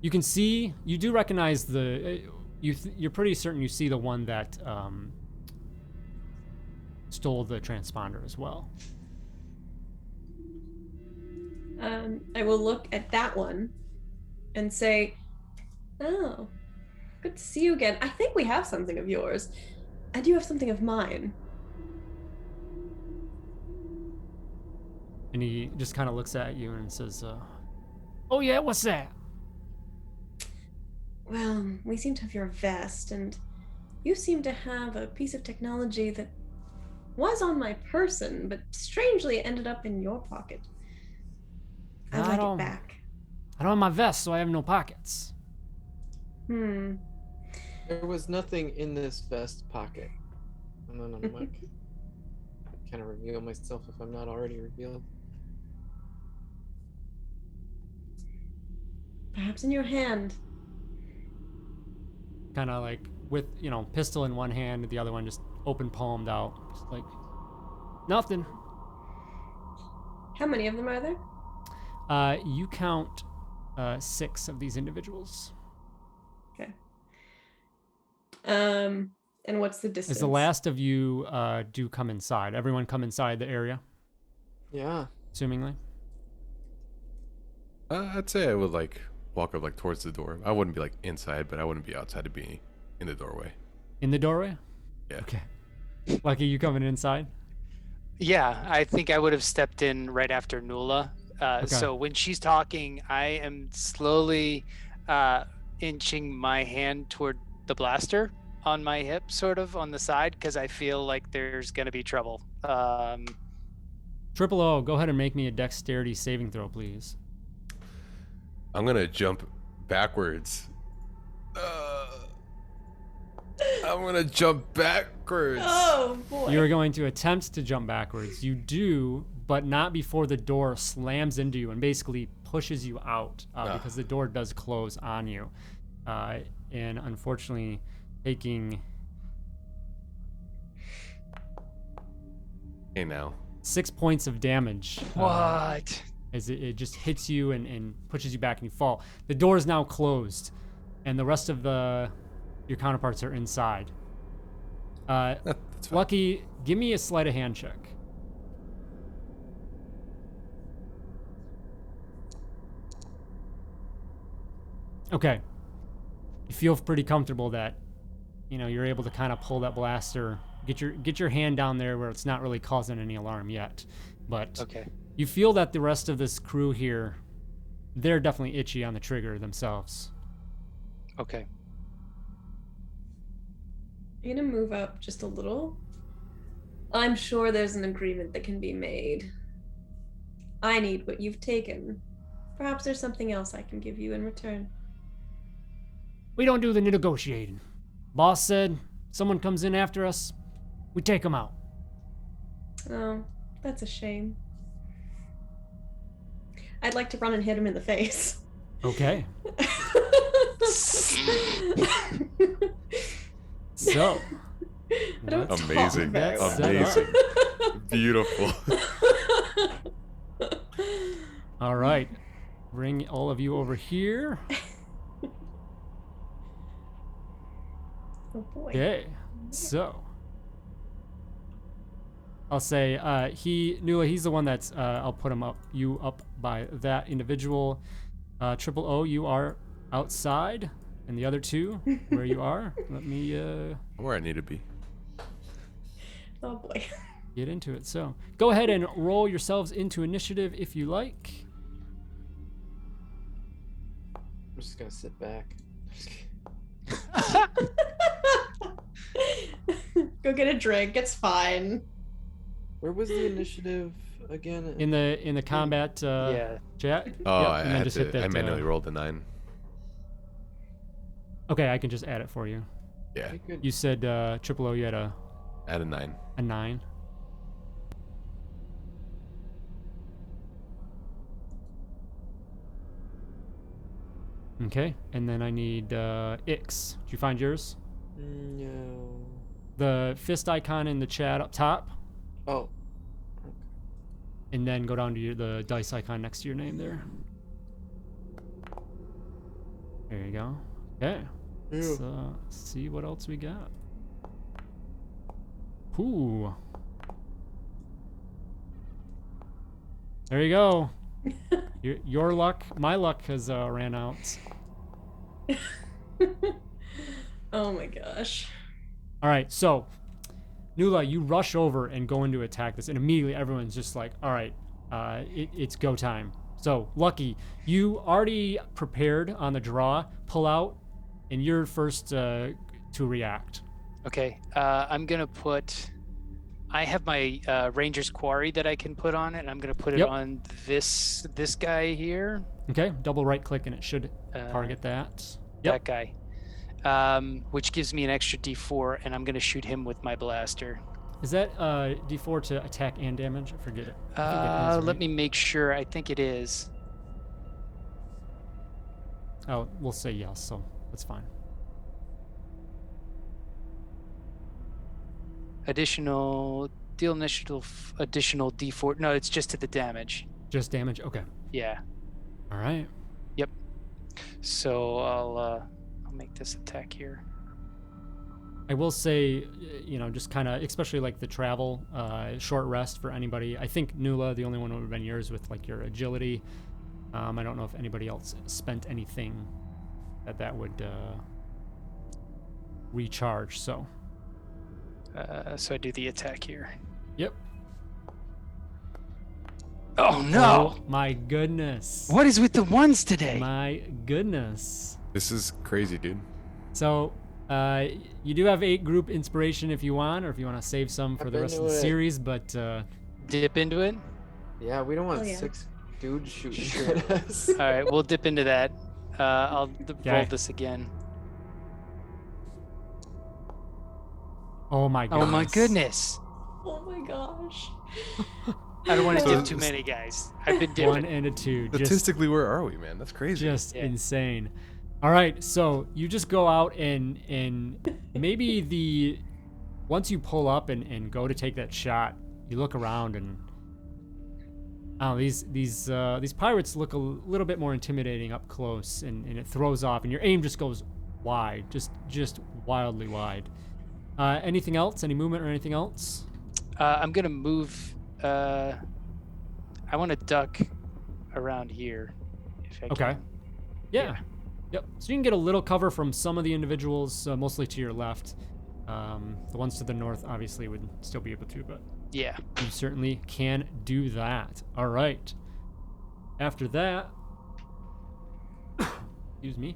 Speaker 1: You can see, you do recognize you're pretty certain you see the one that stole the transponder as well.
Speaker 4: I will look at that one and say, "Oh, good to see you again. I think we have something of yours. I do have something of mine."
Speaker 1: And he just kind of looks at you and says, "Oh yeah, what's that?"
Speaker 4: Well, we seem to have your vest, and you seem to have a piece of technology that was on my person, but strangely ended up in your pocket. I'd like it back.
Speaker 1: I don't have my vest, so I have no pockets.
Speaker 2: There was nothing in this vest pocket. And then I'm like, kind of reveal myself if I'm not already revealed.
Speaker 4: Perhaps in your hand.
Speaker 1: Kind of like with, pistol in one hand, the other one just open palmed out. Just like, nothing.
Speaker 4: How many of them are there?
Speaker 1: You count 6 of these individuals.
Speaker 4: Okay. And what's the distance?
Speaker 1: As the last of you do come inside. Everyone come inside the area?
Speaker 2: Yeah.
Speaker 1: Assumingly?
Speaker 5: I'd say I would walk up towards the door. I wouldn't be inside, but I wouldn't be outside to be in the doorway.
Speaker 1: In the doorway?
Speaker 5: Yeah.
Speaker 1: Okay. Lucky, you coming inside?
Speaker 3: Yeah, I think I would have stepped in right after Nula.
Speaker 1: Okay.
Speaker 3: So when she's talking, I am slowly inching my hand toward the blaster on my hip, sort of on the side, because I feel like there's going to be trouble.
Speaker 1: Triple O, go ahead and make me a dexterity saving throw, please.
Speaker 5: I'm going to jump backwards. I'm going to jump backwards.
Speaker 4: Oh, boy.
Speaker 1: You're going to attempt to jump backwards. You do, but not before the door slams into you and basically pushes you out because the door does close on you. And unfortunately, taking...
Speaker 5: Hey, now.
Speaker 1: 6 points of damage.
Speaker 3: What?
Speaker 1: As it just hits you and pushes you back and you fall. The door is now closed, and the rest of your counterparts are inside.
Speaker 5: That's fine.
Speaker 1: Lucky, give me a sleight of hand check. Okay. You feel pretty comfortable that, you're able to kind of pull that blaster, get your hand down there where it's not really causing any alarm yet. But
Speaker 3: Okay.
Speaker 1: You feel that the rest of this crew here, they're definitely itchy on the trigger themselves.
Speaker 3: Okay.
Speaker 4: I'm gonna move up just a little. I'm sure there's an agreement that can be made. I need what you've taken. Perhaps there's something else I can give you in return.
Speaker 1: We don't do the negotiating. Boss said someone comes in after us, we take them out.
Speaker 4: Oh, that's a shame. I'd like to run and hit him in the face.
Speaker 1: Okay. So.
Speaker 4: I don't talk
Speaker 5: Amazing.
Speaker 4: very well.
Speaker 5: Amazing. Beautiful.
Speaker 1: All right. Bring all of you over here.
Speaker 4: Oh boy.
Speaker 1: Okay. So. I'll say Nula, he's the one that's I'll put you up by that individual. Triple O, you are outside, and the other two where you are. Let me
Speaker 5: Where I need to be.
Speaker 4: Oh boy.
Speaker 1: get into it. So go ahead and roll yourselves into initiative if you like.
Speaker 2: I'm just gonna sit back.
Speaker 4: Go get a drink. It's fine.
Speaker 2: Where was the initiative again?
Speaker 1: In the combat
Speaker 3: Yeah.
Speaker 1: chat.
Speaker 5: Oh,
Speaker 1: Yep,
Speaker 5: I
Speaker 1: and then
Speaker 5: had
Speaker 1: just
Speaker 5: to.
Speaker 1: hit that,
Speaker 5: I manually rolled a 9.
Speaker 1: Okay, I can just add it for you.
Speaker 5: Yeah,
Speaker 2: Okay, good.
Speaker 1: You said Triple O, you had a
Speaker 5: add a 9.
Speaker 1: 9. Okay, and then I need Ix. Did you find yours?
Speaker 2: No.
Speaker 1: The fist icon in the chat up top,
Speaker 2: Oh.
Speaker 1: and then go down to the dice icon next to your name there. There you go. Okay, let's see what else we got. Ooh. There you go. Your luck, my luck has ran out.
Speaker 4: Oh my gosh.
Speaker 1: All right, so Nula, you rush over and go in to attack this, and immediately everyone's just like, all right, it's go time. So, Lucky, you already prepared on the draw, pull out, and you're first to react.
Speaker 3: Okay. I'm gonna put. I have my Ranger's Quarry that I can put on it, and I'm gonna put it
Speaker 1: Yep.
Speaker 3: on this guy here.
Speaker 1: Okay, double right click and it should
Speaker 3: Uh,
Speaker 1: target that.
Speaker 3: That guy. Which gives me an extra D4, and I'm gonna shoot him with my blaster.
Speaker 1: Is that D4 to attack and damage? I forget it. I think it is,
Speaker 3: Let
Speaker 1: right?
Speaker 3: me make sure. I think it is.
Speaker 1: Oh, we'll say yes, so that's fine.
Speaker 3: Additional additional D4. No, it's just to the damage.
Speaker 1: Just damage? Okay.
Speaker 3: Yeah.
Speaker 1: All right.
Speaker 3: So I'll make this attack here.
Speaker 1: I will say, just kind of, especially like the travel, short rest for anybody. I think Nula, the only one would have been yours with like your agility. I don't know if anybody else spent anything that would recharge. So.
Speaker 3: So I do the attack here.
Speaker 1: Yep.
Speaker 3: Oh no!
Speaker 1: Oh, my goodness.
Speaker 3: What is with the ones today?
Speaker 1: My goodness.
Speaker 5: This is crazy, dude.
Speaker 1: So, you do have 8 group inspiration if you want, or if you want to save some for
Speaker 2: Up
Speaker 1: the rest of the
Speaker 2: into it.
Speaker 1: series, but
Speaker 3: Dip into it.
Speaker 2: Yeah, we don't want
Speaker 4: Oh, yeah.
Speaker 2: 6 dudes shooting
Speaker 3: Sure.
Speaker 2: at us.
Speaker 3: All right, we'll dip into that. I'll roll
Speaker 1: Okay.
Speaker 3: this again.
Speaker 1: oh my goodness.
Speaker 3: Oh my goodness!
Speaker 4: Oh my gosh.
Speaker 3: I don't want to
Speaker 5: So
Speaker 3: dip too
Speaker 5: it's-
Speaker 3: many guys. I've been
Speaker 1: 1
Speaker 3: dipping.
Speaker 1: and a 2. Just
Speaker 5: Statistically, where are we, man? That's crazy.
Speaker 3: Yeah.
Speaker 1: insane. All right, so you just go out and maybe once you pull up and go to take that shot, you look around and these pirates look a little bit more intimidating up close, and it throws off, and your aim just goes wide, just wildly wide. Anything else? Any movement or anything else?
Speaker 3: I'm gonna move. I want to duck around here. If I
Speaker 1: Okay.
Speaker 3: can.
Speaker 1: Yeah. Yep. So you can get a little cover from some of the individuals, mostly to your left. The ones to the north obviously would still be able to, but
Speaker 3: Yeah.
Speaker 1: You certainly can do that. All right. After that, excuse me.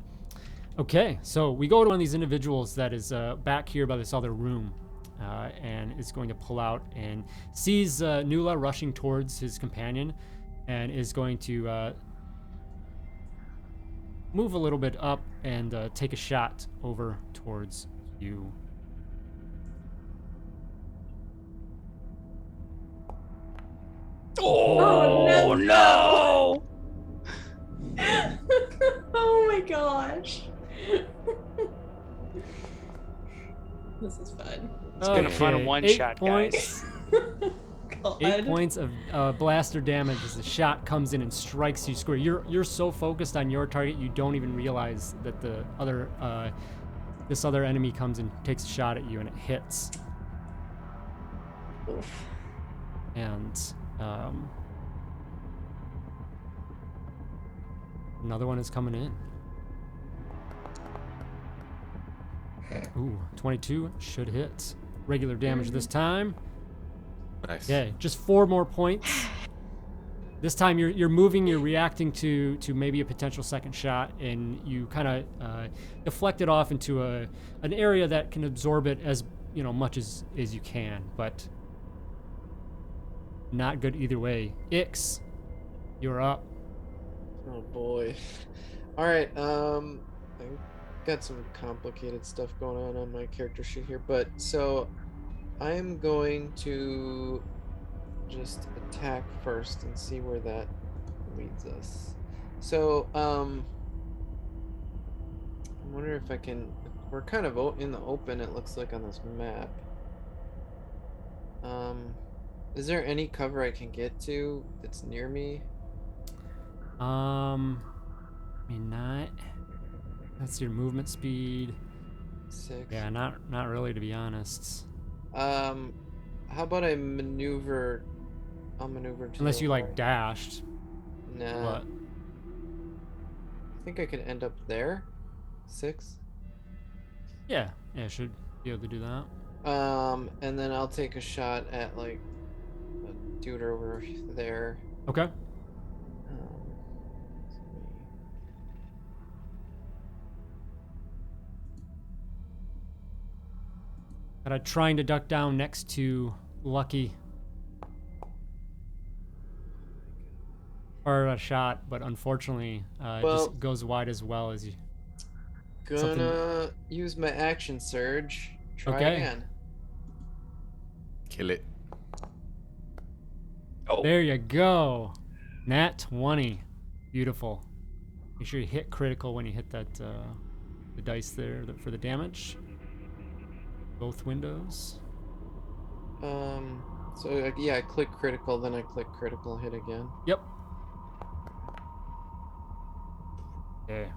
Speaker 1: Okay, so we go to one of these individuals that is back here by this other room, and is going to pull out and sees Nula rushing towards his companion, and is going to move a little bit up and take a shot over towards you.
Speaker 4: Oh,
Speaker 3: no!
Speaker 4: Oh my gosh. This is fun.
Speaker 3: It's been a fun
Speaker 1: Okay,
Speaker 3: one-shot, guys.
Speaker 4: God.
Speaker 1: 8 points of blaster damage as the shot comes in and strikes you square. You're so focused on your target, you don't even realize that the other this other enemy comes and takes a shot at you, and it hits.
Speaker 4: Oof.
Speaker 1: And another one is coming in. Ooh, 22 should hit. Regular damage this time.
Speaker 5: Nice.
Speaker 1: Okay, just 4 more points. This time you're moving, you're reacting to maybe a potential second shot, and you kind of deflect it off into an area that can absorb it as much as you can, but not good either way. Ix, you're up.
Speaker 2: Oh boy. All right. I got some complicated stuff going on my character sheet here, but so I'm going to just attack first and see where that leads us. So I wonder if I can. We're kind of in the open. It looks like on this map. Is there any cover I can get to that's near me?
Speaker 1: I mean, not. That's your movement speed.
Speaker 2: 6.
Speaker 1: Yeah, not really, to be honest.
Speaker 2: How about I maneuver? I'll maneuver to
Speaker 1: Unless
Speaker 2: the
Speaker 1: you like
Speaker 2: right.
Speaker 1: dashed.
Speaker 2: Nah.
Speaker 1: But
Speaker 2: I think I could end up there. 6.
Speaker 1: yeah, should be able to do that.
Speaker 2: And then I'll take a shot at like a dude over there.
Speaker 1: Okay. But I'm trying to duck down next to Lucky. Or a shot, but unfortunately, it
Speaker 2: Well,
Speaker 1: just goes wide as well as you.
Speaker 2: Gonna use my action surge. Try
Speaker 1: Okay.
Speaker 2: again.
Speaker 5: Kill it.
Speaker 1: There you go. Nat 20. Beautiful. Make sure you hit critical when you hit that the dice there for the damage. Both windows.
Speaker 2: So yeah, I click critical, then I click critical, hit again.
Speaker 1: Yep. Okay.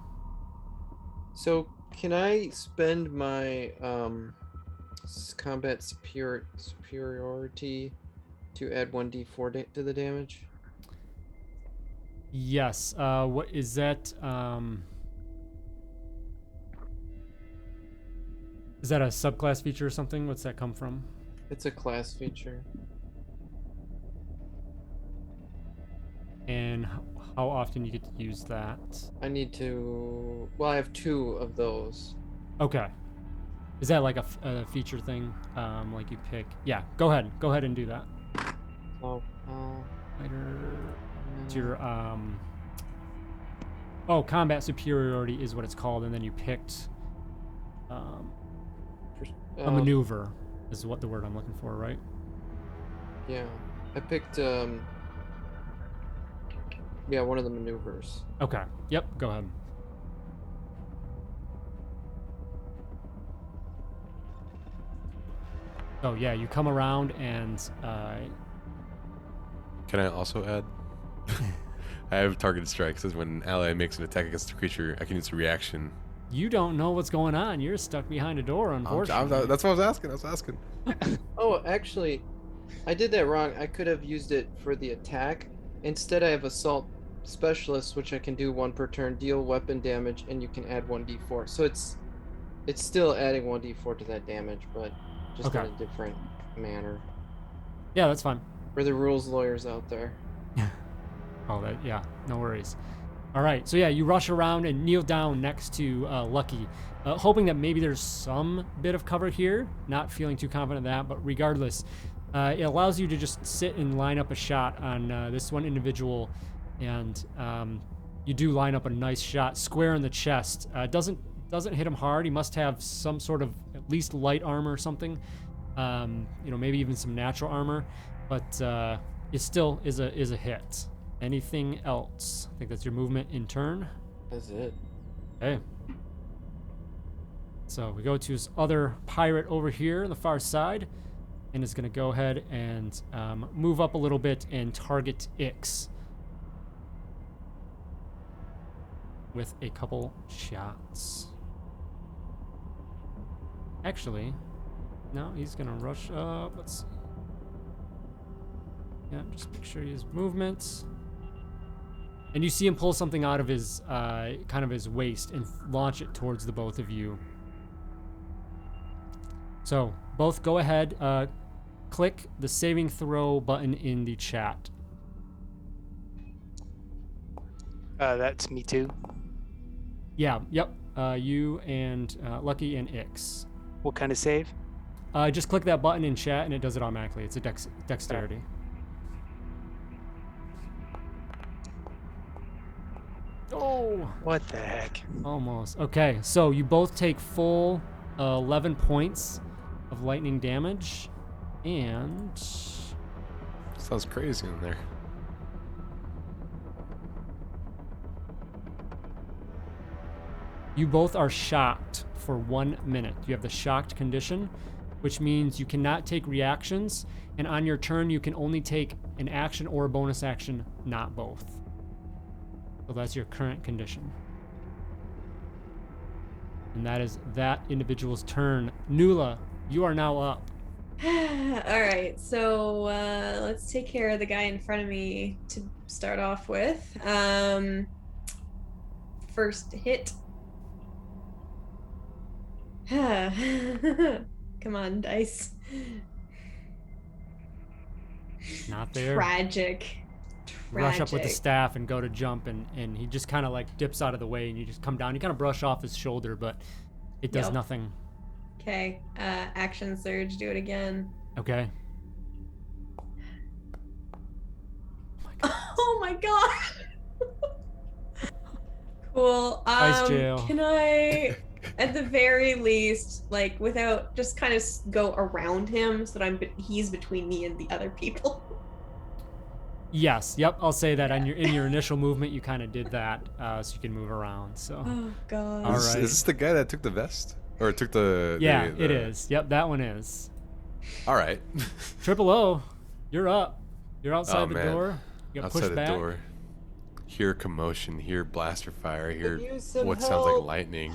Speaker 2: So can I spend my combat superiority to add 1d4 to the damage?
Speaker 1: Yes. What is that? Is that a subclass feature or something? What's that come from?
Speaker 2: It's a class feature.
Speaker 1: And how often you get to use that?
Speaker 2: I need to. Well, I have 2 of those.
Speaker 1: Okay. Is that like a feature thing? Like you pick? Yeah. Go ahead. Go ahead and do that.
Speaker 2: Oh.
Speaker 1: It's your Oh, combat superiority is what it's called, and then you picked a maneuver is what the word I'm looking for, right?
Speaker 2: Yeah, I picked yeah, one of the maneuvers.
Speaker 1: Okay. Yep. Go ahead. Oh yeah, you come around and
Speaker 5: Can I also add? I have targeted strikes. As when an ally makes an attack against a creature, I can use a reaction.
Speaker 1: you don't know what's going on. You're stuck behind a door, unfortunately.
Speaker 5: That's what I was asking.
Speaker 2: Oh, actually, I did that wrong. I could have used it for the attack. Instead, I have assault specialist, which I can do 1 per turn, deal weapon damage, and you can add 1d4. So it's still adding 1d4 to that damage, but just in
Speaker 1: Okay.
Speaker 2: a different manner.
Speaker 1: Yeah, that's fine.
Speaker 2: We're the rules lawyers out there.
Speaker 1: Oh, yeah, no worries. All right, so yeah, you rush around and kneel down next to Lucky, hoping that maybe there's some bit of cover here. Not feeling too confident of that, but regardless, it allows you to just sit and line up a shot on this one individual, and you do line up a nice shot square in the chest. Doesn't hit him hard. He must have some sort of at least light armor or something. Maybe even some natural armor, but it still is a hit. Anything else? I think that's your movement in turn.
Speaker 2: That's it.
Speaker 1: Okay. So we go to his other pirate over here on the far side, and is going to go ahead and move up a little bit and target Ix with a couple shots. Actually, no, he's going to rush up. Let's see. Yeah, just make sure he has movements. And you see him pull something out of his, kind of his waist and launch it towards the both of you. So, both go ahead, click the saving throw button in the chat.
Speaker 3: That's me too.
Speaker 1: Yeah, yep. You and Lucky and Ix.
Speaker 3: What kind of save?
Speaker 1: Just click that button in chat and it does it automatically. It's a dexterity. Oh!
Speaker 3: What the heck?
Speaker 1: Almost. Okay, so you both take full 11 points of lightning damage, and
Speaker 5: Sounds crazy in there.
Speaker 1: you both are shocked for 1 minute. You have the shocked condition, which means you cannot take reactions, and on your turn you can only take an action or a bonus action, not both. So that's your current condition. And that is that individual's turn. Nula, you are now up.
Speaker 4: All right, so let's take care of the guy in front of me to start off with. First hit. Come on, dice.
Speaker 1: Not there.
Speaker 4: Tragic.
Speaker 1: Rush up with the staff and go to jump, and he just kind of like dips out of the way, and you just come down. You kind of brush off his shoulder, but it does nothing.
Speaker 4: Okay, action surge, do it again.
Speaker 1: Okay.
Speaker 4: Oh my god! Cool.
Speaker 1: Ice jail.
Speaker 4: Can I, at the very least, like, without just kind of go around him so that he's between me and the other people?
Speaker 1: Yes. Yep. I'll say that in your initial movement, you kind of did that, so you can move around. So.
Speaker 4: Oh god.
Speaker 1: All
Speaker 5: Is
Speaker 1: right.
Speaker 5: this the guy that took the vest? Or took the...
Speaker 1: Yeah,
Speaker 5: the-
Speaker 1: it is. Yep, that one is.
Speaker 5: All right.
Speaker 1: Triple O, you're up. You're outside
Speaker 5: Oh,
Speaker 1: the
Speaker 5: man.
Speaker 1: door. You got
Speaker 5: Outside
Speaker 1: pushed
Speaker 5: the
Speaker 1: back.
Speaker 5: door. Hear commotion, hear blaster fire, hear
Speaker 2: use some
Speaker 5: what sounds like
Speaker 2: help.
Speaker 5: lightning,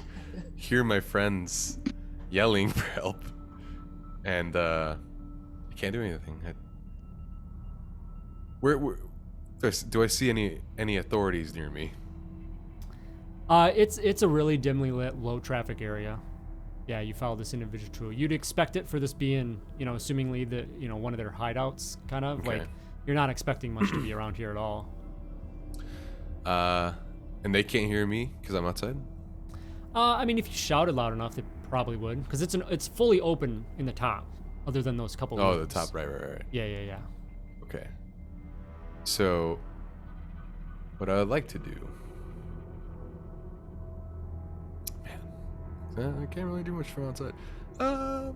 Speaker 5: hear my friends yelling for help, and I can't do anything. Where do I see any authorities near me?
Speaker 1: It's a really dimly lit, low traffic area. Yeah, you follow this individual. You'd expect it for this being, assumingly one of their hideouts, kind of.
Speaker 5: Okay.
Speaker 1: Like, you're not expecting much to be around here at all.
Speaker 5: And they can't hear me because I'm outside?
Speaker 1: I mean, if you shouted loud enough, they probably would, because it's fully open in the top, other than those couple.
Speaker 5: Oh, the
Speaker 1: rooms.
Speaker 5: top, right.
Speaker 1: Yeah.
Speaker 5: Okay. So, what I would like to do... Man, I can't really do much from outside. I'll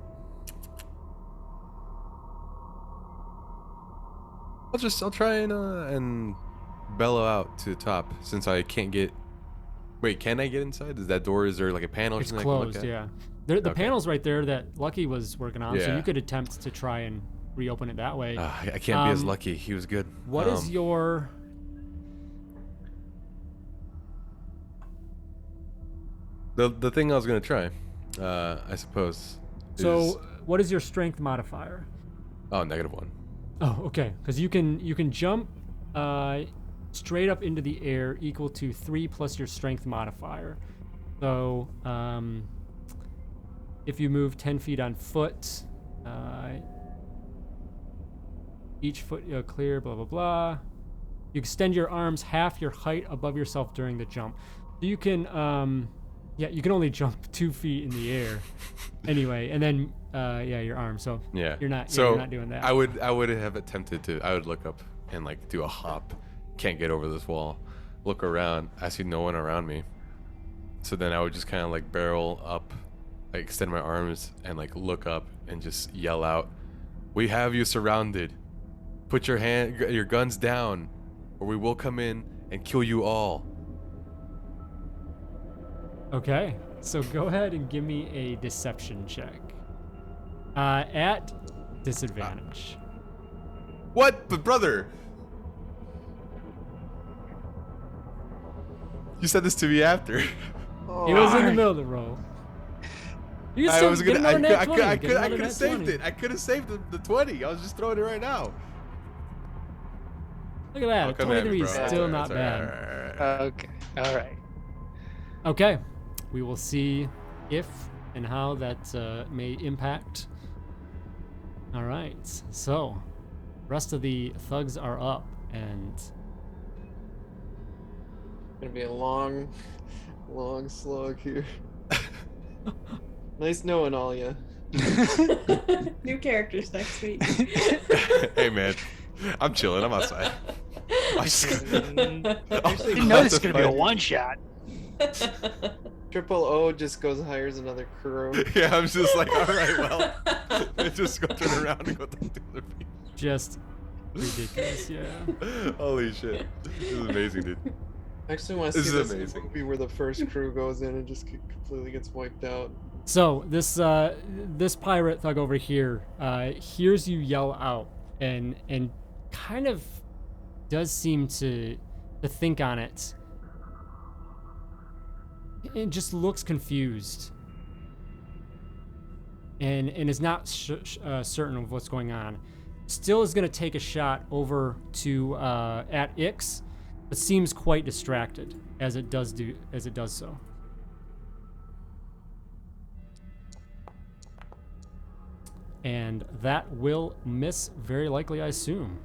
Speaker 5: try and bellow out to the top since I can't get... Wait, can I get inside? Is there like a panel or
Speaker 1: It's
Speaker 5: something I can look
Speaker 1: closed.
Speaker 5: at?
Speaker 1: Yeah. The
Speaker 5: Okay.
Speaker 1: panel's right there that Lucky was working on, so
Speaker 5: Yeah.
Speaker 1: you could attempt to try and reopen it that way.
Speaker 5: I can't be as lucky. He was good.
Speaker 1: What is your...
Speaker 5: The thing I was gonna try, I suppose.
Speaker 1: So, what is your strength modifier?
Speaker 5: Oh, -1.
Speaker 1: Oh, okay. Because you can jump straight up into the air, equal to 3 plus your strength modifier. So, if you move 10 feet on foot, Each foot clear, blah, blah, blah. You extend your arms half your height above yourself during the jump. So you can, you can only jump 2 feet in the air. Anyway, and then, your arm. So
Speaker 5: Yeah.
Speaker 1: you're not doing that.
Speaker 5: I would have attempted to. I would look up and like do a hop. Can't get over this wall. Look around. I see no one around me. So then I would just kind of like barrel up, like extend my arms and like look up and just yell out, "We have you surrounded. Put your guns down, or we will come in and kill you all."
Speaker 1: Okay, so go ahead and give me a deception check. At disadvantage.
Speaker 5: What? But brother, you said this to me after.
Speaker 1: He was in the middle of the roll. You
Speaker 5: I was gonna. I could
Speaker 1: have
Speaker 5: have saved it. I could have saved the 20. I was just throwing it right now.
Speaker 1: Look at that.
Speaker 5: Oh, come at me,
Speaker 1: 23 is
Speaker 5: bro.
Speaker 1: still
Speaker 5: It's
Speaker 1: not
Speaker 5: all
Speaker 1: bad.
Speaker 5: right.
Speaker 3: Okay. All right.
Speaker 1: Okay, we will see if and how that may impact. All right, so rest of the thugs are up, and
Speaker 2: Gonna be a long slog here. Nice knowing all ya.
Speaker 4: New characters next week.
Speaker 5: Hey man, I'm chilling. I'm outside.
Speaker 3: Didn't know this was gonna be a one shot.
Speaker 2: Triple O just goes and hires another crew.
Speaker 5: Yeah, I'm just like, all right, well, just go turn around and go talk to other people.
Speaker 1: just ridiculous, yeah.
Speaker 5: Holy shit, this is amazing, dude.
Speaker 2: I actually want to
Speaker 5: This
Speaker 2: see
Speaker 5: is
Speaker 2: this
Speaker 5: amazing.
Speaker 2: movie where the first crew goes in and just completely gets wiped out.
Speaker 1: So this pirate thug over here hears you yell out and kind of does seem to think on it. It just looks confused and is not certain of what's going on. Still is going to take a shot over to at Ix, but seems quite distracted as it does so. And that will miss very likely, I assume.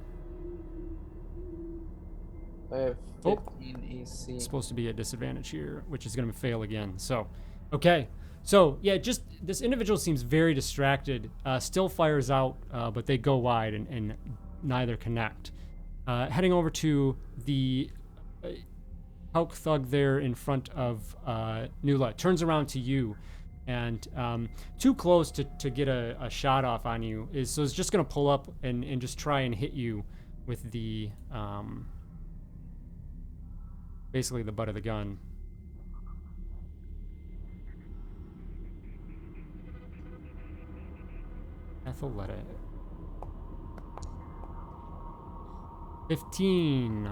Speaker 2: I have
Speaker 1: Oh.
Speaker 2: 15 AC.
Speaker 1: It's supposed to be a disadvantage here, which is going to fail again. So, okay. So, yeah, just this individual seems very distracted, still fires out, but they go wide and neither connect. Heading over to the Hulk thug there in front of Nula, turns around to you and too close to get a shot off on you. So it's just going to pull up and just try and hit you with the... basically the butt of the gun. Athletic. 15.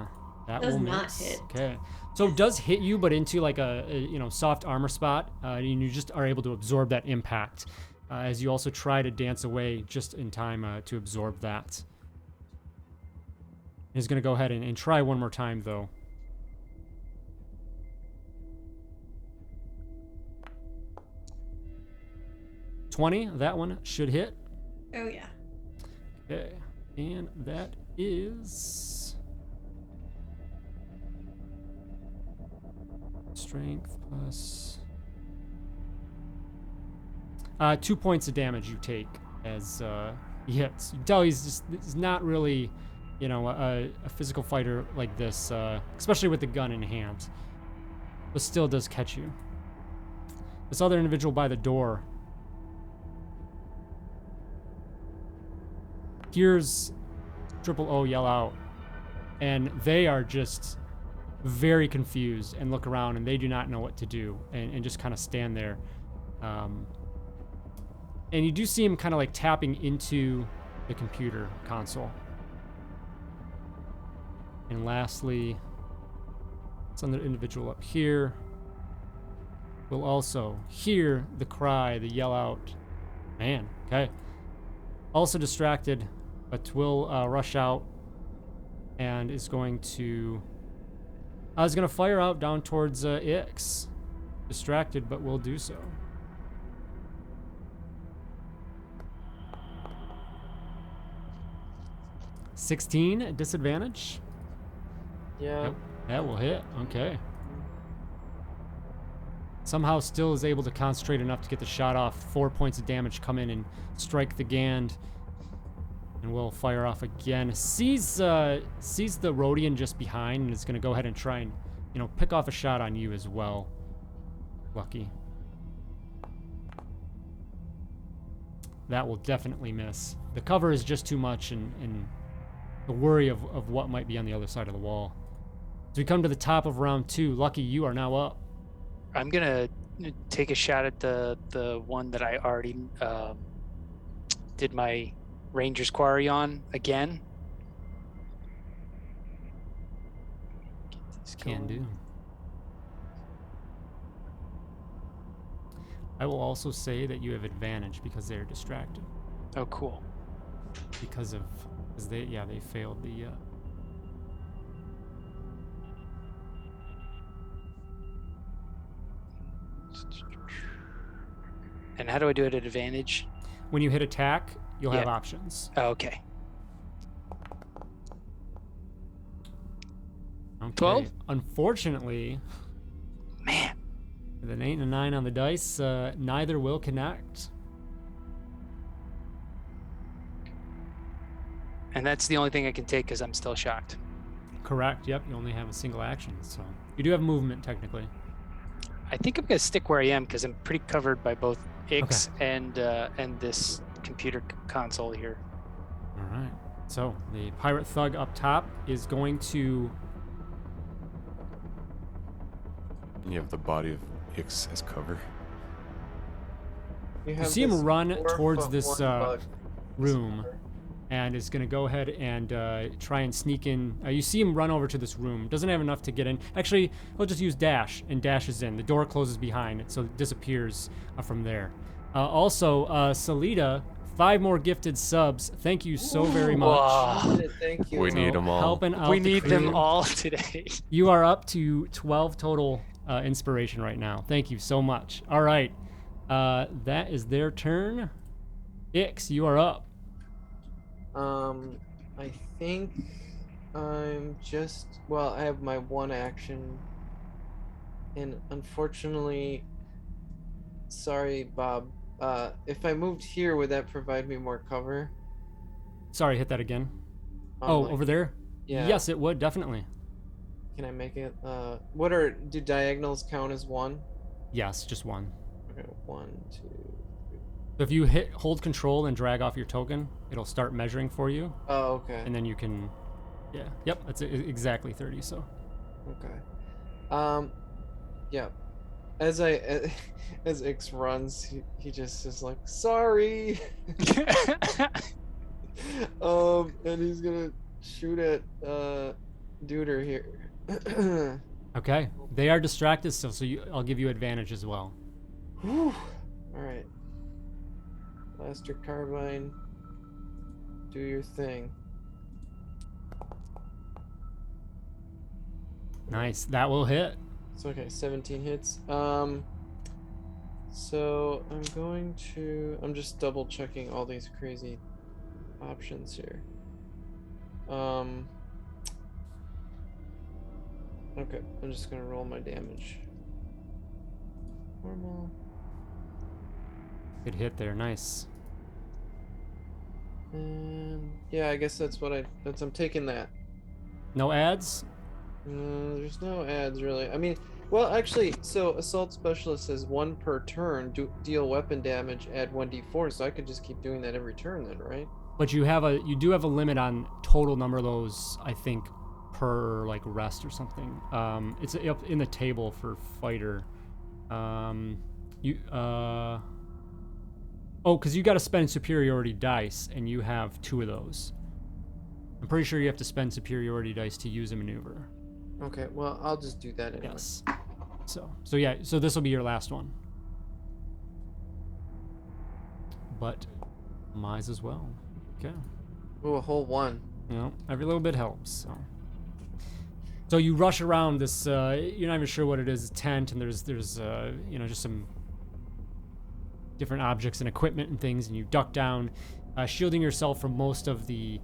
Speaker 1: That
Speaker 4: Does
Speaker 1: will
Speaker 4: not
Speaker 1: miss.
Speaker 4: hit.
Speaker 1: Okay. So it does hit you, but into like a soft armor spot, and you just are able to absorb that impact. As you also try to dance away just in time to absorb that. He's going to go ahead and try one more time, though. $20, that one should hit.
Speaker 4: Oh yeah.
Speaker 1: Okay, and that is strength plus 2 points of damage you take as he hits. You can tell he's not really, a physical fighter like this, especially with the gun in hand, but still does catch you. This other individual by the door hears Triple O yell out, and they are just very confused and look around, and they do not know what to do, and just kind of stand there. And you do see him kind of like tapping into the computer console. And lastly, some other individual up here will also hear the cry, the yell out. Man, okay. Also distracted, but will rush out and is going to fire out down towards Ix. Distracted, but will do so. 16 at disadvantage.
Speaker 2: Yeah.
Speaker 1: Yep, that will hit. Okay. Somehow still is able to concentrate enough to get the shot off. 4 points of damage come in and strike the Gand. And we'll fire off again. Sees the Rhodian just behind and is going to go ahead and try and, pick off a shot on you as well. Lucky. That will definitely miss. The cover is just too much and the worry of what might be on the other side of the wall. So we come to the top of round 2. Lucky, you are now up.
Speaker 3: I'm gonna take a shot at the one that I already did my Ranger's Quarry on again.
Speaker 1: Can do. I will also say that you have advantage because they're distracted.
Speaker 3: Oh, cool.
Speaker 1: Because they failed the.
Speaker 3: And how do I do it at advantage?
Speaker 1: When you hit attack, you'll have options.
Speaker 3: Oh, okay.
Speaker 1: Okay.
Speaker 3: 12?
Speaker 1: Unfortunately,
Speaker 3: Man.
Speaker 1: with an 8 and a 9 on the dice, neither will connect.
Speaker 3: And that's the only thing I can take because I'm still shocked.
Speaker 1: Correct. Yep. You only have a single action, so you do have movement technically.
Speaker 3: I think I'm gonna stick where I am because I'm pretty covered by both Ix and this computer console here.
Speaker 1: All right. So the pirate thug up top is going to.
Speaker 5: You have the body of Ix as cover.
Speaker 1: You see him run towards this room, and is going to go ahead and try and sneak in. You see him run over to this room. Doesn't have enough to get in. Actually, he'll just use dash, and dashes in. The door closes behind it, so it disappears from there. Also, Salida, 5 more gifted subs. Thank you so very much.
Speaker 3: Wow.
Speaker 2: Thank you.
Speaker 5: We need them all.
Speaker 1: Helping out
Speaker 3: We
Speaker 1: the
Speaker 3: need them
Speaker 1: crew.
Speaker 3: all today.
Speaker 1: You are up to 12 total inspiration right now. Thank you so much. All right. That is their turn. Ix, you are up.
Speaker 2: I think I'm just, well, I have my one action, and unfortunately, sorry, Bob, if I moved here, would that provide me more cover?
Speaker 1: Sorry, hit that again.
Speaker 2: Like,
Speaker 1: Over there?
Speaker 2: Yeah.
Speaker 1: Yes, it would, definitely.
Speaker 2: Can I make it, do diagonals count as 1?
Speaker 1: Yes, just 1.
Speaker 2: Okay, 1, 2, 3.
Speaker 1: So if you hold control and drag off your token, it'll start measuring for you.
Speaker 2: Oh, okay.
Speaker 1: And then you can, yep, that's exactly 30, so.
Speaker 2: Okay. Yeah. As Ix runs, he just is like, sorry. And he's gonna shoot at Duder here.
Speaker 1: Okay, they are distracted still, so I'll give you advantage as well.
Speaker 2: Whew. All right. Blaster carbine. Do your thing.
Speaker 1: Nice, that will hit.
Speaker 2: It's okay, 17 hits. So I'm just double checking all these crazy options here. Okay, I'm just gonna roll my damage. Normal.
Speaker 1: Good hit there, nice.
Speaker 2: And yeah, I guess I'm taking that.
Speaker 1: No ads?
Speaker 2: There's no ads really. I mean, well, actually, so assault specialist says 1 per turn, deal weapon damage, add 1d4, so I could just keep doing that every turn then, right?
Speaker 1: But you do have a limit on total number of those, I think, per like rest or something. It's up in the table for fighter. Because you got to spend superiority dice, and you have 2 of those. I'm pretty sure you have to spend superiority dice to use a maneuver.
Speaker 2: Okay, well, I'll just do that anyway.
Speaker 1: Yes. So yeah, so this will be your last one. But Mize as well. Okay.
Speaker 2: Oh, a whole 1.
Speaker 1: Every little bit helps. So you rush around this. You're not even sure what it is. Tent, and there's just some different objects and equipment and things, and you duck down. shielding yourself from most of the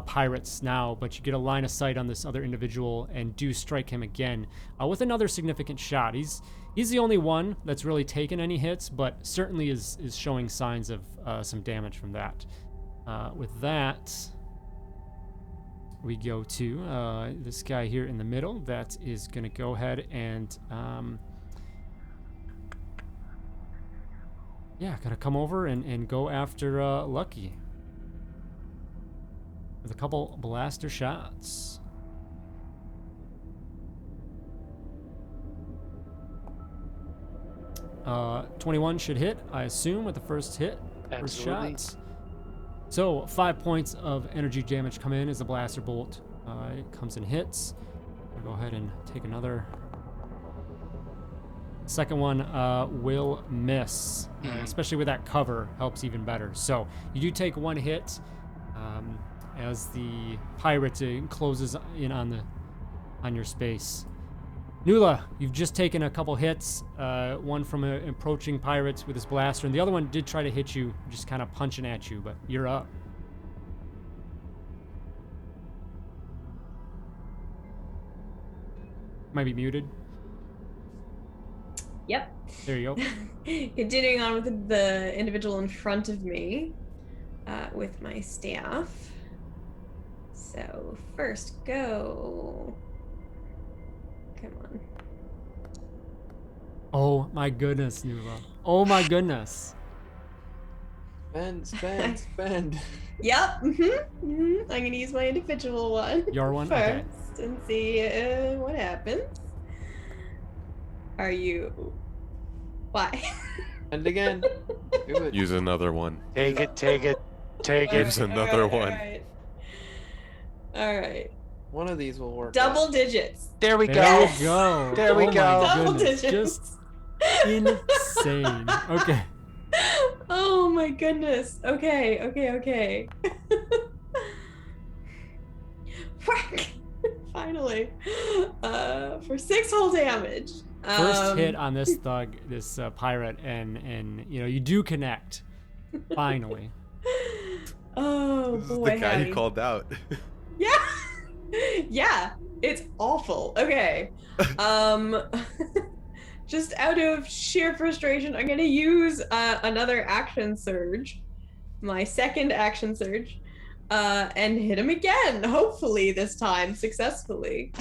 Speaker 1: pirates now, but you get a line of sight on this other individual and do strike him again with another significant shot. He's the only one that's really taken any hits, but certainly is showing signs of some damage from that. With that, we go to this guy here in the middle. That is going to go ahead and gonna come over and go after Lucky with a couple blaster shots. Uh, 21 should hit, I assume, with the first hit. First
Speaker 3: Absolutely.
Speaker 1: shot. So 5 points of energy damage come in as the blaster bolt it comes and hits. I'll go ahead and take another. Second one will miss, especially with that cover, helps even better. So you do take one hit as the pirate closes in on your space. Nula, you've just taken a couple hits, one from an approaching pirate with his blaster, and the other one did try to hit you, just kind of punching at you, but you're up. Might be muted.
Speaker 4: Yep.
Speaker 1: There you go.
Speaker 4: Continuing on with the individual in front of me with my staff. So first go. Come on.
Speaker 1: Oh my goodness, Nula. Oh my goodness.
Speaker 2: Spend.
Speaker 4: Yep. I'm gonna use my individual one
Speaker 1: Your one?
Speaker 4: first
Speaker 1: Okay.
Speaker 4: and see what happens. Are you? Why?
Speaker 2: And again. Do it.
Speaker 5: Use another one.
Speaker 3: Take it, take it, take it.
Speaker 5: Use another one.
Speaker 4: All right.
Speaker 2: One of these will work.
Speaker 4: Double digits.
Speaker 3: There we
Speaker 1: There
Speaker 3: go.
Speaker 1: we go.
Speaker 3: There we
Speaker 1: Oh my
Speaker 3: go.
Speaker 4: Double
Speaker 1: goodness.
Speaker 4: digits.
Speaker 1: Just insane. Okay.
Speaker 4: Oh my goodness. Okay. Whack! Finally. For 6 whole damage.
Speaker 1: First hit on this thug, this pirate, and you do connect. Finally.
Speaker 4: Oh
Speaker 5: This is
Speaker 4: boy.
Speaker 5: the guy
Speaker 4: howdy.
Speaker 5: you called out.
Speaker 4: Yeah. Yeah. It's awful. Okay. Just out of sheer frustration, I'm gonna use another action surge, my second action surge, and hit him again. Hopefully this time successfully.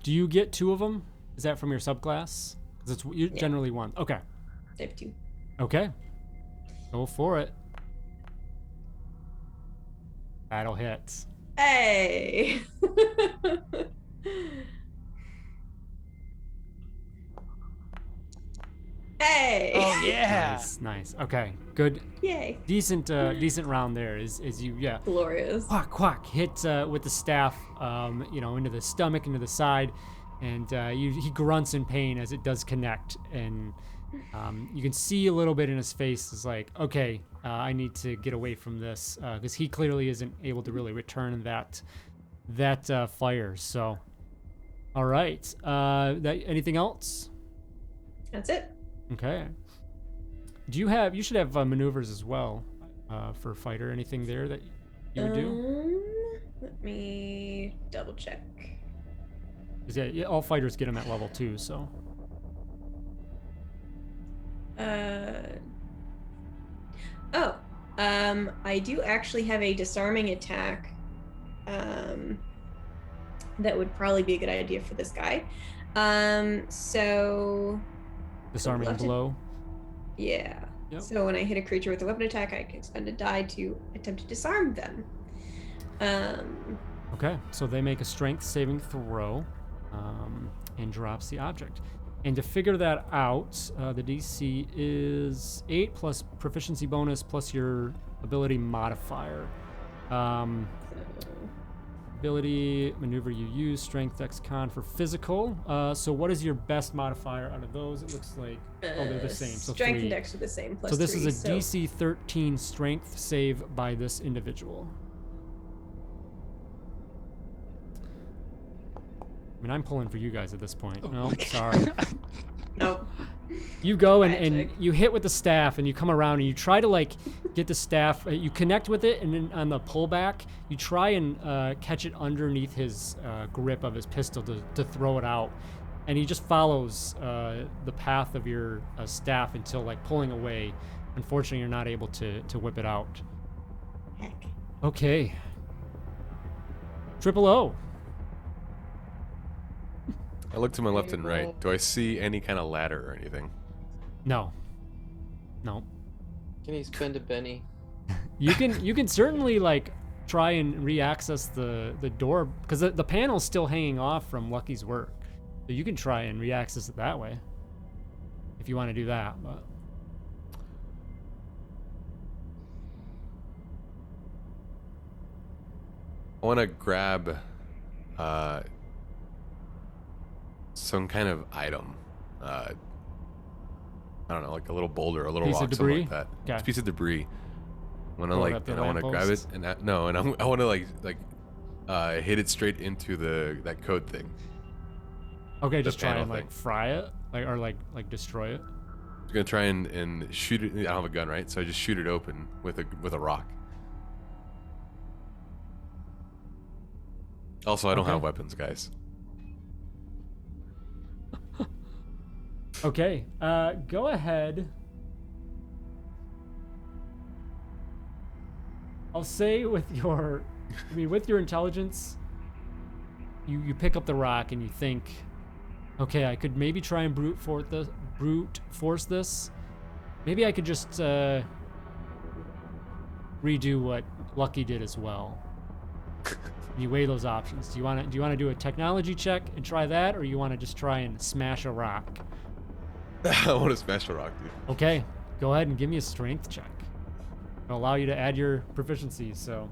Speaker 1: Do you get 2 of them? Is that from your subclass? Because it's you
Speaker 4: Yeah.
Speaker 1: generally one. Okay.
Speaker 4: I have 2.
Speaker 1: Okay. Go for it. Battle hits.
Speaker 4: Hey. Hey.
Speaker 3: Oh yeah.
Speaker 1: Nice. Okay. Good.
Speaker 4: Yay.
Speaker 1: Decent round there. Is you
Speaker 4: Glorious.
Speaker 1: quack hit with the staff, into the stomach, into the side, and he grunts in pain as it does connect, and you can see a little bit in his face is like, okay, I need to get away from this because he clearly isn't able to really return that fire. So, all right. Anything else?
Speaker 4: That's it.
Speaker 1: Okay. You should have maneuvers as well for fighter. Anything there that you would do?
Speaker 4: Let me double check.
Speaker 1: 'Cause, yeah, all fighters get them at level 2, so.
Speaker 4: I do actually have a disarming attack. That would probably be a good idea for this guy. So
Speaker 1: Disarming
Speaker 4: left it-
Speaker 1: blow.
Speaker 4: yeah.
Speaker 1: Yep.
Speaker 4: So when I hit a creature with a weapon attack, I can expend a die to attempt to disarm them.
Speaker 1: Okay, so they make a strength saving throw and drops the object. And to figure that out, the DC is 8 plus proficiency bonus plus your ability modifier. Ability, maneuver you use, strength, dex, con for physical. So what is your best modifier out of those? It looks like, they're the same, so
Speaker 4: Strength
Speaker 1: 3.
Speaker 4: and dex are the same. Plus
Speaker 1: So this
Speaker 4: 3,
Speaker 1: is a DC 13 strength save by this individual. I mean, I'm pulling for you guys at this point. No, sorry.
Speaker 4: Nope.
Speaker 1: You go and
Speaker 4: Magic.
Speaker 1: you hit with the staff, and you come around and you try to like get the staff. You connect with it, and then on the pullback, you try and catch it underneath his grip of his pistol to throw it out. And he just follows the path of your staff until like pulling away. Unfortunately, you're not able to whip it out.
Speaker 4: Heck.
Speaker 1: Okay. Triple O.
Speaker 5: I look to my left and right. Do I see any kind of ladder or anything?
Speaker 1: No. No.
Speaker 2: Can you spend a Benny?
Speaker 1: You can certainly like try and re-access the door because the panel's still hanging off from Lucky's work. So you can try and re-access it that way if you want to do that. But
Speaker 5: I want to grab some kind of item. I don't know, like a little boulder, a little
Speaker 1: Piece of
Speaker 5: rock, something
Speaker 1: debris?
Speaker 5: like that.
Speaker 1: Okay.
Speaker 5: It's a piece of debris. I want to
Speaker 1: Throw it
Speaker 5: like,
Speaker 1: at the
Speaker 5: and I want to grab it,
Speaker 1: lamppost?
Speaker 5: and I want to like hit it straight into that code thing.
Speaker 1: okay, just try
Speaker 5: panel
Speaker 1: and like
Speaker 5: thing.
Speaker 1: fry it, or like destroy it.
Speaker 5: I'm gonna try and shoot it. I don't have a gun, right? So I just shoot it open with a rock. Also, I don't
Speaker 1: Okay.
Speaker 5: have weapons, guys.
Speaker 1: Okay, go ahead. I'll say with your intelligence, you pick up the rock and you think, okay, I could maybe try and brute force this. Maybe I could just redo what Lucky did as well. You weigh those options. Do you want to do a technology check and try that, or you want to just try and smash a rock?
Speaker 5: I want to smash the rock, dude.
Speaker 1: Okay, go ahead and give me a strength check. It'll allow you to add your proficiencies. So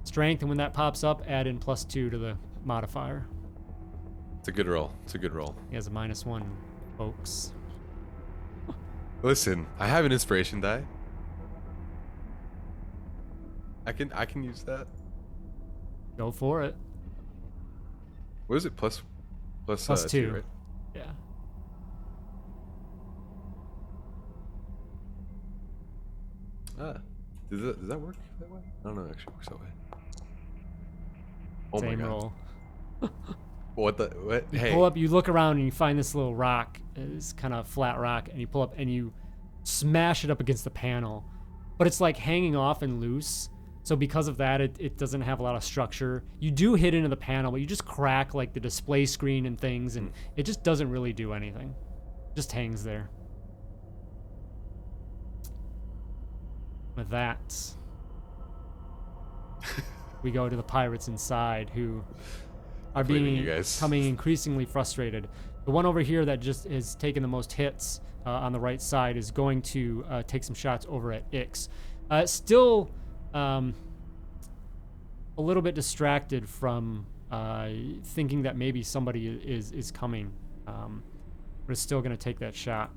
Speaker 1: strength, and when that pops up, add in +2 to the modifier.
Speaker 5: It's a good roll. It's a good roll.
Speaker 1: He has a -1, folks.
Speaker 5: Listen, I have an inspiration die. I can use that.
Speaker 1: Go for it.
Speaker 5: What is it? Plus
Speaker 1: +2.
Speaker 5: right?
Speaker 1: Yeah.
Speaker 5: Does that work that way? I don't know. It actually works that way. Oh my
Speaker 1: Same
Speaker 5: god.
Speaker 1: roll.
Speaker 5: What the? What?
Speaker 1: You
Speaker 5: Hey.
Speaker 1: pull up, you look around, and you find this little rock. It's kind of flat rock, and you pull up and you smash it up against the panel. But it's like hanging off and loose. So because of that, it doesn't have a lot of structure. You do hit into the panel, but you just crack like the display screen and things, and it just doesn't really do anything. It just hangs there. With that, we go to the pirates inside, who are
Speaker 5: I'm leaving you guys.
Speaker 1: becoming increasingly frustrated. The one over here that just has taken the most hits on the right side is going to take some shots over at Ix. Still a little bit distracted from thinking that maybe somebody is coming, but is still going to take that shot.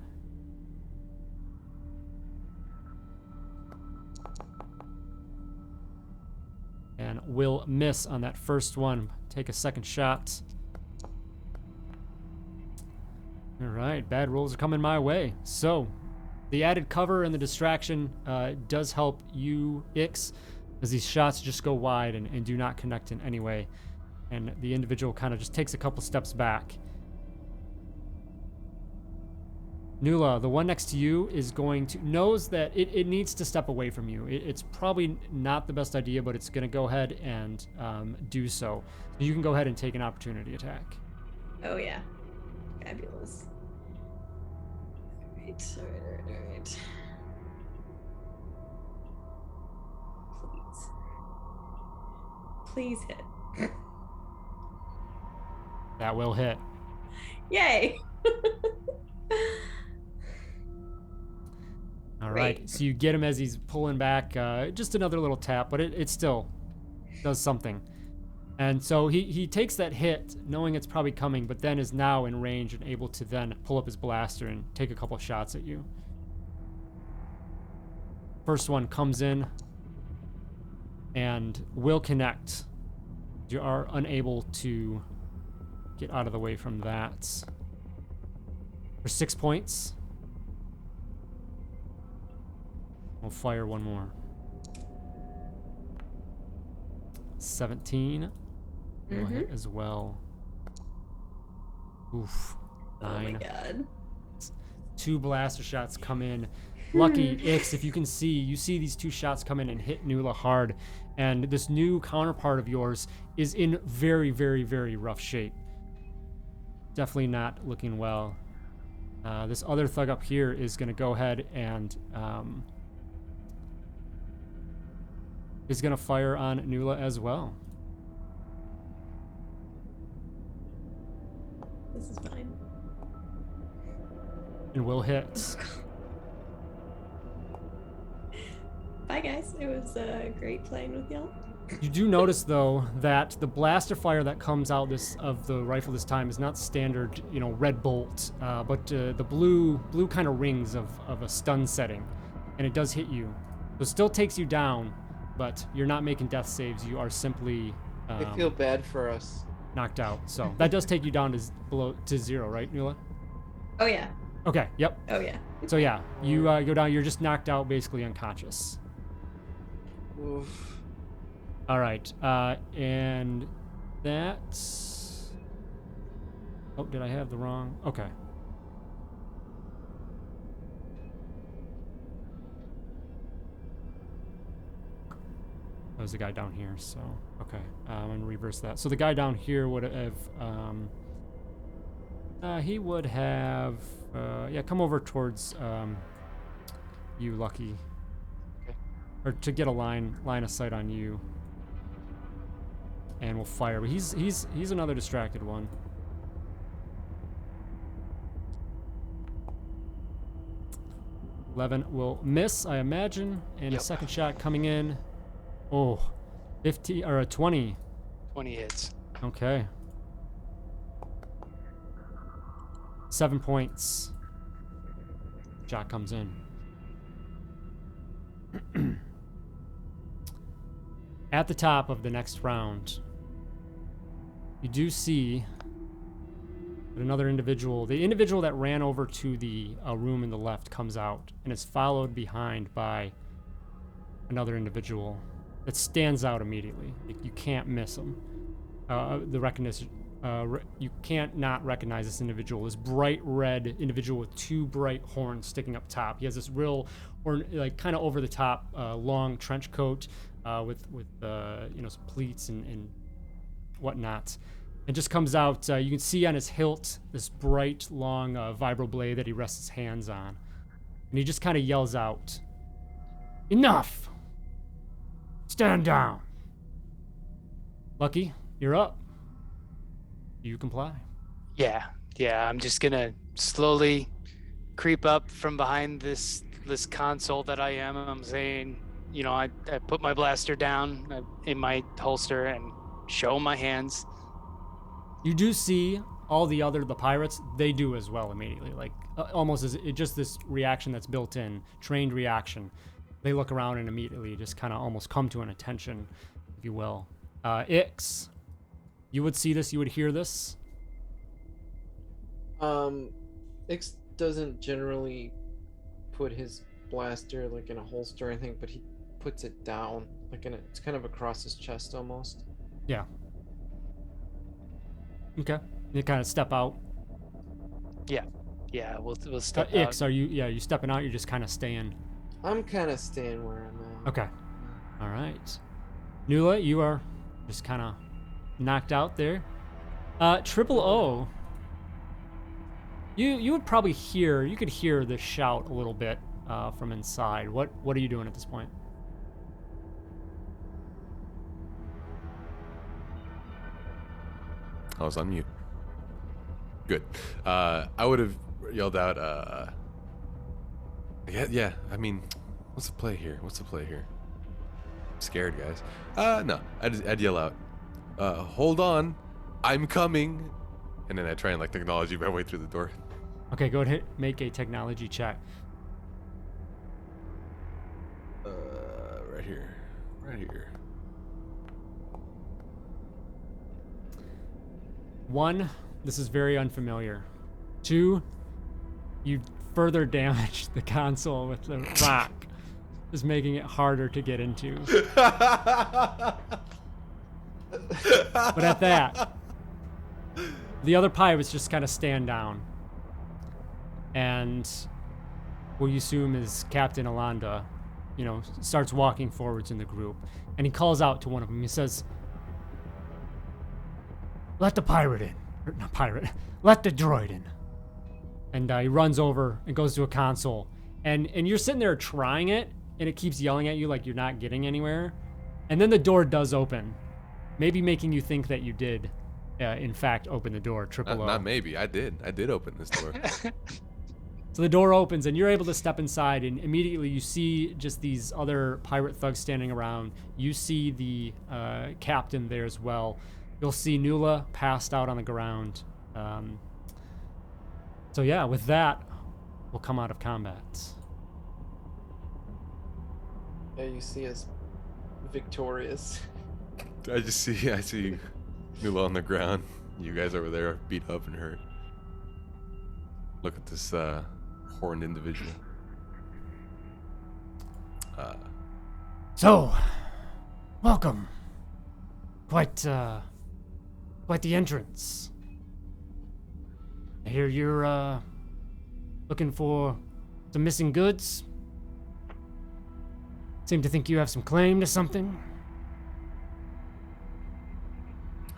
Speaker 1: And will miss on that first one. Take a second shot. All right, bad rolls are coming my way. So, the added cover and the distraction does help you, Ix, as these shots just go wide and do not connect in any way. And the individual kind of just takes a couple steps back. Nula, the one next to you, is going to knows that it needs to step away from you. It's probably not the best idea, but it's going to go ahead and do so. So you can go ahead and take an opportunity attack.
Speaker 4: Oh yeah. Fabulous. Alright. Please hit.
Speaker 1: That will hit.
Speaker 4: Yay!
Speaker 1: All right,
Speaker 4: Great.
Speaker 1: so you get him as he's pulling back, just another little tap, but it still does something. And so he takes that hit, knowing it's probably coming, but then is now in range and able to then pull up his blaster and take a couple shots at you. First one comes in and will connect. You are unable to get out of the way from that. For 6 points. We'll fire one more. 17. Will hit as well. Oof. 9.
Speaker 4: Oh my god.
Speaker 1: 2 blaster shots come in. Lucky Ix, if you can see, you see these 2 shots come in and hit Nula hard. And this new counterpart of yours is in very, very, very rough shape. Definitely not looking well. This other thug up here is going to go ahead and is going to fire on Nula as well.
Speaker 4: This is fine.
Speaker 1: And will hit.
Speaker 4: Bye, guys. It was great playing with y'all.
Speaker 1: You do notice, though, that the blaster fire that comes out of the rifle this time is not standard, red bolt, but the blue kind of rings of a stun setting, and it does hit you. So it still takes you down, but you're not making death saves. You are simply
Speaker 2: I feel bad for us.
Speaker 1: knocked out. So that does take you down to 0, right, Nula?
Speaker 4: Oh, yeah.
Speaker 1: Okay. Yep.
Speaker 4: Oh, yeah.
Speaker 1: So yeah, you go down. You're just knocked out, basically unconscious.
Speaker 2: Oof.
Speaker 1: All right, and that's... Oh, did I have the wrong? Okay. That was the guy down here, so... Okay, I'm gonna reverse that. So the guy down here would have... he would have... yeah, come over towards you, Lucky.
Speaker 3: Okay.
Speaker 1: Or to get a line of sight on you. And we'll fire, but he's another distracted one. $11 will miss, I imagine, and a second shot coming in. Oh, 50 or a 20.
Speaker 3: 20 hits.
Speaker 1: Okay. 7 points. Shot comes in. At the top of the next round, you do see that another individual, the individual that ran over to the room in the left, comes out and is followed behind by another individual that stands out immediately. You can't miss him. The recognition, you can't not recognize this individual. This bright red individual with 2 bright horns sticking up top. He has this real, kind of over the top, long trench coat with some pleats and whatnot. It just comes out. You can see on his hilt this bright, long vibro blade that he rests his hands on, and he just kind of yells out, "Enough! Stand down." Lucky, you're up. You comply.
Speaker 3: Yeah. I'm just gonna slowly creep up from behind this console that I am. I'm saying, I put my blaster down in my holster and show my hands.
Speaker 1: You do see all the pirates. They do as well immediately, almost as just this reaction that's built in, trained reaction. They look around and immediately just kind of almost come to an attention, if you will. Ix, you would see this, you would hear this.
Speaker 2: Ix doesn't generally put his blaster in a holster or anything, but he puts it down, it's kind of across his chest almost.
Speaker 1: Yeah. Okay. You kind of step out.
Speaker 3: Yeah, we'll step out.
Speaker 1: Ix, are you stepping out? You're just kind of staying.
Speaker 2: I'm kind of staying where I'm at.
Speaker 1: Okay. All right. Nula, you are just kind of knocked out there. Triple O. You would probably you could hear the shout a little bit from inside. What are you doing at this point?
Speaker 5: I was on mute. Good. I would have yelled out, yeah, I mean, what's the play here? I'm scared, guys. No, I'd yell out, hold on, I'm coming. And then I try and technology my way through the door.
Speaker 1: Okay, go ahead, make a technology check.
Speaker 5: Right here.
Speaker 1: 1, this is very unfamiliar. 2, you further damage the console with the rock, just making it harder to get into. But at that, the other pirates just kind of stand down. And what you assume is Captain Alanda, starts walking forwards in the group. And he calls out to one of them. He says, let the pirate in. Or not pirate. Let the droid in. And he runs over and goes to a console. And you're sitting there trying it, and it keeps yelling at you like you're not getting anywhere. And then the door does open, maybe making you think that you did, in fact, open the door. Triple O.
Speaker 5: Not maybe. I did. I did open this door.
Speaker 1: So the door opens, and you're able to step inside, and immediately you see just these other pirate thugs standing around. You see the captain there as well. You'll see Nula passed out on the ground. So yeah, with that, we'll come out of combat.
Speaker 2: Yeah, you see us victorious.
Speaker 5: I see Nula on the ground. You guys over there beat up and hurt. Look at this horned individual.
Speaker 1: So, welcome. Quite the entrance. I hear you're looking for some missing goods. Seem to think you have some claim to something.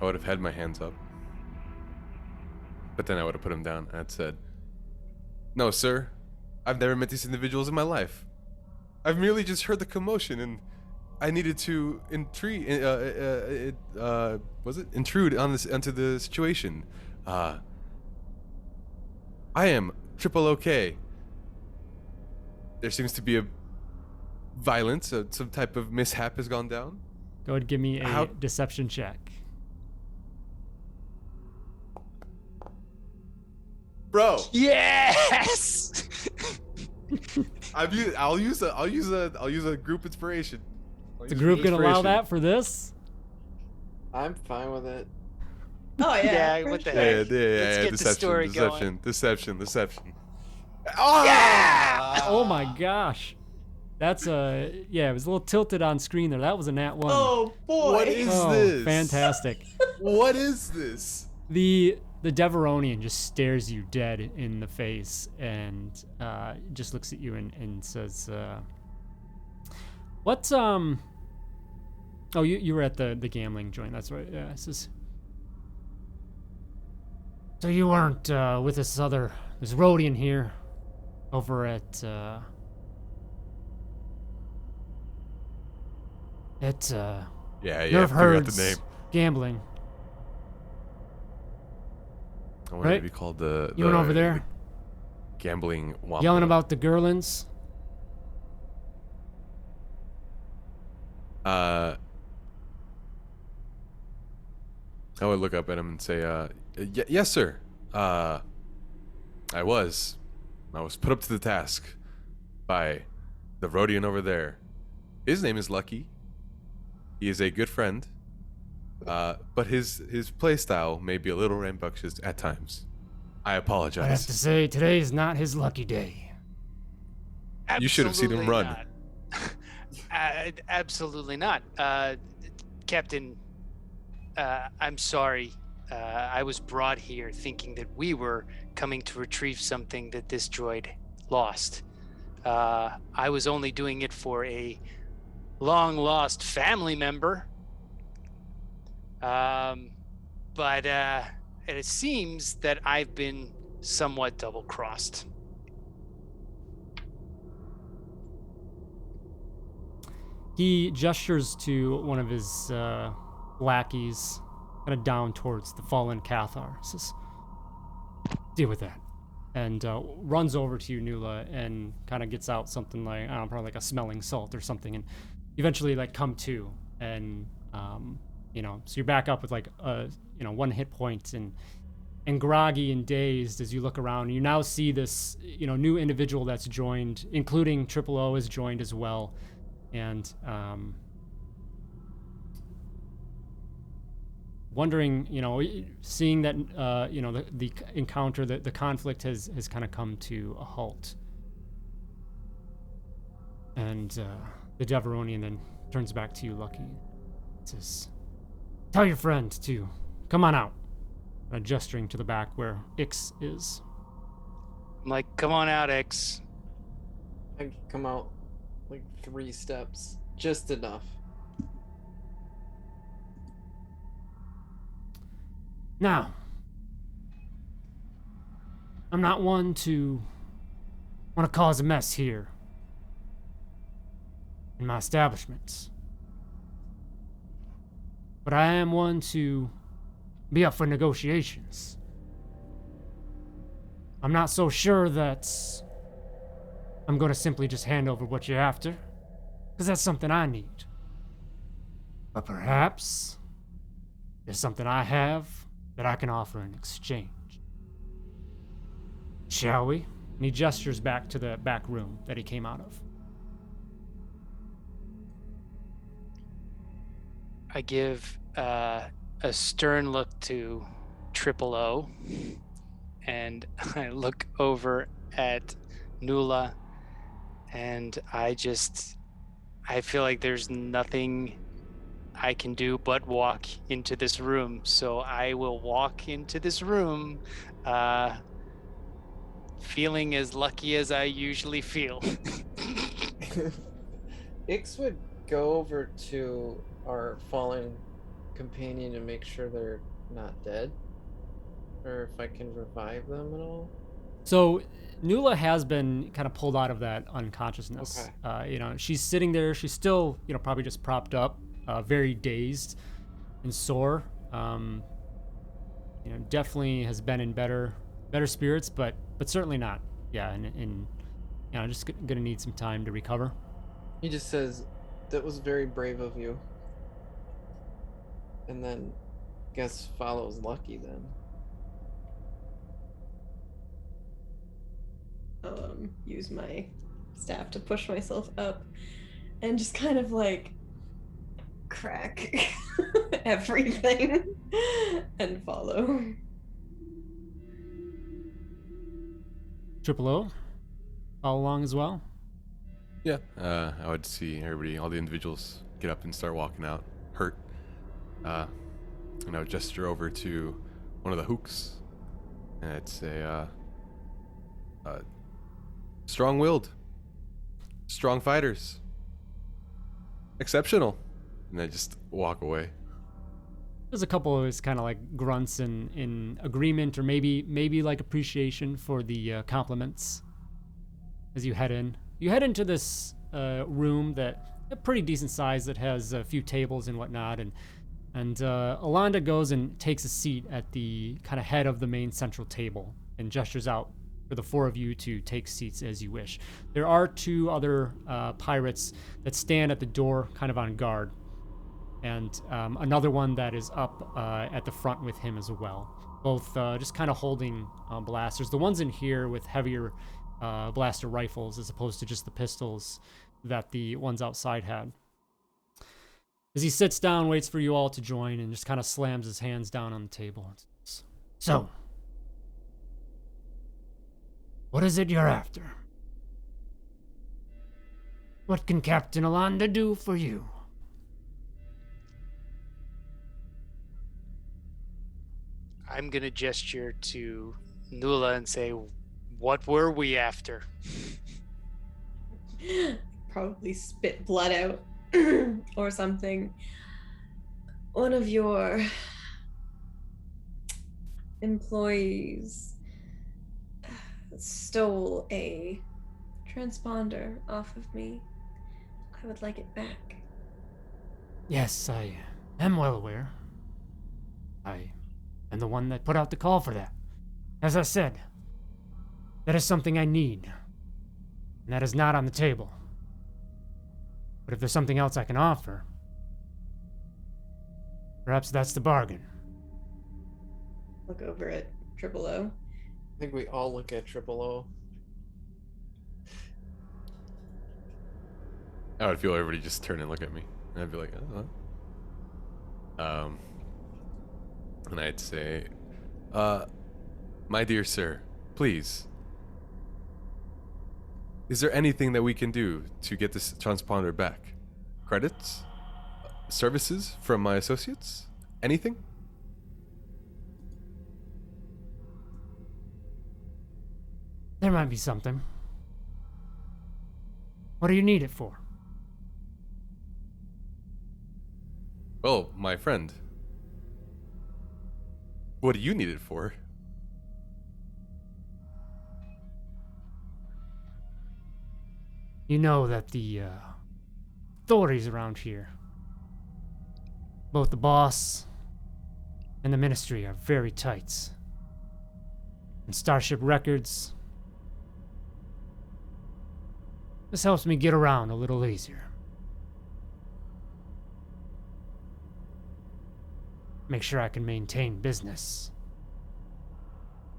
Speaker 5: I would have had my hands up. But then I would have put them down. I'd said, no, sir. I've never met these individuals in my life. I've merely just heard the commotion and I needed to intrude onto the situation. I am Triple OK. There seems to be a violence, some type of mishap has gone down.
Speaker 1: Go ahead and give me a deception check.
Speaker 5: Bro.
Speaker 3: Yes.
Speaker 5: I'll use a group inspiration.
Speaker 1: Is the group gonna allow that for this?
Speaker 2: I'm fine with it.
Speaker 4: Oh yeah.
Speaker 3: Yeah, what the
Speaker 5: Yeah,
Speaker 3: heck?
Speaker 5: yeah,
Speaker 3: Let's get the story going.
Speaker 5: Deception.
Speaker 3: Oh! Yeah!
Speaker 1: Oh my gosh. That's it was a little tilted on screen there. That was a nat 1.
Speaker 4: Oh boy.
Speaker 5: What is this?
Speaker 1: Fantastic.
Speaker 5: What is this?
Speaker 1: The Deveronian just stares you dead in the face and just looks at you and says, what's oh, you were at the gambling joint, that's right. Yeah, it says, so you weren't with this Rhodian here over at
Speaker 5: Yeah,
Speaker 1: Nerve
Speaker 5: figure out
Speaker 1: Herds
Speaker 5: the name.
Speaker 1: gambling.
Speaker 5: I wanted
Speaker 1: Right?
Speaker 5: to be called the
Speaker 1: You went over there
Speaker 5: gambling wampa.
Speaker 1: yelling about the Gerlins.
Speaker 5: I would look up at him and say, yes, sir. I was put up to the task by the Rhodian over there. His name is Lucky. He is a good friend, but his play style may be a little rambunctious at times. I apologize.
Speaker 1: I have to say, today is not his lucky day.
Speaker 5: You should have seen him
Speaker 3: Absolutely
Speaker 5: run.
Speaker 3: not. Absolutely not. Captain, I'm sorry. I was brought here thinking that we were coming to retrieve something that this droid lost. I was only doing it for a long-lost family member. But it seems that I've been somewhat double-crossed.
Speaker 1: He gestures to one of his lackeys, kind of down towards the fallen Cathar. Says, deal with that. And runs over to you, Nula, and kind of gets out something like, I don't know, probably like a smelling salt or something, and eventually like come to, and so you're back up with like a 1 hit point and groggy and dazed as you look around. You now see this new individual that's joined, including Triple O is joined as well, and wondering, seeing that, the encounter, the conflict has kind of come to a halt. And the Deveronian then turns back to you, Lucky. Says, "Tell your friend to come on out." Gesturing to the back where Ix is.
Speaker 3: I'm like, come on out, X.
Speaker 2: I come out like 3 steps, just enough.
Speaker 1: Now, I'm not one to want to cause a mess here in my establishments, but I am one to be up for negotiations. I'm not so sure that I'm going to simply just hand over what you're after, because that's something I need. But perhaps there's something I have that I can offer in exchange. Shall we? And he gestures back to the back room that he came out of.
Speaker 3: I give a stern look to Triple O, and I look over at Nula, and I feel like there's nothing I can do but walk into this room. So I will walk into this room feeling as lucky as I usually feel.
Speaker 2: Ix would go over to our fallen companion and make sure they're not dead, or if I can revive them at all.
Speaker 1: So Nula has been kind of pulled out of that unconsciousness.
Speaker 2: Okay.
Speaker 1: She's sitting there. She's still, probably just propped up, very dazed and sore. Definitely has been in better spirits, but certainly not. Yeah, and just gonna need some time to recover.
Speaker 2: He just says, "That was very brave of you." And then, guess follows Lucky then.
Speaker 4: Use my staff to push myself up and just kind of like crack everything and follow.
Speaker 1: Triple O, follow along as well.
Speaker 5: Yeah, I would see everybody, all the individuals, get up and start walking out, hurt. And I would gesture over to one of the hooks, and I'd say, strong-willed, strong fighters, exceptional, and I just walk away.
Speaker 1: There's a couple of his kind of like grunts in agreement, or maybe like appreciation for the compliments as you head in. You head into this room that a pretty decent size that has a few tables and whatnot, and Alonda goes and takes a seat at the kind of head of the main central table and gestures out for the 4 of you to take seats as you wish. There are 2 other pirates that stand at the door kind of on guard, and another one that is up at the front with him as well. Both just kind of holding blasters. The ones in here with heavier blaster rifles as opposed to just the pistols that the ones outside had. As he sits down, waits for you all to join, and just kind of slams his hands down on the table. So, what is it you're after? What can Captain Alonda do for you?
Speaker 3: I'm going to gesture to Nula and say, what were we after?
Speaker 4: Probably spit blood out or something. One of your employees stole a transponder off of me. I would like it back.
Speaker 1: Yes, I am well aware. I am the one that put out the call for that. As I said, that is something I need, and that is not on the table. But if there's something else I can offer, perhaps that's the bargain.
Speaker 4: Look over at Triple O.
Speaker 2: I think we all look at Triple O.
Speaker 5: I would feel everybody just turn and look at me, and I'd be like, oh. And I'd say, my dear sir, please, is there anything that we can do to get this transponder back? Credits? Services from my associates? Anything?
Speaker 1: There might be something. What do you need it for?
Speaker 5: Well, my friend, what do you need it for?
Speaker 1: You know that the authorities around here, both the boss and the ministry, are very tight. And Starship Records, this helps me get around a little easier. Make sure I can maintain business.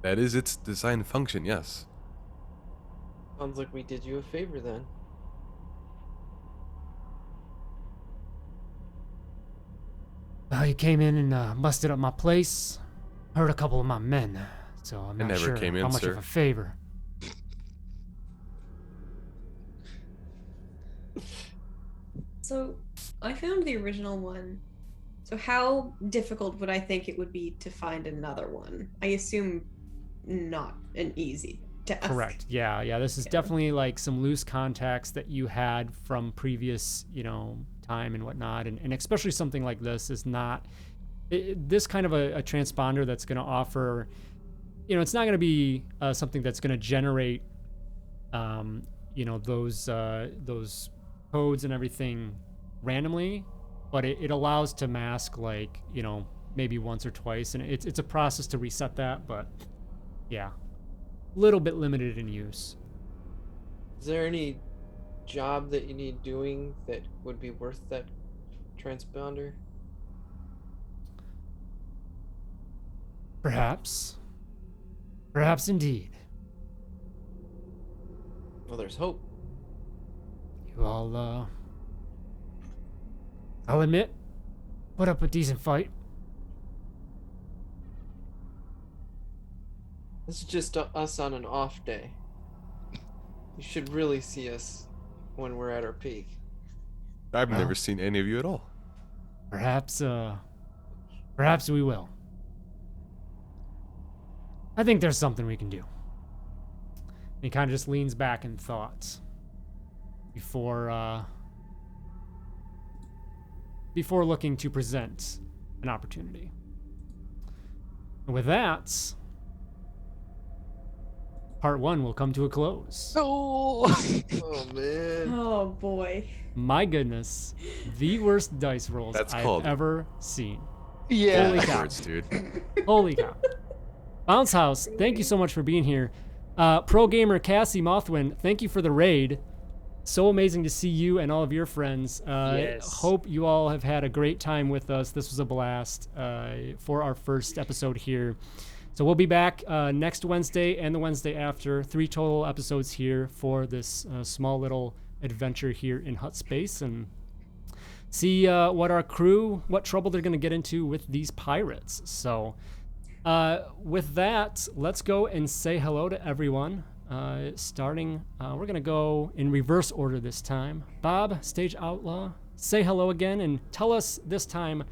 Speaker 5: That is its design function, yes.
Speaker 2: Sounds like we did you a favor then.
Speaker 1: You came in and busted up my place, hurt a couple of my men, so I'm not
Speaker 5: never
Speaker 1: sure
Speaker 5: came in,
Speaker 1: how much
Speaker 5: sir.
Speaker 1: of a favor.
Speaker 4: So, I found the original one. So how difficult would I think it would be to find another one? I assume not an easy task.
Speaker 1: Correct. Yeah. This is definitely like some loose contacts that you had from previous, time and whatnot, and especially something like this is not this kind of a transponder that's going to offer. It's not going to be something that's going to generate, those codes and everything randomly, but it allows to mask maybe once or twice, and it's a process to reset that, but yeah, a little bit limited in use.
Speaker 2: Is there any job that you need doing that would be worth that transponder?
Speaker 1: Perhaps indeed.
Speaker 2: Well, there's hope.
Speaker 1: You all, I'll admit, put up a decent fight.
Speaker 2: This is just us on an off day. You should really see us when we're at our peak.
Speaker 5: I've never seen any of you at all.
Speaker 1: Perhaps we will. I think there's something we can do. He kind of just leans back in thought before looking to present an opportunity. And with that, part 1 will come to a close.
Speaker 3: Oh,
Speaker 2: Oh man.
Speaker 4: Oh boy.
Speaker 1: My goodness, the worst dice rolls
Speaker 5: That's
Speaker 1: I've
Speaker 5: called-
Speaker 1: ever seen.
Speaker 3: yeah.
Speaker 1: Holy cow.
Speaker 5: Words, dude.
Speaker 1: Holy cow. Bounce House, thank you so much for being here. Pro Gamer Cassie Mothwin, thank you for the raid. So amazing to see you and all of your friends.
Speaker 3: Yes.
Speaker 1: Hope you all have had a great time with us. This was a blast for our first episode here. So we'll be back next Wednesday and the Wednesday after. 3 total episodes here for this small little adventure here in Hutt Space, and see what trouble they're going to get into with these pirates. So with that, let's go and say hello to everyone. Starting, we're going to go in reverse order this time. Bob, Stage Outlaw, say hello again and tell us this time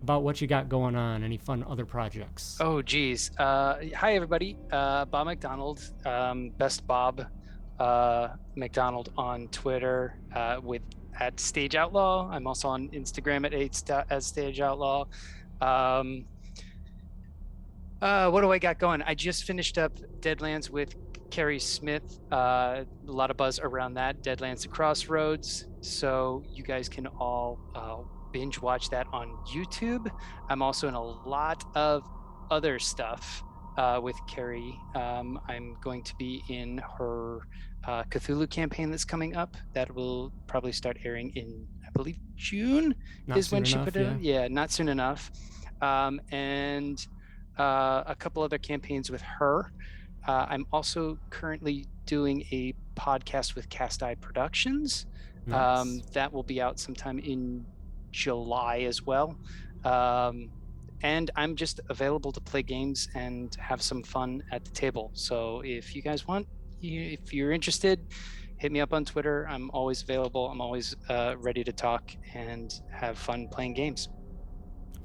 Speaker 1: about what you got going on, any fun other projects.
Speaker 3: Oh, geez. Hi, everybody. Bob McDonald, best Bob McDonald on Twitter with at Stage Outlaw. I'm also on Instagram as Stage Outlaw. What do I got going? I just finished up Deadlands with Carrie Smith. A lot of buzz around that. Deadlands to Crossroads. So you guys can all binge watch that on YouTube. I'm also in a lot of other stuff with Carrie. I'm going to be in her Cthulhu campaign that's coming up. That will probably start airing in, I believe, June
Speaker 1: Not
Speaker 3: is when
Speaker 1: soon
Speaker 3: she
Speaker 1: enough,
Speaker 3: put it. Yeah, not soon enough. And a couple other campaigns with her. I'm also currently doing a podcast with Cast Eye Productions.
Speaker 1: Nice.
Speaker 3: That will be out sometime in July as well. and I'm just available to play games and have some fun at the table. So if you guys want, if you're interested, hit me up on Twitter. I'm always available. I'm always ready to talk and have fun playing games.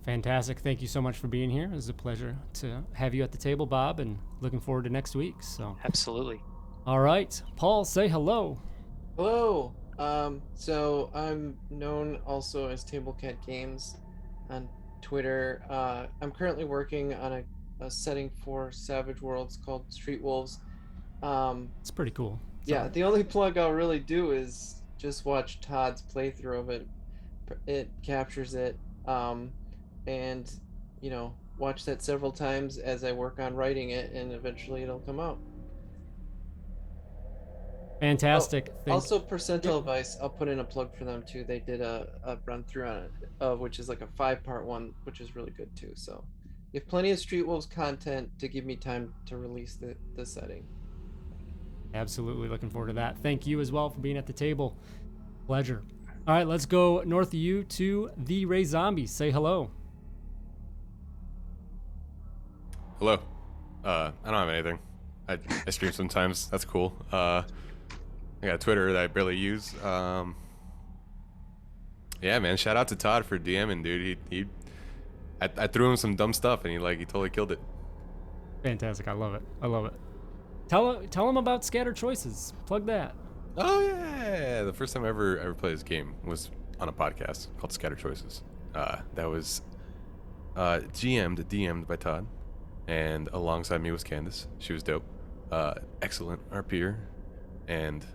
Speaker 1: Fantastic. Thank you so much for being here. It was a pleasure to have you at the table, Bob, and looking forward to next week. So
Speaker 3: Absolutely.
Speaker 1: all right, Paul, say hello.
Speaker 2: Hello. So I'm known also as Tablecat Games on Twitter. I'm currently working on a setting for Savage Worlds called Street Wolves.
Speaker 1: It's pretty cool.
Speaker 2: Yeah, the only plug I'll really do is just watch Todd's playthrough of it. It captures it. And watch that several times as I work on writing it, and eventually it'll come out.
Speaker 1: Fantastic.
Speaker 2: Also, Percentile Vice, I'll put in a plug for them too. They did a run through on it, which is like a 5-part one, which is really good too. So you have plenty of Street Wolves content to give me time to release the setting.
Speaker 1: Absolutely looking forward to that. Thank you as well for being at the table. Pleasure. All right, let's go north of you to the Ray Zombie. Say hello.
Speaker 5: Hello. I don't have anything. I stream sometimes. That's cool. I got a Twitter that I barely use. Yeah, man. Shout out to Todd for DMing, dude. I threw him some dumb stuff, and he totally killed it.
Speaker 1: Fantastic. I love it. Tell him about Scattered Choices. Plug that.
Speaker 5: Oh yeah. The first time I ever played this game was on a podcast called Scattered Choices. That was DM'd by Todd, and alongside me was Candace. She was dope. Excellent RPer, and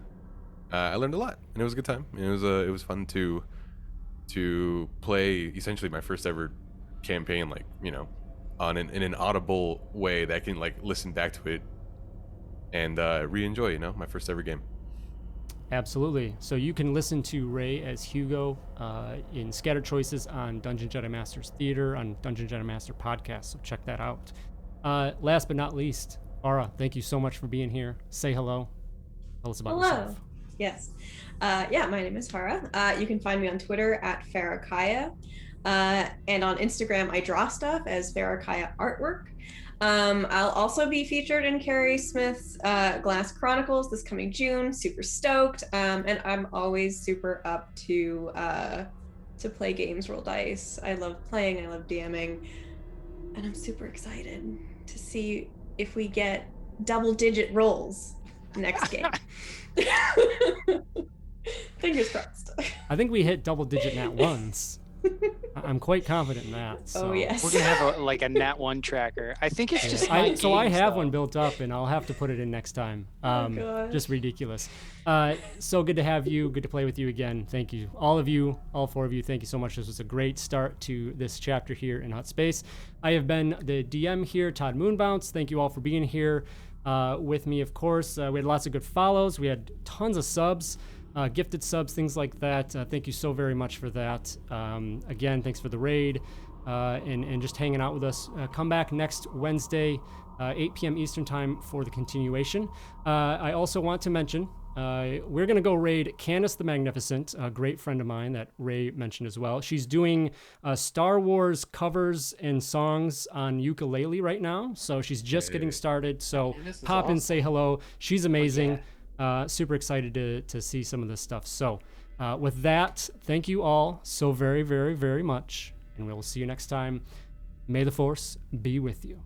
Speaker 5: I learned a lot, and it was a good time. And it was fun to play essentially my first ever campaign, in an audible way that I can listen back to it and re-enjoy. My first ever game.
Speaker 1: Absolutely. So you can listen to Ray as Hugo in Scattered Choices on Dungeon Jedi Masters Theater, on Dungeon Jedi Master Podcast, so check that out. Last but not least, Farah, thank you so much for being here. Say hello. Tell us about yourself.
Speaker 4: Yes. My name is Farah. You can find me on Twitter at Farrakaya. And on Instagram, I draw stuff as Farrakaya Artwork. I'll also be featured in Carrie Smith's Glass Chronicles this coming June. Super stoked. And I'm always super up to play games, roll dice. I love playing. I love DMing. And I'm super excited to see if we get double-digit rolls next game. Fingers crossed.
Speaker 1: I think we hit double-digit nat ones. I'm quite confident in that. So.
Speaker 4: Oh yes.
Speaker 3: We're gonna have a nat one tracker. I think it's just
Speaker 1: I have
Speaker 3: though.
Speaker 1: one built up, and I'll have to put it in next time.
Speaker 4: gosh.
Speaker 1: Just ridiculous. So good to have you. Good to play with you again. Thank you, all 4 of you. Thank you so much. This was a great start to this chapter here in Hutt Space. I have been the DM here, Todd Moonbounce. Thank you all for being here with me. Of course, we had lots of good follows. We had tons of subs. Gifted subs, things like that. Thank you so very much for that. Again, thanks for the raid and just hanging out with us. Come back next Wednesday, 8 p.m. Eastern time for the continuation. I also want to mention we're going to go raid Candace the Magnificent, a great friend of mine that Ray mentioned as well. She's doing Star Wars covers and songs on ukulele right now, so she's just getting started. So pop in, say hello. She's amazing.
Speaker 2: Yeah.
Speaker 1: Super excited to see some of this stuff. So with that, thank you all so very, very, very much. And we'll see you next time. May the Force be with you.